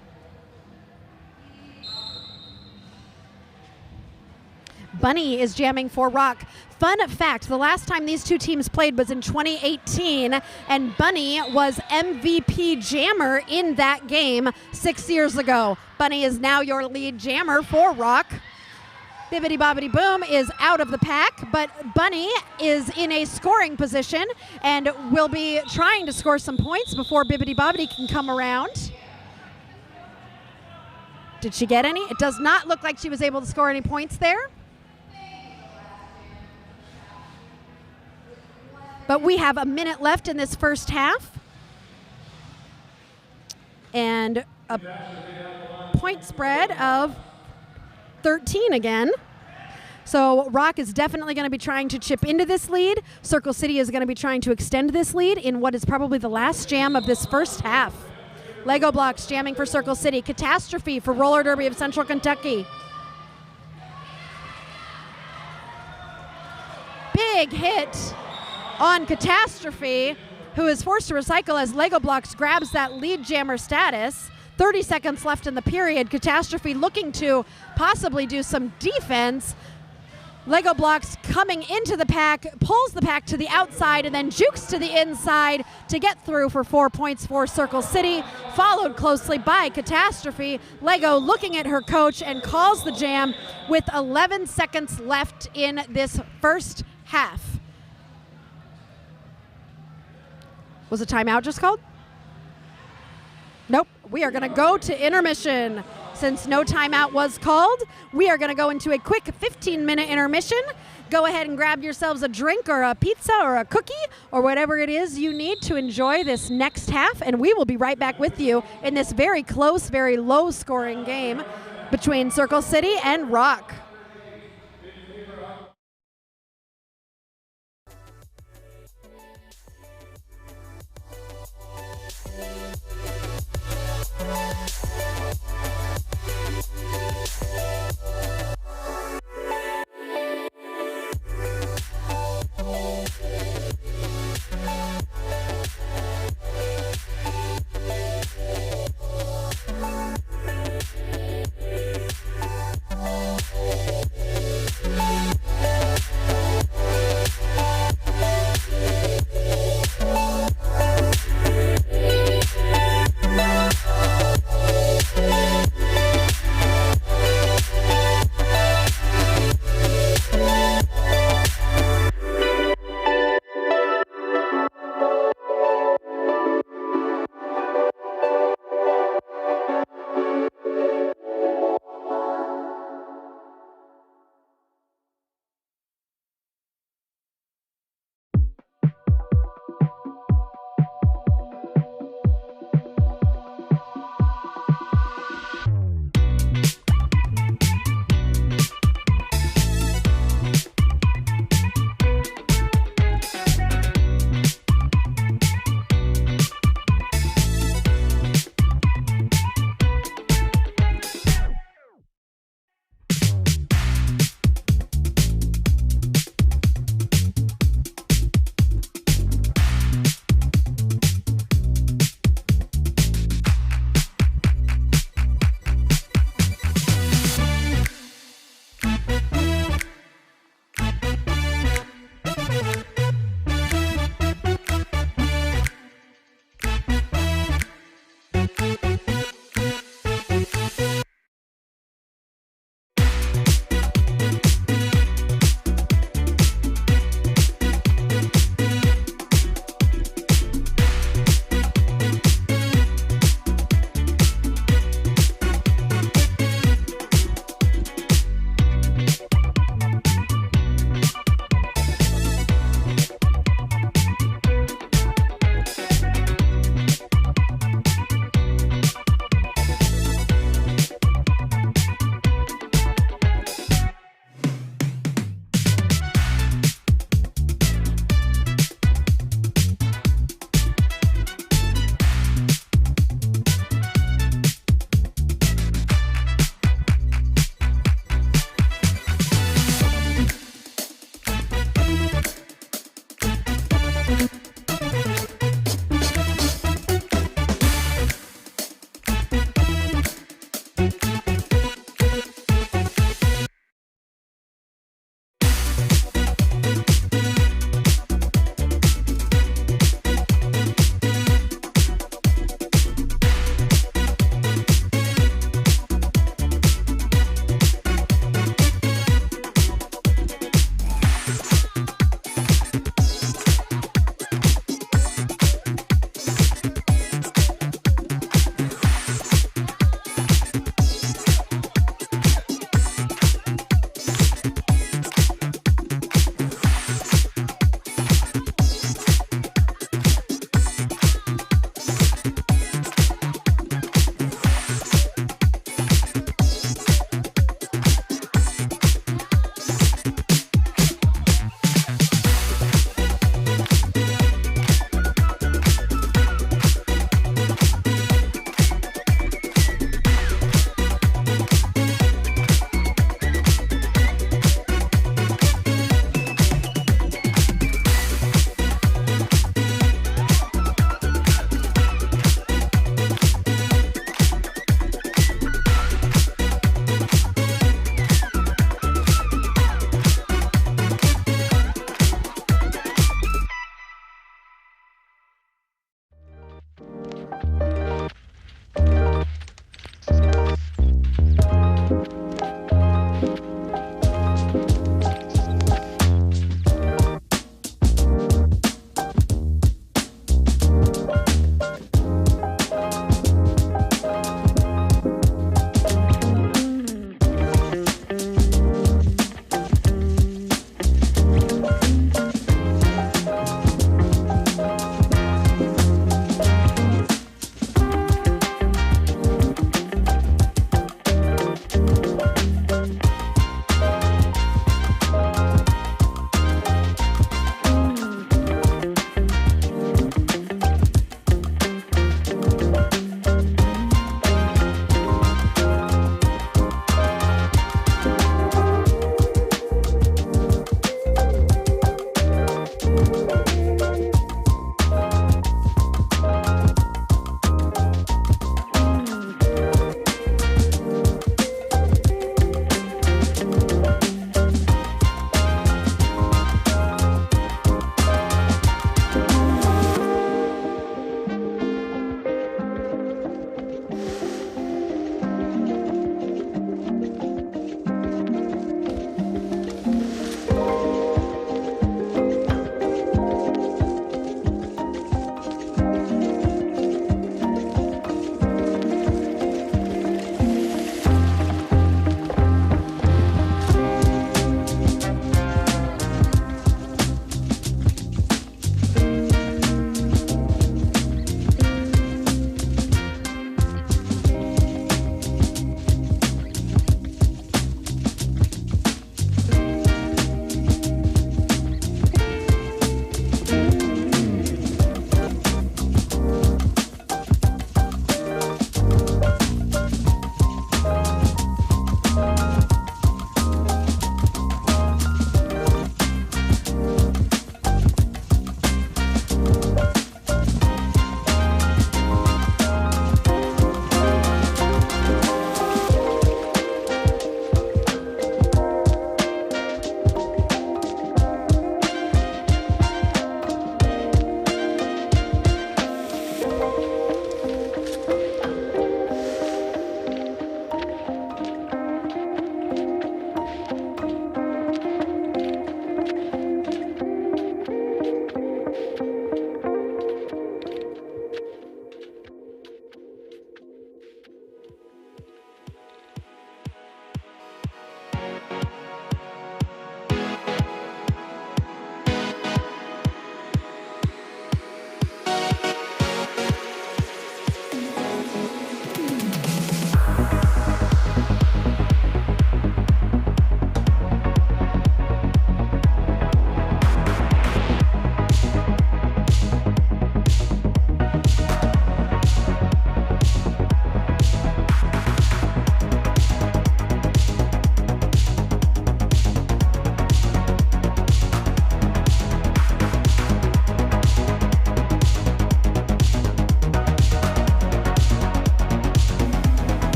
A: Bunny is jamming for Rock. Fun fact, the last time these 2 teams played was in 2018, and Bunny was MVP jammer in that game 6 years ago. Bunny is now your lead jammer for Rock. Bibbidi Bobbidi Boom is out of the pack, but Bunny is in a scoring position and will be trying to score some points before Bibbidi Bobbidi can come around. Did she get any? It does not look like she was able to score any points there. But we have a minute left in this first half. And a point spread of 13 again. So Rock is definitely going to be trying to chip into this lead. Circle City is going to be trying to extend this lead in what is probably the last jam of this first half. Lego Blocks jamming for Circle City. Catastrophe for Roller Derby of Central Kentucky. Big hit on Catastrophe, who is forced to recycle as Lego Blocks grabs that lead jammer status. 30 seconds left in the period. Catastrophe looking to possibly do some defense. Lego Blocks coming into the pack, pulls the pack to the outside, and then jukes to the inside to get through for 4 points for Circle City, followed closely by Catastrophe. Lego looking at her coach and calls the jam with 11 seconds left in this first half. Was a timeout just called? Nope. We are going to go to intermission. Since no timeout was called, we are going to go into a quick 15-minute intermission. Go ahead and grab yourselves a drink or a pizza or a cookie or whatever it is you need to enjoy this next half, and we will be right back with you in this very close, very low-scoring game between Circle City and Rock.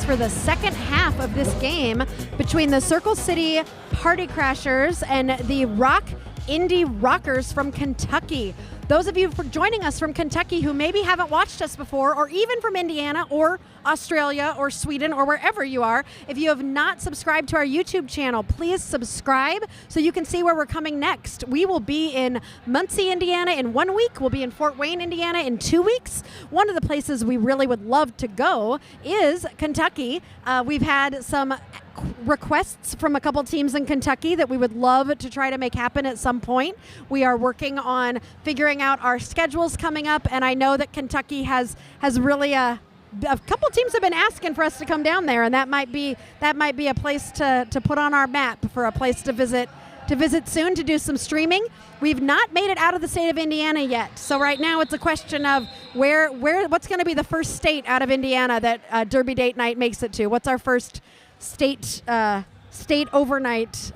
A: for the second half of this game between the Circle City Party Crashers and the Indie Rockers from Kentucky. Those of you for joining us from Kentucky who maybe haven't watched us before, or even from Indiana or Australia or Sweden or wherever you are, if you have not subscribed to our YouTube channel, please subscribe so you can see where we're coming next. We will be in Muncie, Indiana in 1 week. We'll be in Fort Wayne, Indiana in 2 weeks. One of the places we really would love to go is Kentucky. We've had some requests from a couple teams in Kentucky that we would love to try to make happen at some point. We are working on figuring out our schedules coming up, and I know that Kentucky has really a couple teams have been asking for us to come down there, and that might be a place to put on our map for a place to visit soon, to do some streaming. We've not made it out of the state of Indiana yet, so right now it's a question of what's going to be the first state out of Indiana that Derby Date Night makes it to. What's our first state overnight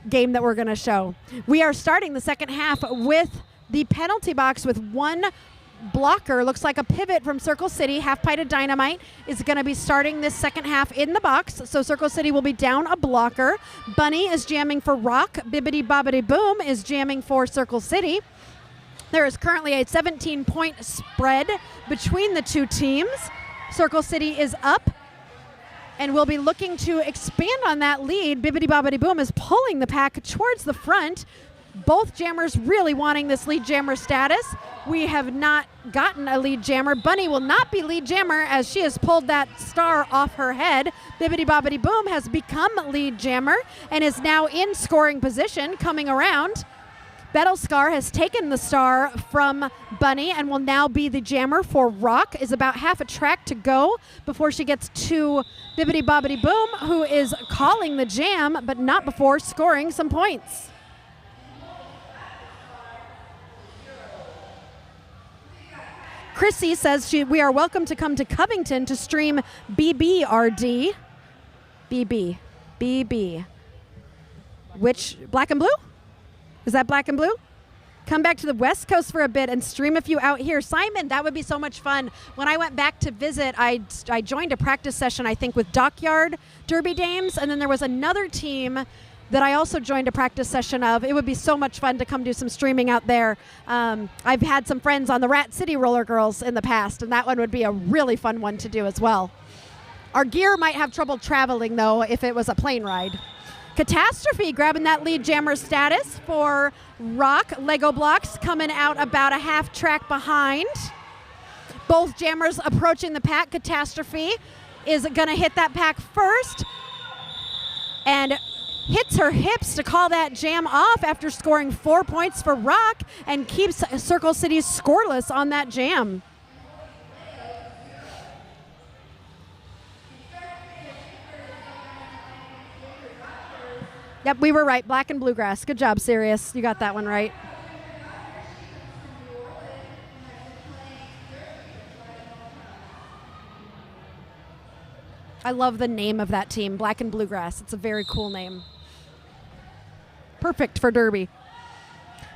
A: game that we're going to show? We are starting the second half with the penalty box with one blocker. Looks like a pivot from Circle City. Half Pint of Dynamite is going to be starting this second half in the box, so Circle City will be down a blocker. Bunny is jamming for Rock. Bibbidi Bobbidi Boom is jamming for Circle City. There is currently a 17-point spread between the two teams. Circle City is up, and we'll be looking to expand on that lead. Bibbidi Bobbidi Boom is pulling the pack towards the front. Both jammers really wanting this lead jammer status. We have not gotten a lead jammer. Bunny will not be lead jammer as she has pulled that star off her head. Bibbidi Bobbidi Boom has become lead jammer and is now in scoring position, coming around. Battlescar has taken the star from Bunny and will now be the jammer for Rock. Is about half a track to go before she gets to Bibbidi Bobbidi Boom, who is calling the jam, but not before scoring some points. Chrissy says we are welcome to come to Covington to stream BBRD. BB. Which, Black and Blue? Is that Black and Blue? Come back to the West Coast for a bit and stream a few out here. Simon, that would be so much fun. When I went back to visit, I joined a practice session, I think, with Dockyard Derby Dames, and then there was another team that I also joined a practice session of. It would be so much fun to come do some streaming out there. I've had some friends on the Rat City Roller Girls in the past, and that one would be a really fun one to do as well. Our gear might have trouble traveling, though, if it was a plane ride. Catastrophe grabbing that lead jammer status for Rock. Lego blocks coming out about a half track behind. Both jammers approaching the pack. Catastrophe is going to hit that pack first and hits her hips to call that jam off after scoring 4 points for Rock and keeps Circle City scoreless on that jam. Yep, we were right. Black and Bluegrass. Good job, Sirius. You got that one right. I love the name of that team, Black and Bluegrass. It's a very cool name. Perfect for Derby.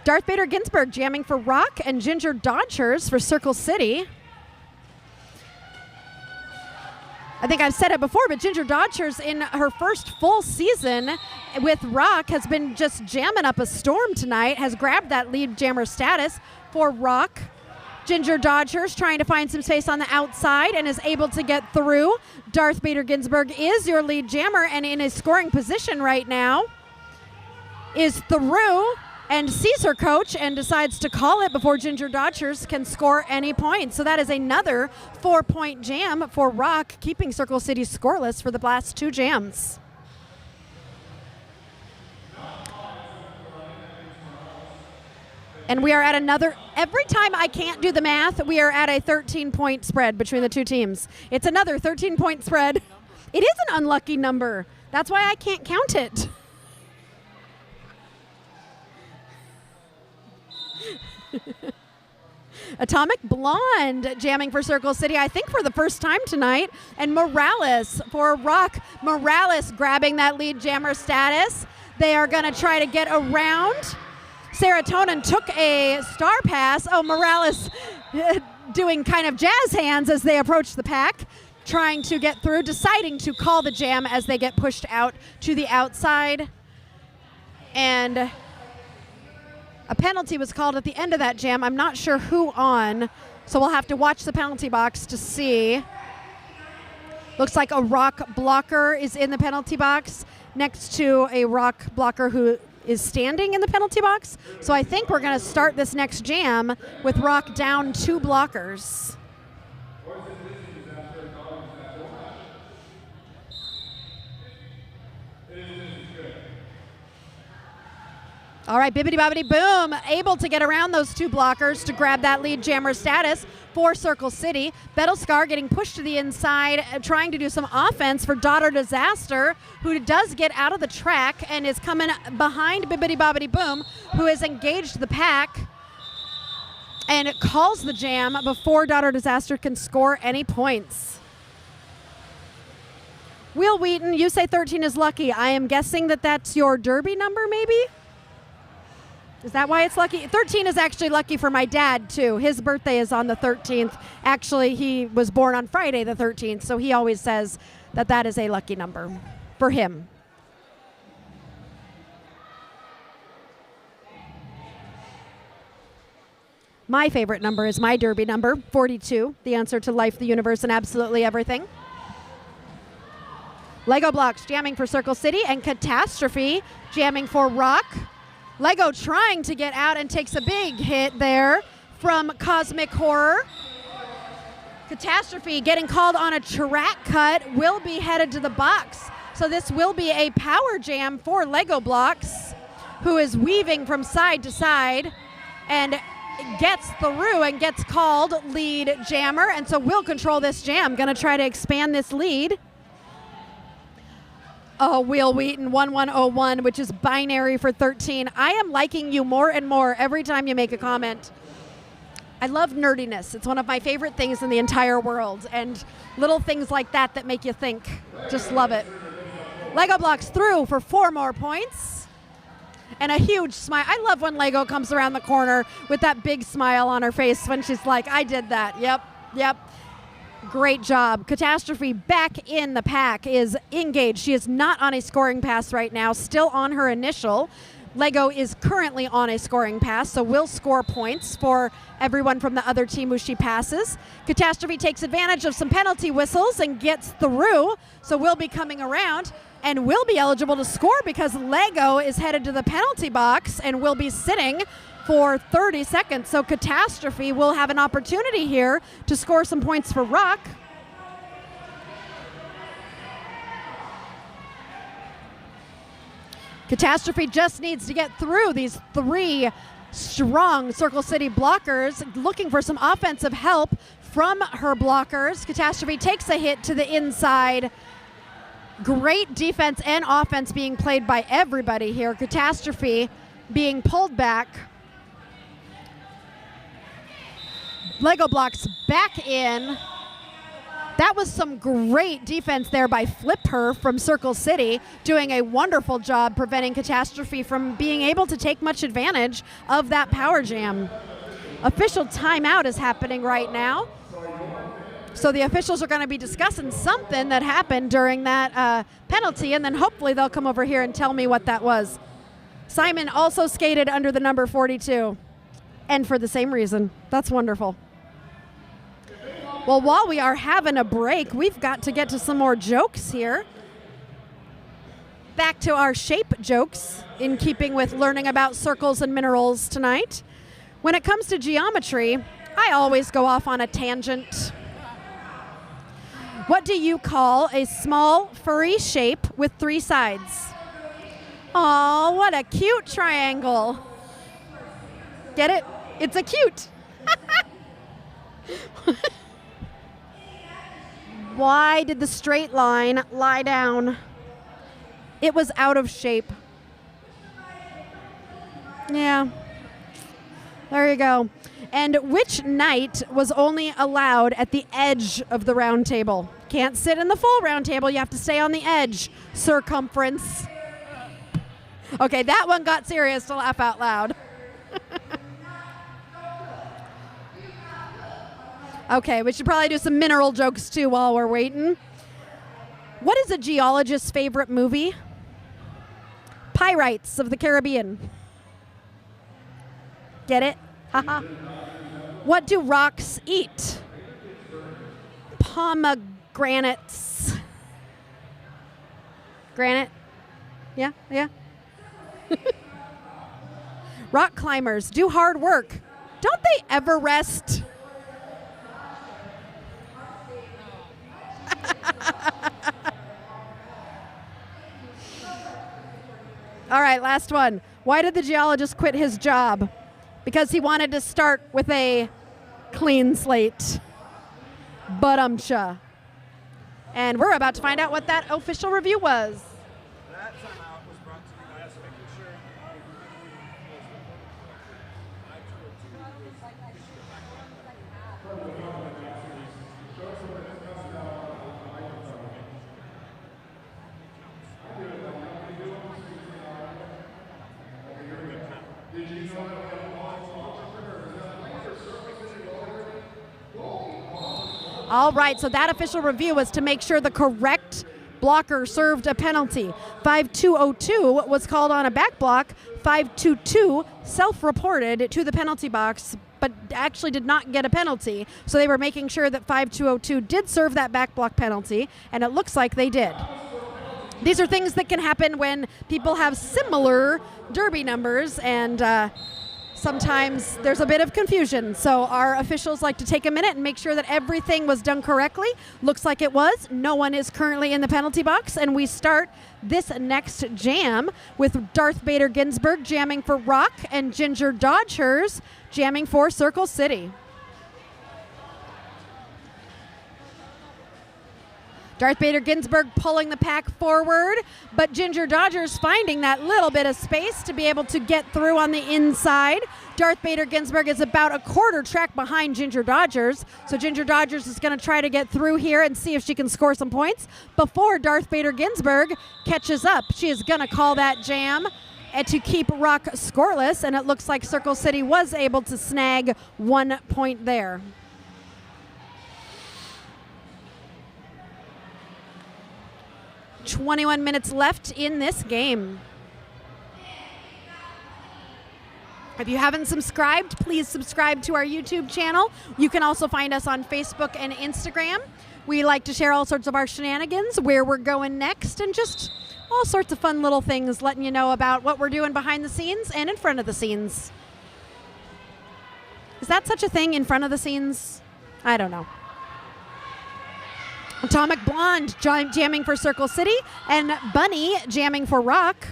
A: Darth Vader Ginsburg jamming for Rock and Ginger Dodgers for Circle City. I think I've said it before, but Ginger Dodgers in her first full season with Rock has been just jamming up a storm tonight, has grabbed that lead jammer status for Rock. Ginger Dodgers trying to find some space on the outside and is able to get through. Darth Vader Ginsburg is your lead jammer and in a scoring position right now. Is through and sees her coach and decides to call it before Ginger Dodgers can score any points. So that is another 4-point jam for Rock, keeping Circle City scoreless for the last two jams. And we are at another, every time I can't do the math, we are at a 13-point spread between the two teams. It's another 13-point spread. It is an unlucky number. That's why I can't count it. Atomic Blonde jamming for Circle City, I think for the first time tonight. And Morales for Rock. Morales grabbing that lead jammer status. They are going to try to get around. Serotonin took a star pass. Oh, Morales doing kind of jazz hands as they approach the pack. trying to get through, deciding to call the jam as they get pushed out to the outside. And a penalty was called at the end of that jam. I'm not sure who on, so we'll have to watch the penalty box to see. Looks like a rock blocker is in the penalty box next to a rock blocker who is standing in the penalty box. So I think we're going to start this next jam with rock down 2 blockers. All right, bibbity bobbity boom, able to get around those 2 blockers to grab that lead jammer status for Circle City. Battlescar getting pushed to the inside, trying to do some offense for Daughter Disaster, who does get out of the track and is coming behind bibbity bobbity boom, who has engaged the pack and calls the jam before Daughter Disaster can score any points. Will Wheaton, you say 13 is lucky. I am guessing that that's your derby number, maybe? Is that why it's lucky? 13 is actually lucky for my dad, too. His birthday is on the 13th. Actually, he was born on Friday the 13th, so he always says that that is a lucky number for him. My favorite number is my derby number, 42, the answer to life, the universe, and absolutely everything. Lego Blocks jamming for Circle City, and Catastrophe jamming for Rock. Lego trying to get out and takes a big hit there from Cosmic Horror. Catastrophe getting called on a track cut, will be headed to the box. So this will be a power jam for Lego Blocks, who is weaving from side to side and gets through and gets called lead jammer. And so will control this jam, gonna try to expand this lead. Oh, Will Wheaton, 1101, which is binary for 13. I am liking you more and more every time you make a comment. I love nerdiness. It's one of my favorite things in the entire world. And little things like that that make you think. Just love it. Lego Blocks through for 4 more points. And a huge smile. I love when Lego comes around the corner with that big smile on her face when she's like, I did that. Yep. Great job. Catastrophe back in the pack is engaged. She is not on a scoring pass right now, still on her initial. Lego is currently on a scoring pass, so will score points for everyone from the other team who she passes. Catastrophe takes advantage of some penalty whistles and gets through, so will be coming around and will be eligible to score because Lego is headed to the penalty box and will be sitting for 30 seconds. So Catastrophe will have an opportunity here to score some points for Rock. Catastrophe just needs to get through these 3 strong Circle City blockers, looking for some offensive help from her blockers. Catastrophe takes a hit to the inside. Great defense and offense being played by everybody here. Catastrophe being pulled back. Lego Blocks back in. That was some great defense there by Flipper from Circle City, doing a wonderful job preventing Catastrophe from being able to take much advantage of that power jam. Official timeout is happening right now. So the officials are going to be discussing something that happened during that penalty, and then hopefully they'll come over here and tell me what that was. Simon also skated under the number 42, and for the same reason. That's wonderful. Well, while we are having a break, we've got to get to some more jokes here. Back to our shape jokes, in keeping with learning about circles and minerals tonight. When it comes to geometry, I always go off on a tangent. What do you call a small, furry shape with 3 sides? Aw, what a cute triangle. Get it? It's a cute. Why did the straight line lie down? It was out of shape. Yeah. There you go. And which knight was only allowed at the edge of the round table? Can't sit in the full round table. You have to stay on the edge circumference. Okay, that one got serious to laugh out loud. Okay, we should probably do some mineral jokes too while we're waiting. What is a geologist's favorite movie? Pirates of the Caribbean. Get it? Haha. What do rocks eat? Pomegranates. Granite? Yeah, yeah. Rock climbers do hard work. Don't they ever rest? All right, last one. Why did the geologist quit his job? Because he wanted to start with a clean slate. But And we're about to find out what that official review was.
B: That timeout was brought to you by us making sure.
A: All right, so that official review was to make sure the correct blocker served a penalty. 5-2-0-2 was called on a back block. 5-2-2 self-reported to the penalty box, but actually did not get a penalty. So they were making sure that 5-2-0-2 did serve that back block penalty, and it looks like they did. These are things that can happen when people have similar derby numbers, and sometimes there's a bit of confusion. So our officials like to take a minute and make sure that everything was done correctly. Looks like it was. No one is currently in the penalty box, and we start this next jam with Darth Vader Ginsburg jamming for Rock and Ginger Dodgers jamming for Circle City. Darth Vader Ginsburg pulling the pack forward, but Ginger Dodgers finding that little bit of space to be able to get through on the inside. Darth Vader Ginsburg is about a quarter track behind Ginger Dodgers, so Ginger Dodgers is going to try to get through here and see if she can score some points before Darth Vader Ginsburg catches up. She is going to call that jam and to keep Rock scoreless, and it looks like Circle City was able to snag 1 point there. "21 minutes left in this game. If you haven't subscribed, please subscribe to our YouTube channel. You can also find us on Facebook and Instagram. We like to share all sorts of our shenanigans, where we're going next, and just all sorts of fun little things, letting you know about what we're doing behind the scenes and in front of the scenes. Is that such a thing, in front of the scenes? I don't know. Atomic Blonde jamming for Circle City, and Bunny jamming for Rock.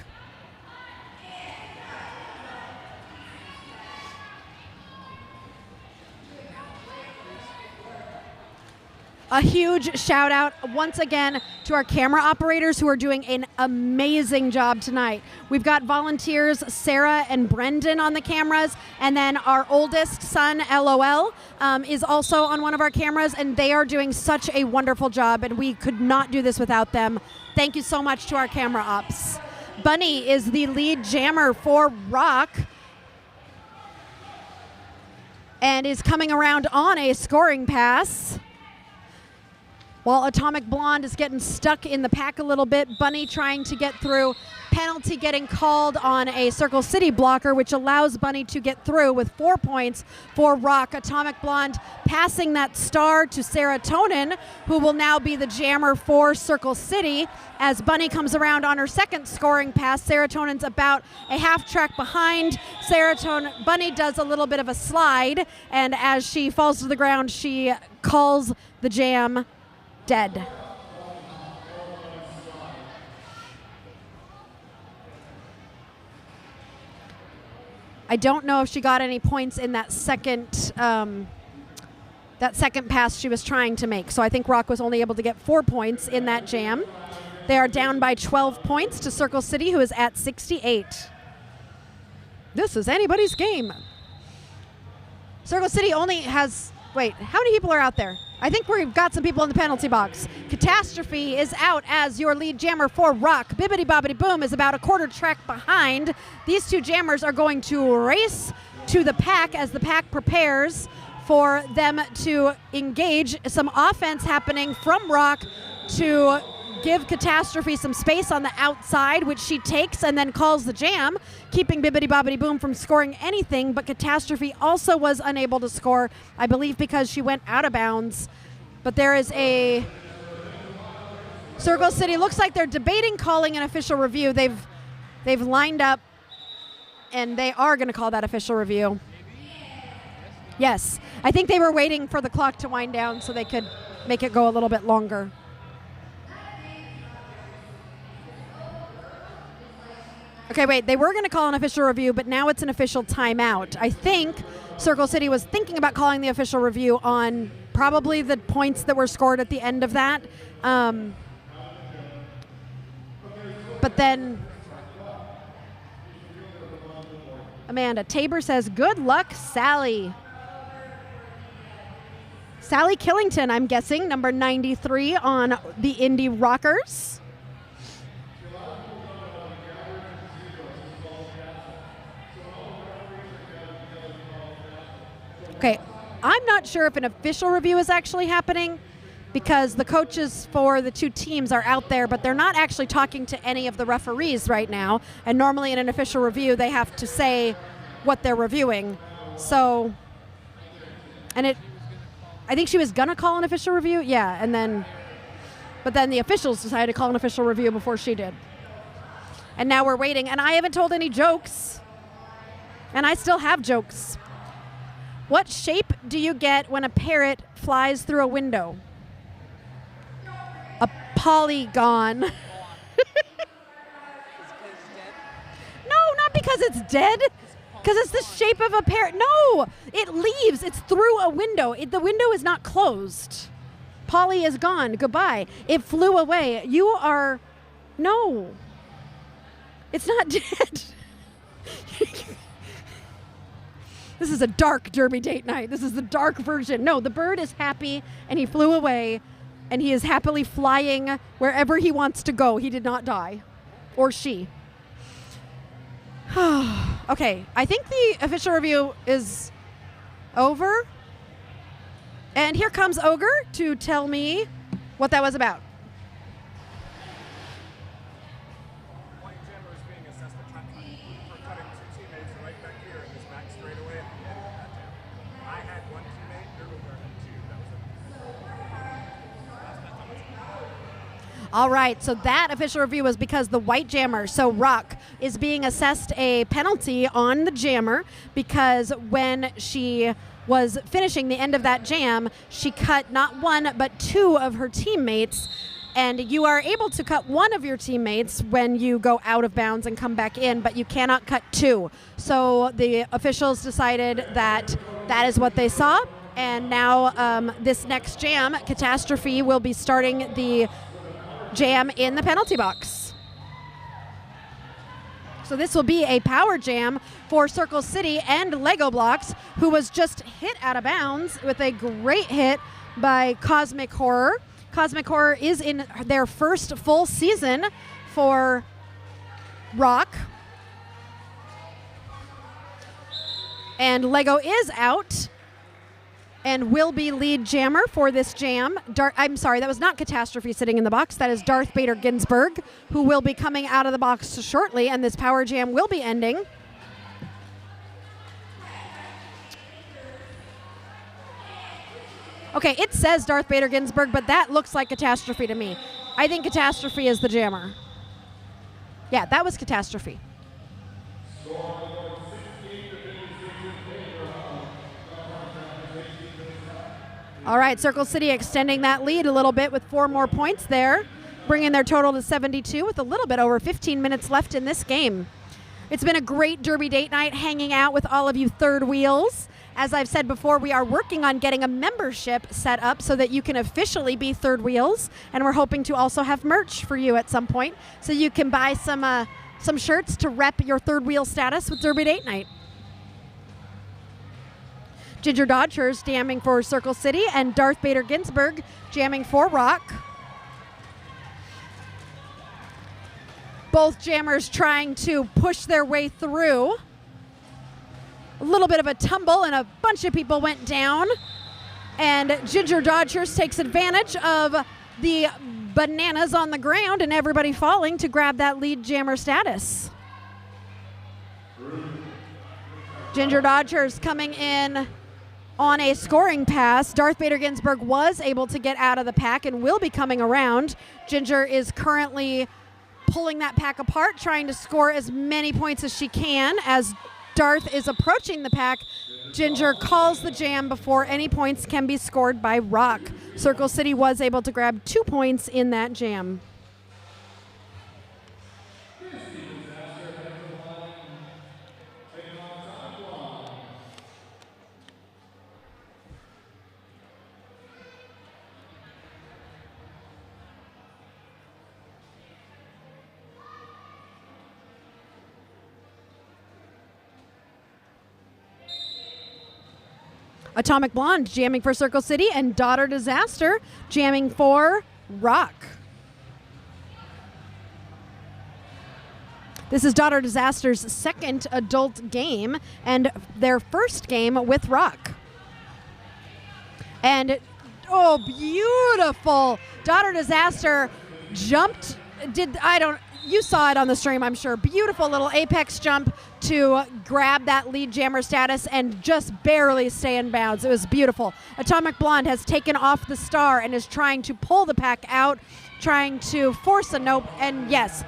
A: A huge shout out once again to our camera operators who are doing an amazing job tonight. We've got volunteers Sarah and Brendan on the cameras, and then our oldest son, LOL, is also on one of our cameras, and they are doing such a wonderful job, and we could not do this without them. Thank you so much to our camera ops. Bunny is the lead jammer for Rock and is coming around on a scoring pass. While Atomic Blonde is getting stuck in the pack a little bit, Bunny trying to get through. Penalty getting called on a Circle City blocker, which allows Bunny to get through with 4 points for Rock. Atomic Blonde passing that star to Serotonin, who will now be the jammer for Circle City. As Bunny comes around on her second scoring pass, Serotonin's about a half track behind. Bunny does a little bit of a slide, and as she falls to the ground, she calls the jam dead. I don't know if she got any points in that second pass she was trying to make. So I think Rock was only able to get 4 points in that jam. They are down by 12 points to Circle City, who is at 68. This is anybody's game. Circle City only has, wait, how many people are out there? I think we've got some people in the penalty box. Catastrophe is out as your lead jammer for Rock. Bibbidi Bobbidi Boom is about a quarter track behind. These two jammers are going to race to the pack as the pack prepares for them to engage some offense happening from Rock to give Catastrophe some space on the outside, which she takes and then calls the jam, keeping Bibbidi Bobbidi Boom from scoring anything, but Catastrophe also was unable to score, I believe because she went out of bounds. But there is a Circle City, looks like they're debating calling an official review. They've lined up and they are going to call that official review. Yes, I think they were waiting for the clock to wind down so they could make it go a little bit longer. Okay, wait, they were going to call an official review, but now it's an official timeout. I think Circle City was thinking about calling the official review on probably the points that were scored at the end of that. But then Amanda Tabor says, good luck, Sally. Sally Killington, I'm guessing, number 93 on the Indy Rockers. Okay, I'm not sure if an official review is actually happening because the coaches for the two teams are out there, but they're not actually talking to any of the referees right now. And normally in an official review, they have to say what they're reviewing. So, I think she was gonna call an official review, yeah, but then the officials decided to call an official review before she did. And now we're waiting, and I haven't told any jokes. And I still have jokes. What shape do you get when a parrot flies through a window? A polygon. No, not because it's dead. Because it's the shape of a parrot. No, it leaves. It's through a window. The window is not closed. Polly is gone. Goodbye. It flew away. You are... No. It's not dead. This is a dark Derby date night. This is the dark version. No, the bird is happy, and he flew away, and he is happily flying wherever he wants to go. He did not die. Or she. Okay, I think the official review is over. And here comes Ogre to tell me what that was about.
B: White Jammer is being assessed for cutting two teammates right back here in this back straightaway at the end of that jam. I had one teammate, Doubleheader had two. That was it.
A: All right, so that official review was because the White Jammer, so Rock, is being assessed a penalty on the Jammer because when she was finishing the end of that jam, she cut not one but two of her teammates, and you are able to cut one of your teammates when you go out of bounds and come back in, but you cannot cut two. So the officials decided that that is what they saw, and now this next jam, Catastrophe, will be starting the jam in the penalty box. So this will be a power jam for Circle City and Lego Blocks, who was just hit out of bounds with a great hit by Cosmic Horror. Cosmic Horror is in their first full season for Rock. And Lego is out and will be lead jammer for this jam. I'm sorry, that was not Catastrophe sitting in the box. That is Darth Bader Ginsburg, who will be coming out of the box shortly, and this power jam will be ending. Okay, it says Darth Bader Ginsburg, but that looks like Catastrophe to me. I think Catastrophe is the jammer. Yeah, that was Catastrophe. All right, Circle City extending that lead a little bit with 4 more points there, bringing their total to 72 with a little bit over 15 minutes left in this game. It's been a great Derby date night hanging out with all of you third wheels. As I've said before, we are working on getting a membership set up so that you can officially be third wheels, and we're hoping to also have merch for you at some point so you can buy some shirts to rep your third wheel status with Derby date night. Ginger Dodgers jamming for Circle City and Darth Bader Ginsburg jamming for Rock. Both jammers trying to push their way through. a little bit of a tumble and a bunch of people went down. And Ginger Dodgers takes advantage of the bananas on the ground and everybody falling to grab that lead jammer status. Ginger Dodgers coming in on a scoring pass. Darth Vader Ginsburg was able to get out of the pack and will be coming around. Ginger is currently pulling that pack apart, trying to score as many points as she can. As Darth is approaching the pack, Ginger calls the jam before any points can be scored by Rock. Circle City was able to grab 2 points in that jam. Atomic Blonde jamming for Circle City, and Daughter Disaster jamming for Rock. This is Daughter Disaster's second adult game and their first game with Rock. And, oh, beautiful. Daughter Disaster jumped, you saw it on the stream, I'm sure. Beautiful little apex jump to grab that lead jammer status and just barely stay in bounds. It was beautiful. Atomic Blonde has taken off the star and is trying to pull the pack out, trying to force a nope. And yes,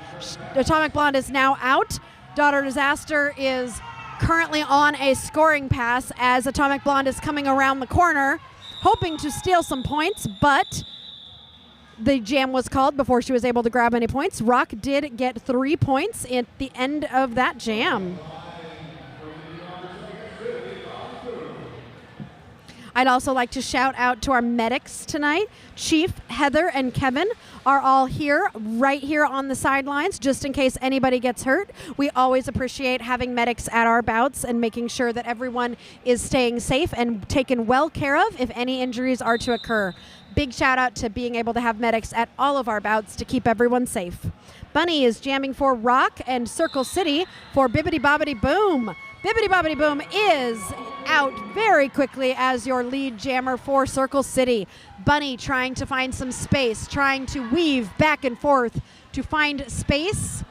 A: Atomic Blonde is now out. Daughter Disaster is currently on a scoring pass as Atomic Blonde is coming around the corner, hoping to steal some points, but the jam was called before she was able to grab any points. Rock did get 3 points at the end of that jam. I'd also like to shout out to our medics tonight. Chief, Heather, and Kevin are all here, right here on the sidelines, just in case anybody gets hurt. We always appreciate having medics at our bouts and making sure that everyone is staying safe and taken well care of if any injuries are to occur. Big shout out to being able to have medics at all of our bouts to keep everyone safe. Bunny is jamming for Rock, and Circle City for Bibbidi Bobbidi Boom. Bibbidi Bobbidi Boom is out very quickly as your lead jammer for Circle City. Bunny trying to find some space, trying to weave back and forth to find space.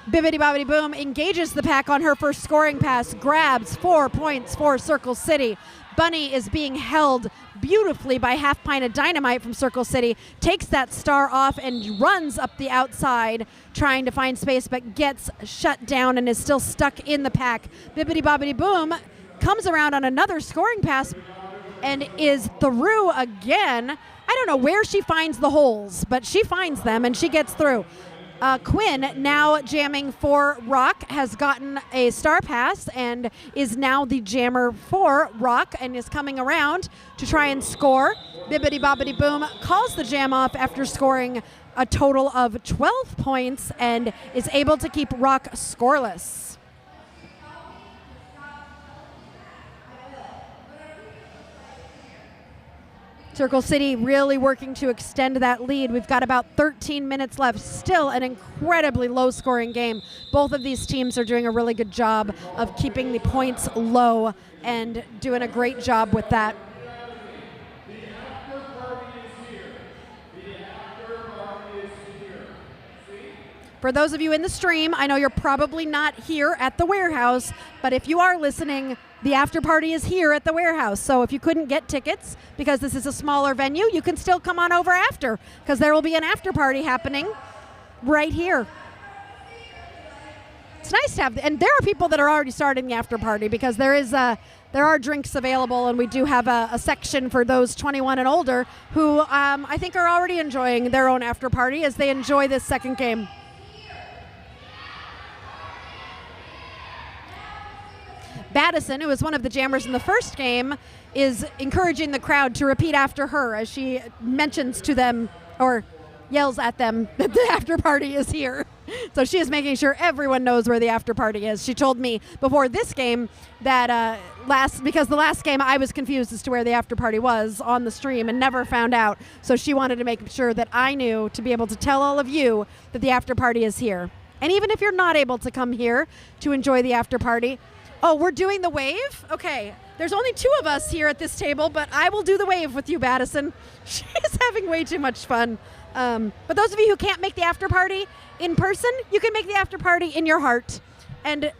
A: Bibbidi Bobbidi Boom engages the pack on her first scoring pass, grabs 4 points for Circle City. Bunny is being held beautifully by Half Pint of Dynamite from Circle City, takes that star off and runs up the outside trying to find space, but gets shut down and is still stuck in the pack. Bibbidi Bobbidi Boom comes around on another scoring pass and is through again. I don't know where she finds the holes, but she finds them and she gets through. Quinn, now jamming for Rock, has gotten a star pass and is now the jammer for Rock and is coming around to try and score. Bibbidi Bobbidi Boom calls the jam off after scoring a total of 12 points and is able to keep Rock scoreless. Circle City really working to extend that lead. We've got about 13 minutes left. Still an incredibly low-scoring game. Both of these teams are doing a really good job of keeping the points low and doing a great job with that. For those of you in the stream, I know you're probably not here at the warehouse, but if you are listening, the after party is here at the warehouse. So if you couldn't get tickets because this is a smaller venue, you can still come on over after because there will be an after party happening right here. It's nice to have, and there are people that are already starting the after party because there are drinks available, and we do have a section for those 21 and older who I think are already enjoying their own after party as they enjoy this second game. Baddison, who was one of the jammers in the first game, is encouraging the crowd to repeat after her as she mentions to them or yells at them that the after party is here. So she is making sure everyone knows where the after party is. She told me before this game that because the last game I was confused as to where the after party was on the stream and never found out. So she wanted to make sure that I knew to be able to tell all of you that the after party is here. And even if you're not able to come here to enjoy the after party, Oh, we're doing the wave? Okay. There's only 2 of us here at this table, but I will do the wave with you, Madison. She's having way too much fun. But those of you who can't make the after party in person, you can make the after party in your heart. And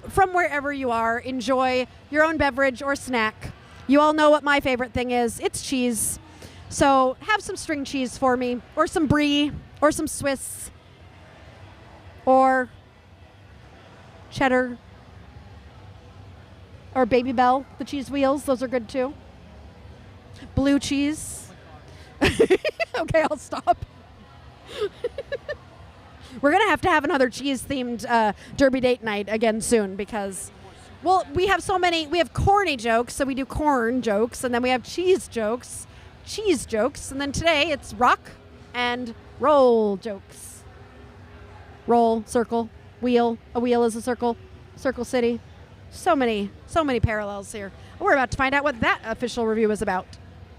A: from wherever you are, enjoy your own beverage or snack. You all know what my favorite thing is. It's cheese. So have some string cheese for me, or some brie, or some Swiss, or cheddar, or Baby Bell, the cheese wheels. Those are good too. Blue cheese. Okay, I'll stop. We're going to have another cheese-themed Derby date night again soon because, well, we have so many. We have corny jokes, so we do corn jokes, and then we have cheese jokes, and then today it's rock and roll jokes. Roll, circle, wheel. A wheel is a circle. Circle City. So many parallels here. We're about to find out what that official review is about.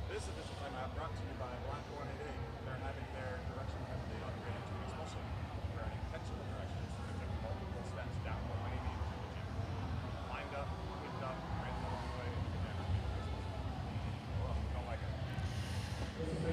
B: This official timeout brought to you by Rock 188. They're having their direction penalty upgraded to expulsion for any intentional directions that took multiple steps down the lane into the gym. Lined up, whipped up, ran the wrong way, don't like it.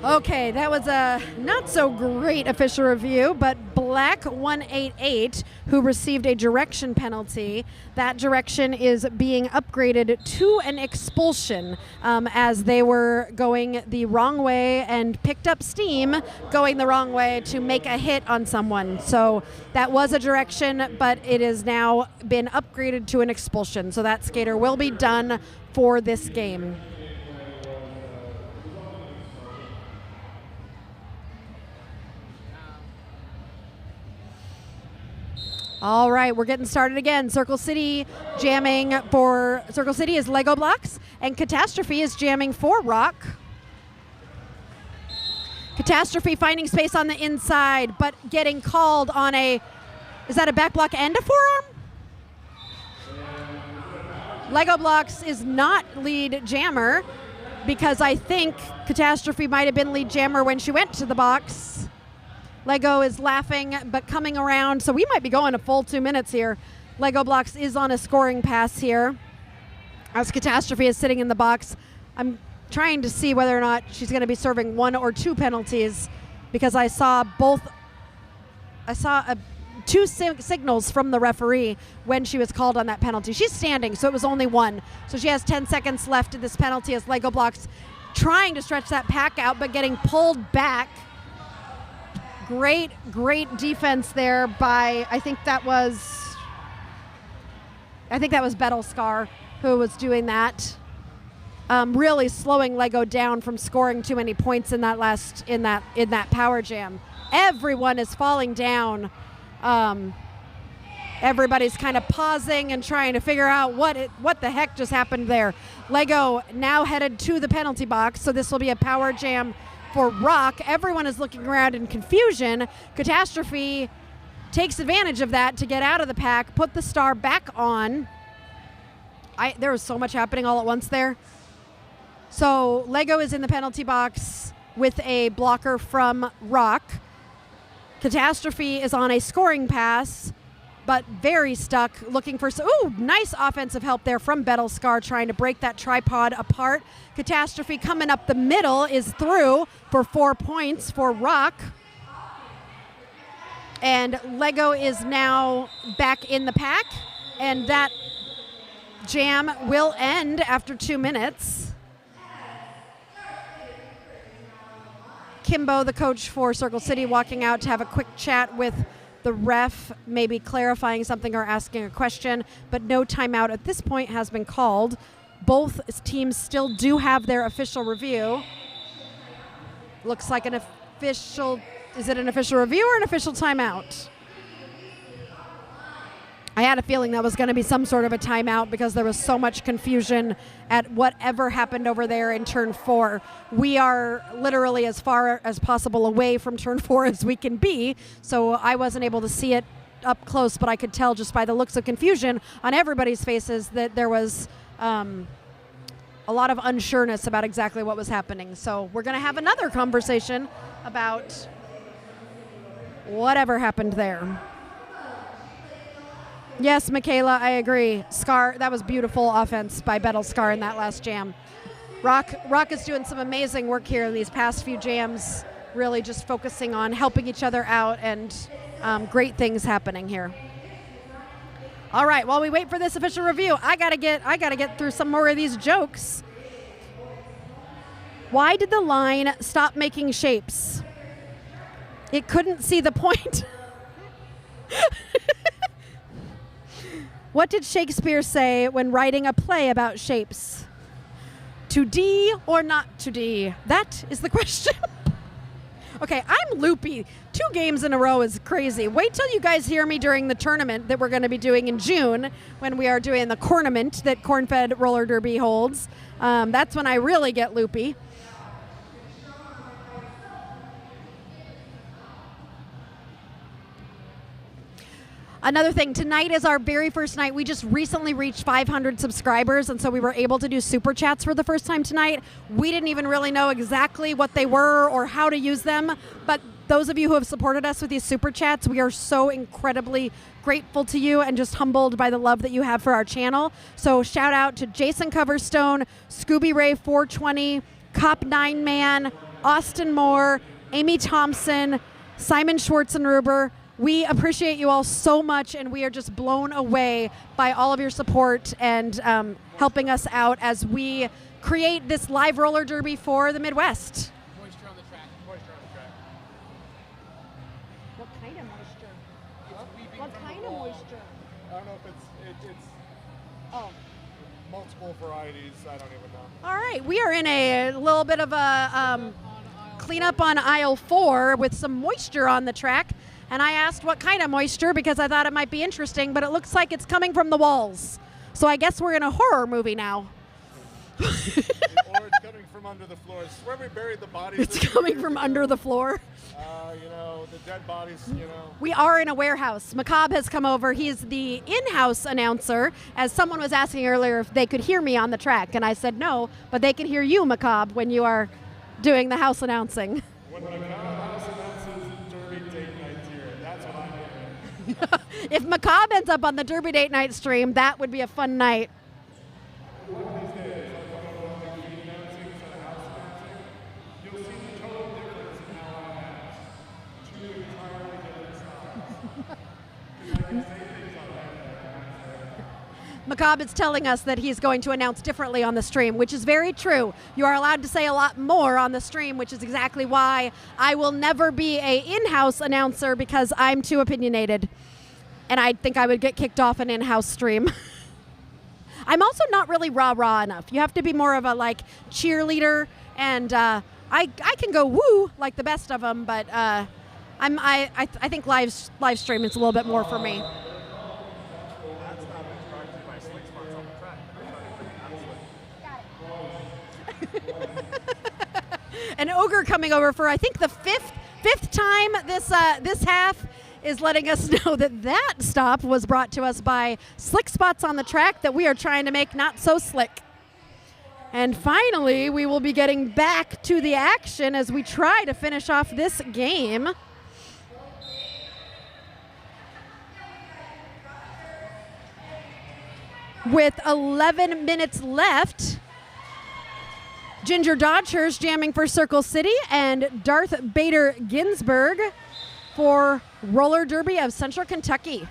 A: Okay, that was a not so great official review, but Black 188, who received a direction penalty, that direction is being upgraded to an expulsion as they were going the wrong way and picked up steam going the wrong way to make a hit on someone. So that was a direction, but it has now been upgraded to an expulsion. So that skater will be done for this game. All right, we're getting started again. Circle City jamming for Circle City is Lego blocks, and Catastrophe is jamming for Rock. Catastrophe finding space on the inside, but getting called on a, is that a back block and a forearm? Lego blocks is not lead jammer because I think Catastrophe might have been lead jammer when she went to the box. Lego is laughing, but coming around, so we might be going a full 2 minutes here. Lego blocks is on a scoring pass here as Catastrophe is sitting in the box. I'm trying to see whether or not she's going to be serving 1 or 2 penalties because I saw two signals from the referee when she was called on that penalty. She's standing, so it was only 1. So she has 10 seconds left in this penalty as Lego blocks trying to stretch that pack out, but getting pulled back. Great defense there by, I think that was Battlescar who was doing that. Really slowing Lego down from scoring too many points in that power jam. Everyone is falling down. Everybody's kind of pausing and trying to figure out what the heck just happened there. Lego now headed to the penalty box, so this will be a power jam for Rock. Everyone is looking around in confusion. Catastrophe takes advantage of that to get out of the pack, put the star back on. There was so much happening all at once there. So Lego is in the penalty box with a blocker from Rock. Catastrophe is on a scoring pass, but very stuck, looking for nice offensive help there from Battlescar, trying to break that tripod apart. Catastrophe coming up the middle is through for 4 points for Rock. And Lego is now back in the pack, and that jam will end after 2 minutes. Kimbo, the coach for Circle City, walking out to have a quick chat with the ref, maybe clarifying something or asking a question, but no timeout at this point has been called. Both teams still do have their official review. Looks like an official, is it an official review or an official timeout? I had a feeling that was going to be some sort of a timeout because there was so much confusion at whatever happened over there in turn 4. We are literally as far as possible away from turn 4 as we can be, so I wasn't able to see it up close, but I could tell just by the looks of confusion on everybody's faces that there was a lot of unsureness about exactly what was happening. So we're going to have another conversation about whatever happened there. Yes, Michaela, I agree. Scar, that was beautiful offense by Battlescar in that last jam. Rock is doing some amazing work here in these past few jams, really just focusing on helping each other out and great things happening here. All right, while we wait for this official review, I gotta get through some more of these jokes. Why did the line stop making shapes? It couldn't see the point. What did Shakespeare say when writing a play about shapes? To D or not to D? That is the question. Okay, I'm loopy. 2 games in a row is crazy. Wait till you guys hear me during the tournament that we're going to be doing in June when we are doing the cornament that Corn-Fed Roller Derby holds. That's when I really get loopy. Another thing, tonight is our very first night. We just recently reached 500 subscribers, and so we were able to do super chats for the first time tonight. We didn't even really know exactly what they were or how to use them, but those of you who have supported us with these super chats, we are so incredibly grateful to you and just humbled by the love that you have for our channel. So shout out to Jason Coverstone, Scooby Ray 420, Cop 9 Man, Austin Moore, Amy Thompson, Simon Schwarzenruber. We appreciate you all so much, and we are just blown away by all of your support and helping us out as we create this live roller derby for the Midwest.
C: Moisture on the track.
B: Moisture on the track.
A: What kind of moisture?
C: It's weeping
A: What
C: from
A: kind
C: the
A: of
C: wall.
A: moisture?
B: I don't know if it's
A: Oh.
B: multiple varieties. I don't even know.
A: All right, we are in a little bit of a cleanup on aisle 4 with some moisture on the track. And I asked what kind of moisture because I thought it might be interesting, but it looks like it's coming from the walls. So I guess we're in a horror movie now.
B: Or it's coming from under the floor. It's where we buried the bodies.
A: It's coming from under the floor.
B: The dead bodies,
A: We are in a warehouse. Macabre has come over. He's the in-house announcer. As someone was asking earlier if they could hear me on the track, and I said no, but they can hear you, Macabre, when you are doing the house announcing.
B: When Macabre house announces Derby Date Night here, that's what I'm doing.
A: If Macabre ends up on the Derby Date Night stream, that would be a fun night.
B: One of these days, I'll come over and be announcing instead of house announcing. You'll see the total difference in how I announce. 2 entirely different styles. Because I can say things on that.
A: Macabre is telling us that he's going to announce differently on the stream, which is very true. You are allowed to say a lot more on the stream, which is exactly why I will never be a in-house announcer because I'm too opinionated. And I think I would get kicked off an in-house stream. I'm also not really rah-rah enough. You have to be more of a cheerleader, and I can go woo like the best of them, but I think live stream is a little bit more for me.
B: That's not brought to you by Slick Spots on the track.
A: An ogre coming over for I think the fifth time this half is letting us know that stop was brought to us by Slick Spots on the track that we are trying to make not so slick. And finally, we will be getting back to the action as we try to finish off this game. With 11 minutes left, Ginger Dodgers jamming for Circle City and Darth Bader Ginsburg for Roller Derby of Central Kentucky.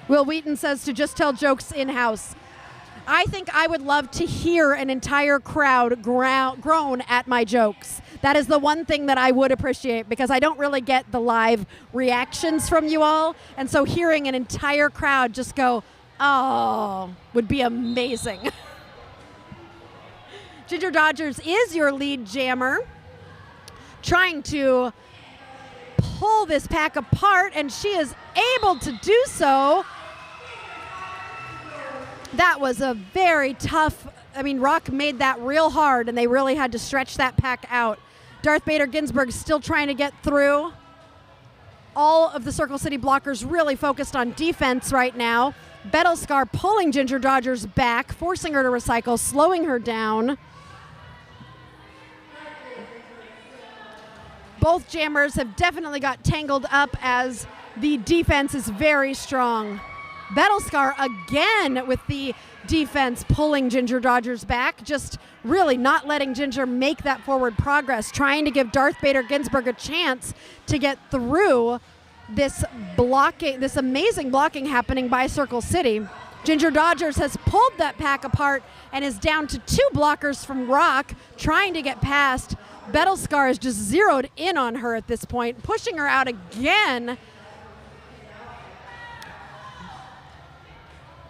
A: Will Wheaton says to just tell jokes in-house. I think I would love to hear an entire crowd groan at my jokes. That is the one thing that I would appreciate because I don't really get the live reactions from you all. And so hearing an entire crowd just go, oh, would be amazing. Ginger Dodgers is your lead jammer, trying to pull this pack apart, and she is able to do so. That was a very tough, Rock made that real hard, and they really had to stretch that pack out. Darth Bader Ginsburg still trying to get through. All of the Circle City blockers really focused on defense right now. Battlescar pulling Ginger Dodgers back, forcing her to recycle, slowing her down. Both jammers have definitely got tangled up as The defense is very strong. Battlescar again with the defense pulling Ginger Dodgers back, just really not letting Ginger make that forward progress, trying to give Darth Vader Ginsburg a chance to get through this blocking, this amazing blocking happening by Circle City. Ginger Dodgers has pulled that pack apart and is down to 2 blockers from Rock, trying to get past. Battlescar is just zeroed in on her at this point, pushing her out again.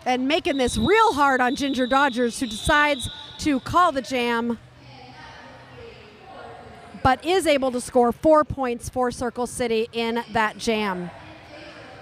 A: And making this real hard on Ginger Dodgers, who decides to call the jam, but is able to score 4 points for Circle City in that jam.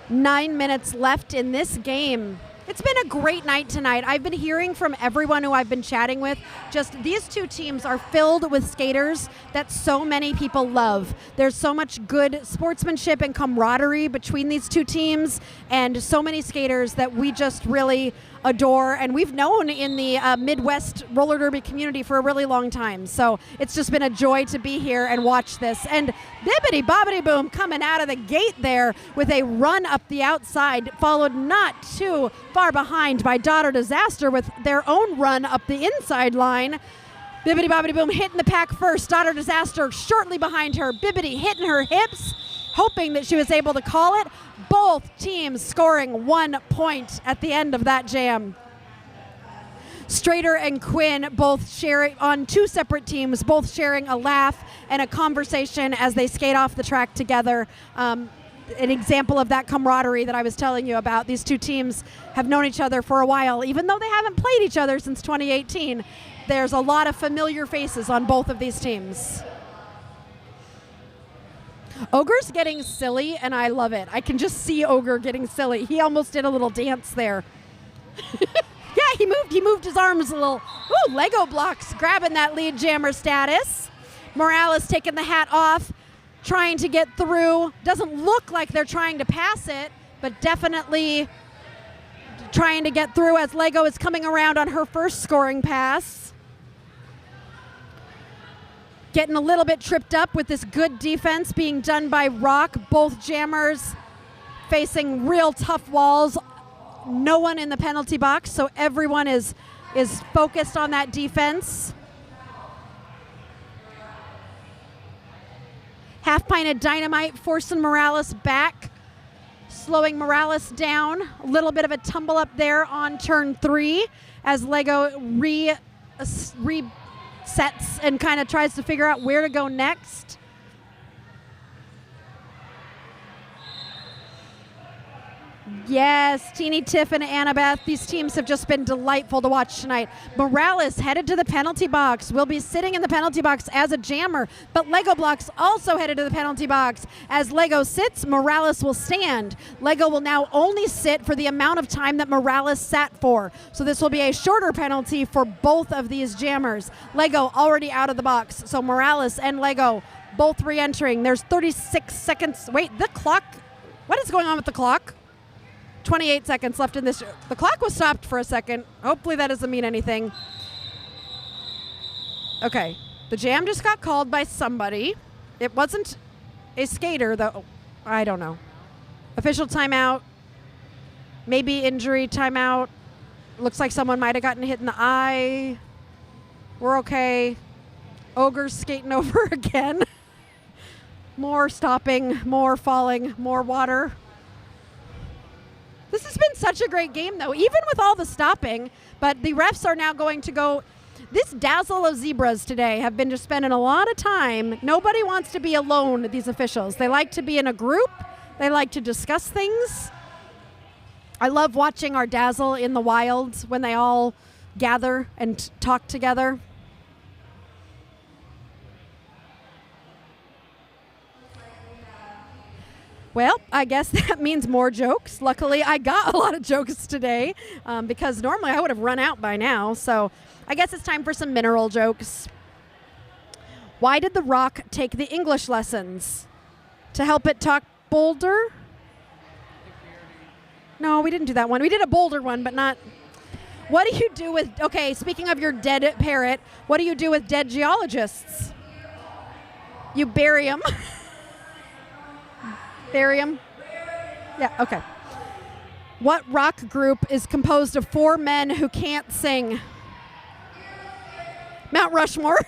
A: 9 minutes left in this game. It's been a great night tonight. I've been hearing from everyone who I've been chatting with, just these two teams are filled with skaters that so many people love. There's so much good sportsmanship and camaraderie between these two teams, and so many skaters that we just really adore, and we've known in the Midwest roller derby community for a really long time. So it's just been a joy to be here and watch this. And bibbity bobbity boom coming out of the gate there with a run up the outside, followed not too far behind by Daughter Disaster with their own run up the inside line. Bibbity bobbity boom hitting the pack first. Daughter Disaster shortly behind her. Bibbity hitting her hips, hoping that she was able to call it. Both teams scoring 1 point at the end of that jam. Strader and Quinn both sharing on 2 separate teams, both sharing a laugh and a conversation as they skate off the track together. An example of that camaraderie that I was telling you about. These two teams have known each other for a while, even though they haven't played each other since 2018. There's a lot of familiar faces on both of these teams. Ogre's getting silly, and I love it. I can just see Ogre getting silly. He almost did a little dance there. Yeah, he moved his arms a little. Ooh, Lego blocks grabbing that lead jammer status. Morales taking the hat off, trying to get through. Doesn't look like they're trying to pass it, but definitely trying to get through as Lego is coming around on her first scoring pass. Getting a little bit tripped up with this good defense being done by Rock. Both jammers facing real tough walls. No one in the penalty box, so everyone is focused on that defense. Half pint of dynamite forcing Morales back, slowing Morales down. A little bit of a tumble up there on turn 3 as Lego resets and kind of tries to figure out where to go next. Yes, Teeny Tiff and Annabeth, these teams have just been delightful to watch tonight. Morales headed to the penalty box, will be sitting in the penalty box as a jammer, but Lego Blocks also headed to the penalty box. As Lego sits, Morales will stand. Lego will now only sit for the amount of time that Morales sat for. So this will be a shorter penalty for both of these jammers. Lego already out of the box, so Morales and Lego both re-entering. There's 36 seconds. Wait, the clock, what is going on with the clock? 28 seconds left in this. The clock was stopped for a second. Hopefully that doesn't mean anything. Okay, the jam just got called by somebody. It wasn't a skater, though. I don't know. Official timeout. Maybe injury timeout. Looks like someone might have gotten hit in the eye. We're okay. Ogre's skating over again. More stopping, more falling, more water. This has been such a great game, though, even with all the stopping. But the refs are now going to go. This dazzle of zebras today have been just spending a lot of time. Nobody wants to be alone, these officials. They like to be in a group. They like to discuss things. I love watching our dazzle in the wild when they all gather and talk together. Well, I guess that means more jokes. Luckily, I got a lot of jokes today because normally I would have run out by now. So I guess it's time for some mineral jokes. Why did the Rock take the English lessons? To help it talk bolder? No, we didn't do that one. We did a bolder one, but not. What do you do with, okay, speaking of your dead parrot, what do you do with dead geologists? You bury them. Bury them. Yeah, okay. What rock group is composed of 4 men who can't sing? Mount Rushmore.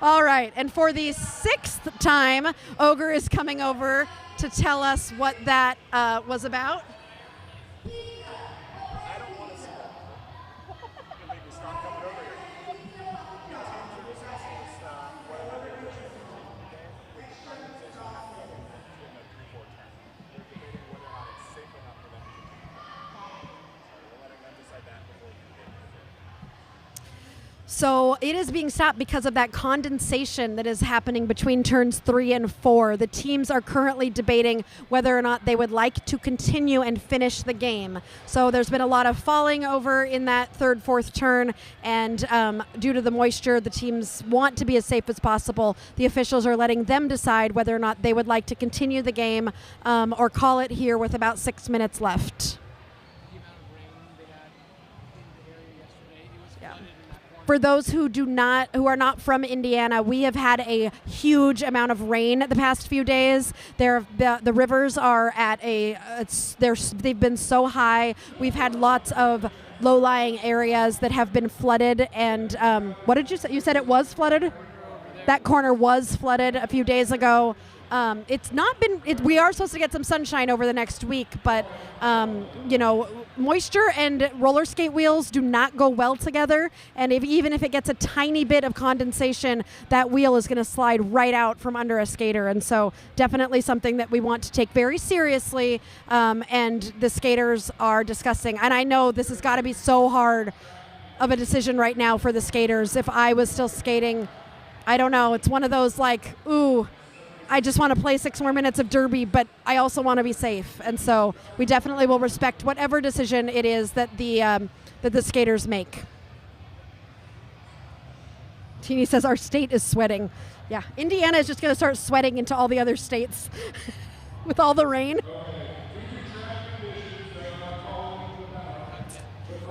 A: All right, and for the 6th time, Ogre is coming over to tell us what that was about.
B: I don't want to see that. You make me stop coming over here. The teams are discussing this, whether or not they should with the condensation happening in a 3-4 turn. They're debating whether or not it's safe enough for them to continue. So we're letting them decide that before we can get into it.
A: So it is being stopped because of that condensation that is happening between turns 3 and 4. The teams are currently debating whether or not they would like to continue and finish the game. So there's been a lot of falling over in that 3rd, 4th turn, and due to the moisture, the teams want to be as safe as possible. The officials are letting them decide whether or not they would like to continue the game or call it here with about 6 minutes left.
C: The amount of rain they had in the area yesterday, it was flooded in that corner.
A: For those who are not from Indiana, we have had a huge amount of rain the past few days. The rivers are at they've been so high. We've had lots of low-lying areas that have been flooded. And what did you say? You said it was flooded? That corner was flooded a few days ago. It's not been. We are supposed to get some sunshine over the next week, but moisture and roller skate wheels do not go well together. And even if it gets a tiny bit of condensation, that wheel is going to slide right out from under a skater. And so, definitely something that we want to take very seriously. And the skaters are discussing. And I know this has got to be so hard of a decision right now for the skaters. If I was still skating, I don't know. It's one of those like, ooh. I just want to play 6 more minutes of derby, but I also want to be safe. And so we definitely will respect whatever decision it is that the skaters make. Teeny says our state is sweating. Yeah, Indiana is just going to start sweating into all the other states with all the rain.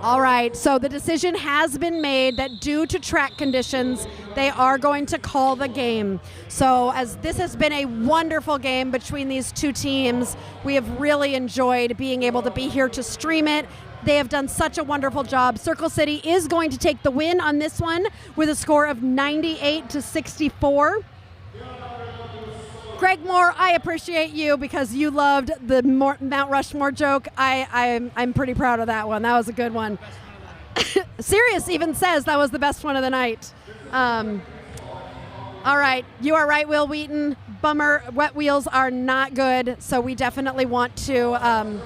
A: All right, so the decision has been made that due to track conditions, they are going to call the game. So as this has been a wonderful game between these two teams, we have really enjoyed being able to be here to stream it. They have done such a wonderful job. Circle City is going to take the win on this one with a score of 98-64. Greg Moore, I appreciate you because you loved the Mount Rushmore joke. I'm pretty proud of that one. That was a good one. Sirius even says that was the best one of the night. All right, you are right, Will Wheaton. Bummer, wet wheels are not good, so we definitely want to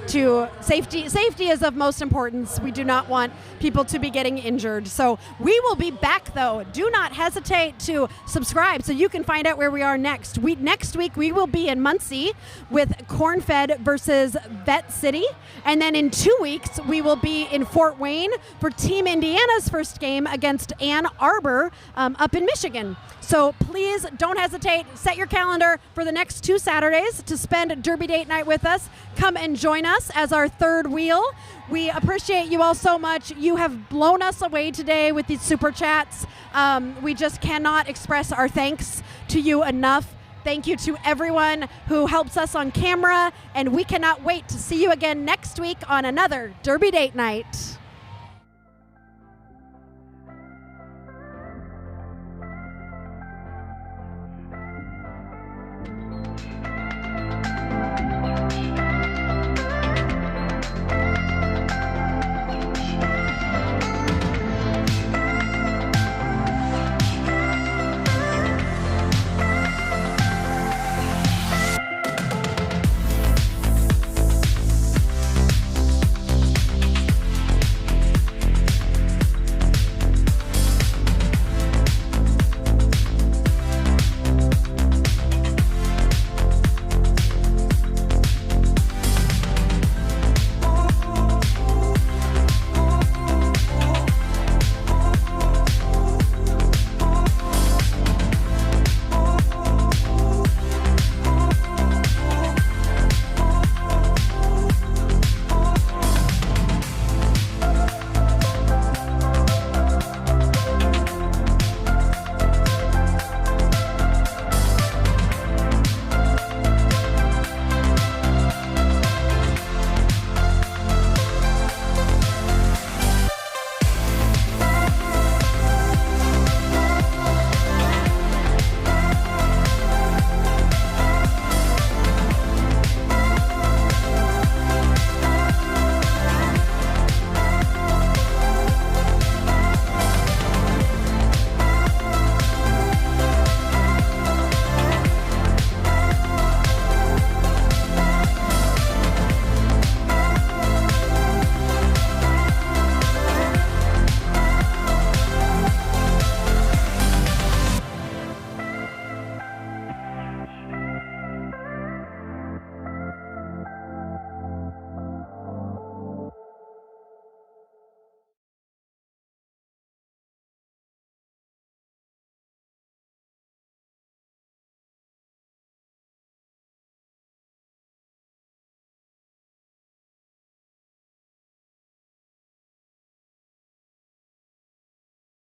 A: safety is of most importance. We do not want people to be getting injured. So we will be back, though. Do not hesitate to subscribe so you can find out where we are next. Next week, we will be in Muncie with Corn-Fed versus Vet City. And then in 2 weeks, we will be in Fort Wayne for Team Indiana's first game against Ann Arbor up in Michigan. So please don't hesitate. Set your calendar for the next 2 Saturdays to spend Derby Date Night with us. Come and join us as our third wheel. We appreciate you all so much. You have blown us away today with these super chats. We just cannot express our thanks to you enough. Thank you to everyone who helps us on camera, and we cannot wait to see you again next week on another Derby Date Night.